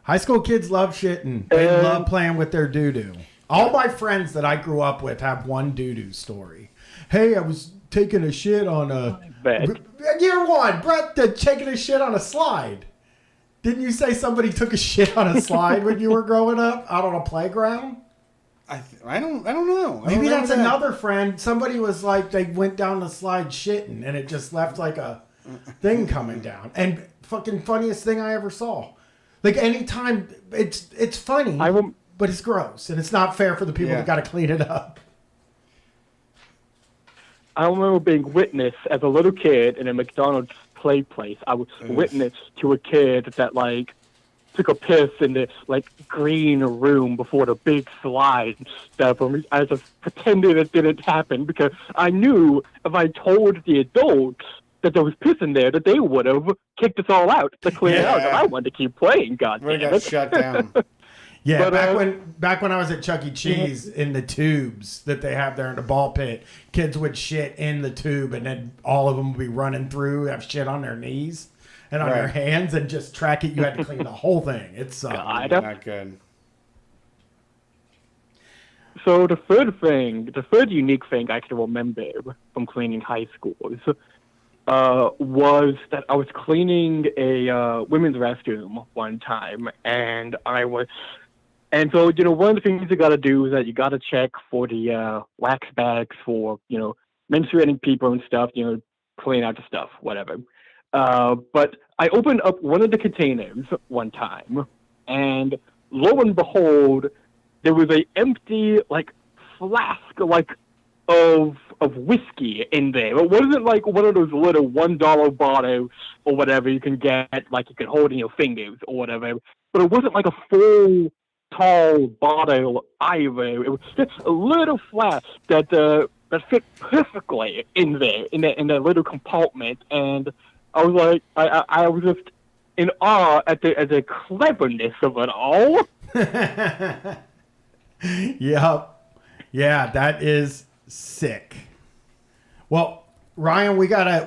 High school kids love shitting. They love playing with their doo-doo. All my friends that I grew up with have one doo-doo story. Hey, I was taking a shit on a... Year one, Brett taking a shit on a slide. Didn't you say somebody took a shit on a slide when you were growing up out on a playground? I don't know. Maybe that's another friend. Somebody was like, they went down the slide shitting, and it just left like a thing coming down. And fucking funniest thing I ever saw. Like anytime, it's funny, but it's gross, and it's not fair for the people that got to clean it up. I remember being witness as a little kid in a McDonald's play place. I was witness to a kid that like took a piss in the like green room before the big slide and stuff. I just pretended it didn't happen because I knew if I told the adults that there was piss in there, that they would have kicked us all out to clean it out. And I wanted to keep playing. We got shut down. Yeah, back when I was at Chuck E. Cheese, in the tubes that they have there in the ball pit, kids would shit in the tube, and then all of them would be running through, have shit on their knees and on their hands, and just track it. You had to clean the whole thing. It's not good. So the third unique thing I can remember from cleaning high schools was that I was cleaning a women's restroom one time, and so, you know, one of the things you got to do is that you got to check for the wax bags for, you know, menstruating people and stuff, you know, clean out the stuff, whatever. But I opened up one of the containers one time, and lo and behold, there was a empty, like, flask, like, of whiskey in there. It wasn't like one of those little $1 bottles or whatever you can get, like you can hold in your fingers or whatever. But it wasn't like a full, tall bottle either. It was just a little flask that fit perfectly in there, in that little compartment. And I was like, I was just in awe at the cleverness of it all. Yep. Yeah, that is sick. Well, Ryan, we gotta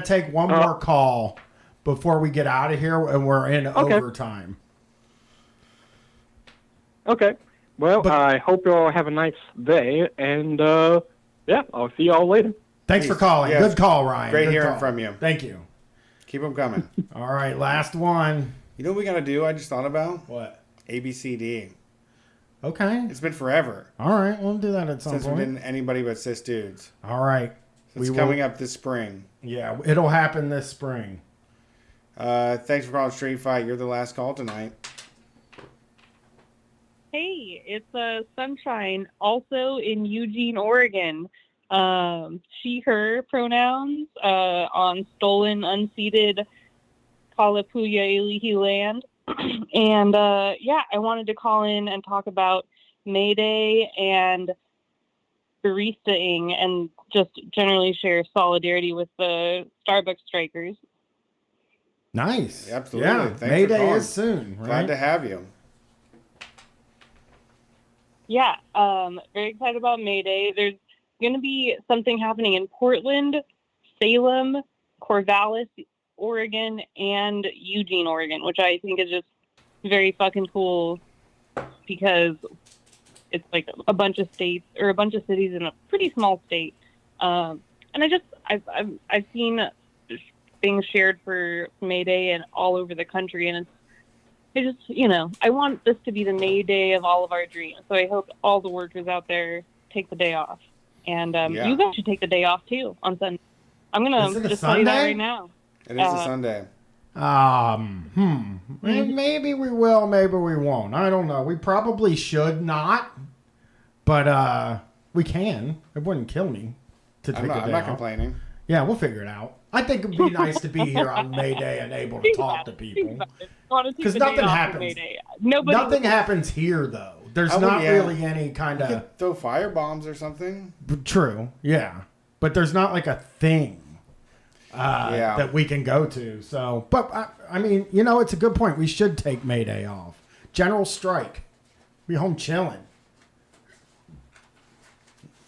take one more call before we get out of here, and we're in overtime. Okay. Well, I hope you all have a nice day, and yeah, I'll see you all later. Thanks for calling. Good call, Ryan. Great Good hearing call. from you. Thank you. Keep them coming. All right, last one. You know what we got to do? I just thought about what? ABCD. Okay. It's been forever. All right, we'll do that at some Since point. we've been anybody but cis dudes. All right. It's coming up this spring. Yeah, it'll happen this spring. Thanks for calling Street Fight. You're the last call tonight. Hey, it's Sunshine, also in Eugene, Oregon. She, her pronouns on stolen, unceded Kalapuya Ilihi land. And yeah, I wanted to call in and talk about May Day and baristaing and just generally share solidarity with the Starbucks strikers. Nice. Absolutely. Yeah, Thanks May for Day calling. is soon. Right? Glad to have you. Yeah, very excited about May Day. There's going to be something happening in Portland, Salem, Corvallis, Oregon, and Eugene, Oregon, which I think is just very fucking cool because it's like a bunch of states or a bunch of cities in a pretty small state. And I've seen things shared for May Day and all over the country, and I want this to be the May Day of all of our dreams. So I hope all the workers out there take the day off And Yeah. you guys should take the day off too on Sunday. I'm Is gonna it a just tell you that Sunday? right now. It is a Sunday. Maybe we will, maybe we won't. I don't know. We probably should not, but we can. It wouldn't kill me to take a day I'm not off. complaining. Yeah, we'll figure it out. I think it'd be nice to be here on May Day and able to talk to people. Because nothing happens. Nothing happens here, though. There's not really any kind of throw fire bombs or something. True, yeah, but there's not like a thing that we can go to. So, but I mean, you know, it's a good point. We should take May Day off. General strike. Be home chilling.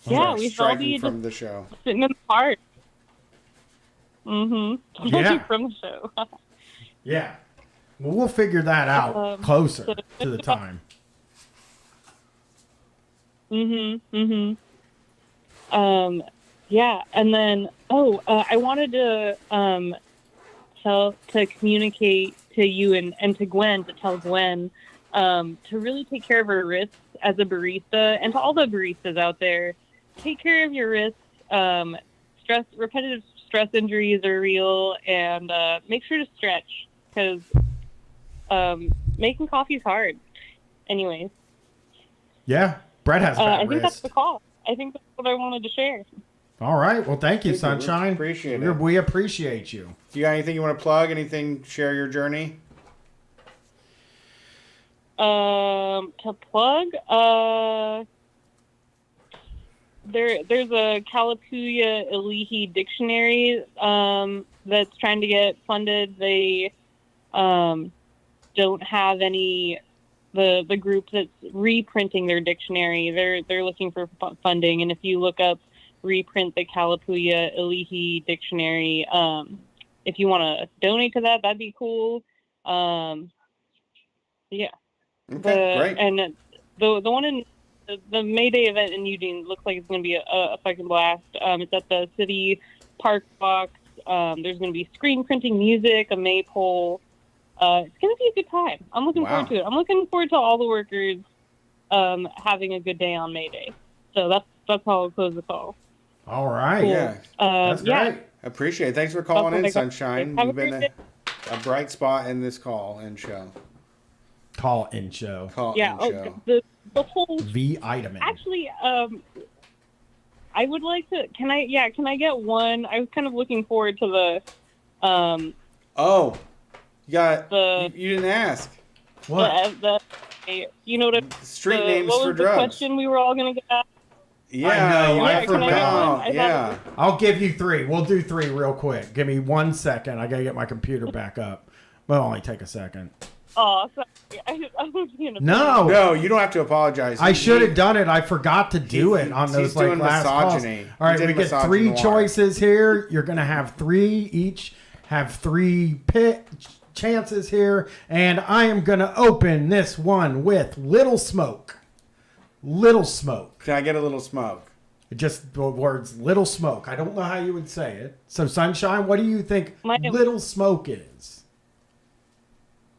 Yeah, we shall striking be from the show. sitting in the park. Mm-hmm. Yeah. From the show. Yeah. Well, we'll figure that out closer to the time. Yeah, and then I wanted to communicate to you and to Gwen, to tell Gwen to really take care of her wrists as a barista, and to all the baristas out there, take care of your wrists. Repetitive stress injuries are real, and make sure to stretch, because making coffee is hard. Anyways. Yeah, Brett has bad I think wrist. that's the call. I think that's what I wanted to share. All right. Well, thank you, Sunshine. Appreciate it. We appreciate you. You got anything you want to plug? Anything? Share your journey. To plug, there's a Kalapuya Ilihi dictionary that's trying to get funded. They don't have any. The group that's reprinting their dictionary, they're looking for funding, and if you look up reprint the Kalapuya Ilihi dictionary, if you want to donate to that, that'd be cool. Yeah. Okay, great. And the one in the May Day event in Eugene looks like it's going to be a fucking blast. It's at the city park box. There's going to be screen printing, music, a maypole. It's going to be a good time. I'm looking forward to it. I'm looking forward to all the workers having a good day on May Day. So that's how I'll close the call. All right. Cool. Yeah. That's great. I appreciate it. Thanks for calling in, Sunshine. Have a You've been great a bright spot in this call-in show. Call-in show. Yeah. Show. The whole vitamin. Actually, I would like to. Can I get one? I was kind of looking forward to the. Oh, you didn't ask. What? You know the street names what for was drugs. The question we were all gonna get asked? Yeah, I know. I can I get one? forgot. I thought it I'll give you 3. We'll do 3 real quick. Give me 1 second. I gotta get my computer back up. It'll only take a second. Oh, sorry. I was being a No, you don't have to apologize. I should have done it. I forgot to do it on he's those like doing last calls. misogyny. All right, He we did get 3 misogynoir. choices here. You're gonna have 3 each. Have 3 chances here, and I am gonna open this one with Little Smoke. Little Smoke. Can I get a little smoke? Just the words Little Smoke. I don't know how you would say it. So Sunshine, what do you think Little Smoke is?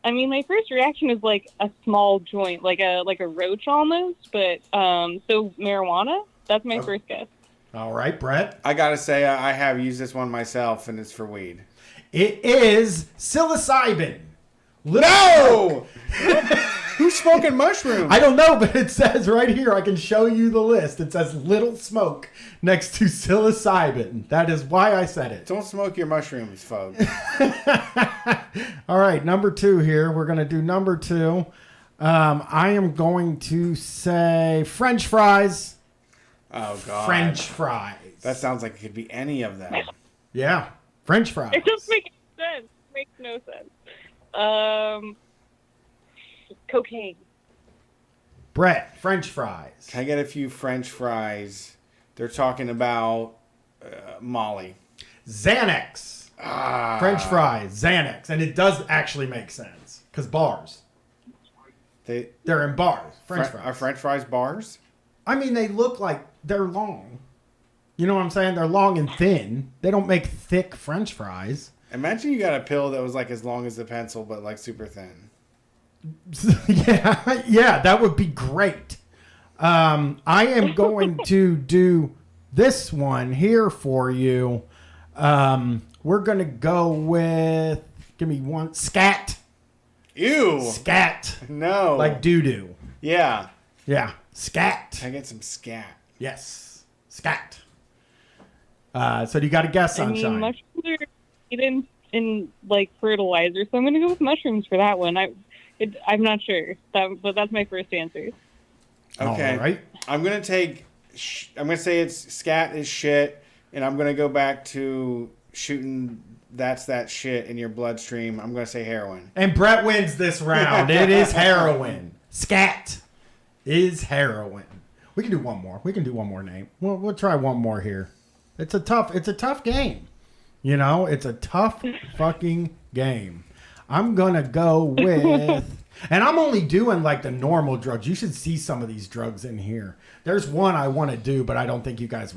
I mean, my first reaction is like a small joint, like a roach almost, but so marijuana. That's my first guess. All right, Brett. I gotta say, I have used this one myself, and it's for weed. It is psilocybin. No! Who's smoking mushrooms? I don't know, but it says right here, I can show you the list. It says Little Smoke next to psilocybin. That is why I said it. Don't smoke your mushrooms, folks. All right, number 2 here. We're going to do number 2. I am going to say French fries. Oh, God. French fries. That sounds like it could be any of them. Yeah, French fries. It doesn't make sense. It makes no sense. Cocaine. Brett, French fries. Can I get a few French fries? They're talking about Molly. Xanax. French fries, Xanax. And it does actually make sense. Because bars. They're in bars. French fries. Are French fries bars? I mean, they look like they're long. You know what I'm saying? They're long and thin. They don't make thick French fries. Imagine you got a pill that was like as long as the pencil, but like super thin. Yeah, that would be great. I am going to do this one here for you. We're going to go with, give me one, scat. Ew. Scat. No. Like doo-doo. Yeah. Yeah. Scat. Can I get some scat? Yes. Scat. So do you got to guess, Sunshine? I mean, mushrooms are eaten in like fertilizer, so I'm going to go with mushrooms for that one. I'm not sure, but that's my first answer. Okay. All right. I'm gonna say it's scat is shit, and I'm gonna go back to shooting that shit in your bloodstream. I'm gonna say heroin. And Brett wins this round. It is heroin. Scat is heroin. We can do one more. We can do one more name. We'll try one more here. It's a tough game. You know, it's a tough fucking game. I'm gonna go with, and I'm only doing like the normal drugs. You should see some of these drugs in here. There's one I want to do, but I don't think you guys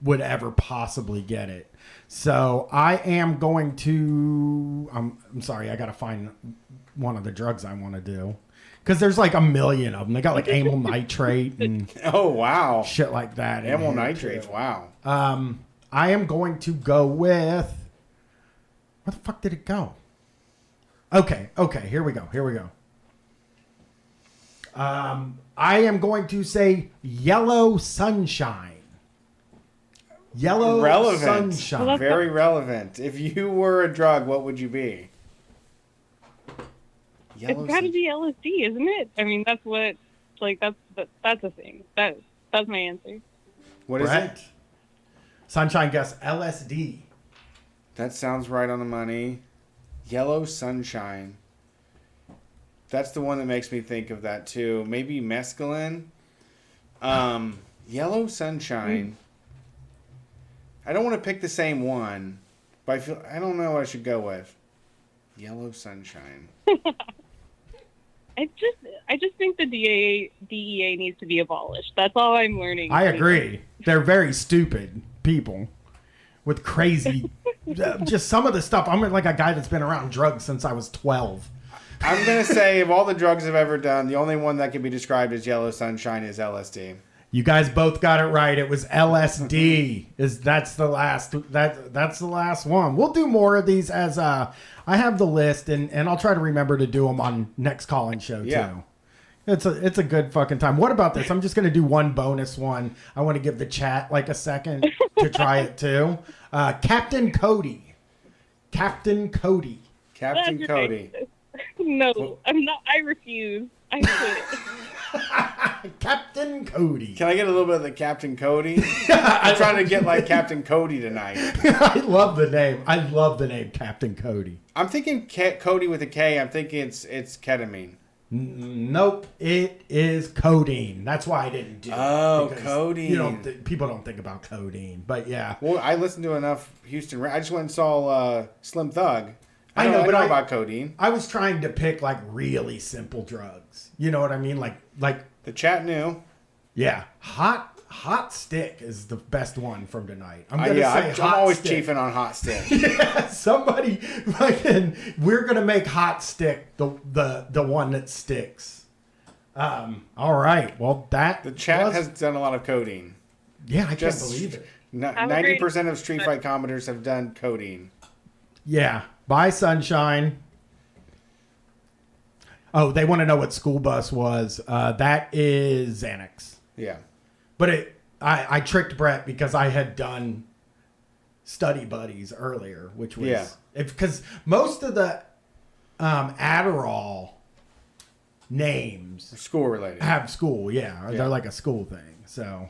would ever possibly get it. So I am going to. I'm sorry. I gotta find one of the drugs I want to do because there's like a million of them. They got like amyl nitrate and oh wow, shit like that. Amyl nitrates. Wow. I am going to go with. Where the fuck did it go? Okay, here we go. I am going to say yellow sunshine. Yellow Relevant. sunshine. Very relevant. If you were a drug, what would you be? It's got to be LSD, isn't it? I mean, that's what, like, that's a thing. That's my answer. What is it? Sunshine guess LSD. That sounds right on the money. Yellow sunshine. That's the one that makes me think of that too. Maybe mescaline. Yellow sunshine. I don't want to pick the same one, but I don't know what I should go with. Yellow sunshine. I just think the DEA needs to be abolished. That's all I'm learning. I agree. They're very stupid people with crazy, just some of the stuff. I'm like a guy that's been around drugs since I was 12. I'm going to say of all the drugs I've ever done, the only one that can be described as yellow sunshine is LSD. You guys both got it right. It was LSD. That's the last one. We'll do more of these as I have the list and I'll try to remember to do them on next call-in show too. Yeah. It's a good fucking time. What about this? I'm just going to do one bonus one. I want to give the chat like a second to try it too. Captain Cody. Captain Cody. No, I'm not. I refuse. I quit. Captain Cody. Can I get a little bit of the Captain Cody? I'm trying to get like Captain Cody tonight. I love the name. I love the name Captain Cody. I'm thinking Cody with a K. I'm thinking it's ketamine. Nope, it is codeine. That's why I didn't do it. Oh, codeine. People don't think about codeine, but yeah. Well, I listened to enough Houston. I just went and saw Slim Thug. I know about codeine. I was trying to pick like really simple drugs. You know what I mean? Like the chat knew. Yeah, hot stick is the best one from tonight. I'm always chiefing on hot stick. Yeah, somebody fucking. We're gonna make hot stick the one that sticks. All right. Well, the chat has done a lot of codeine. Yeah, I can't believe it. 90% of Street Fight commenters have done codeine. Yeah. Bye, Sunshine. Oh, they want to know what school bus was. That is Xanax. Yeah. But I tricked Brett because I had done study buddies earlier, which was because most of the Adderall names school related have school. Yeah, they're like a school thing. So,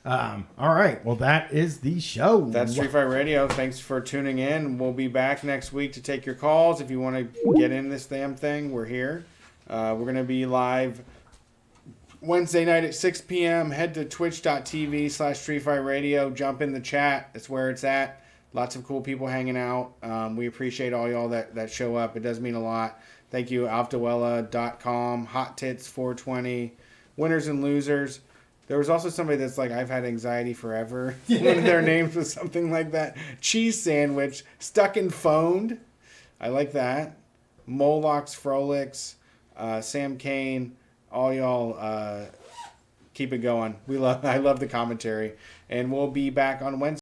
all right. Well, that is the show. That's Street Fight Radio. Thanks for tuning in. We'll be back next week to take your calls. If you want to get in this damn thing, we're here. We're going to be live Wednesday night at 6 p.m. Head to twitch.tv/Street Fight Radio. Jump in the chat. That's where it's at. Lots of cool people hanging out. We appreciate all y'all that show up. It does mean a lot. Thank you, Alftawella.com, Hot Tits 420, Winners and Losers. There was also somebody that's like, I've had anxiety forever. One of their names was something like that. Cheese Sandwich, Stuck and Phoned. I like that. Moloch's Frolix, Sam Kane, all y'all, Keep it going. I love the commentary, and we'll be back on Wednesday.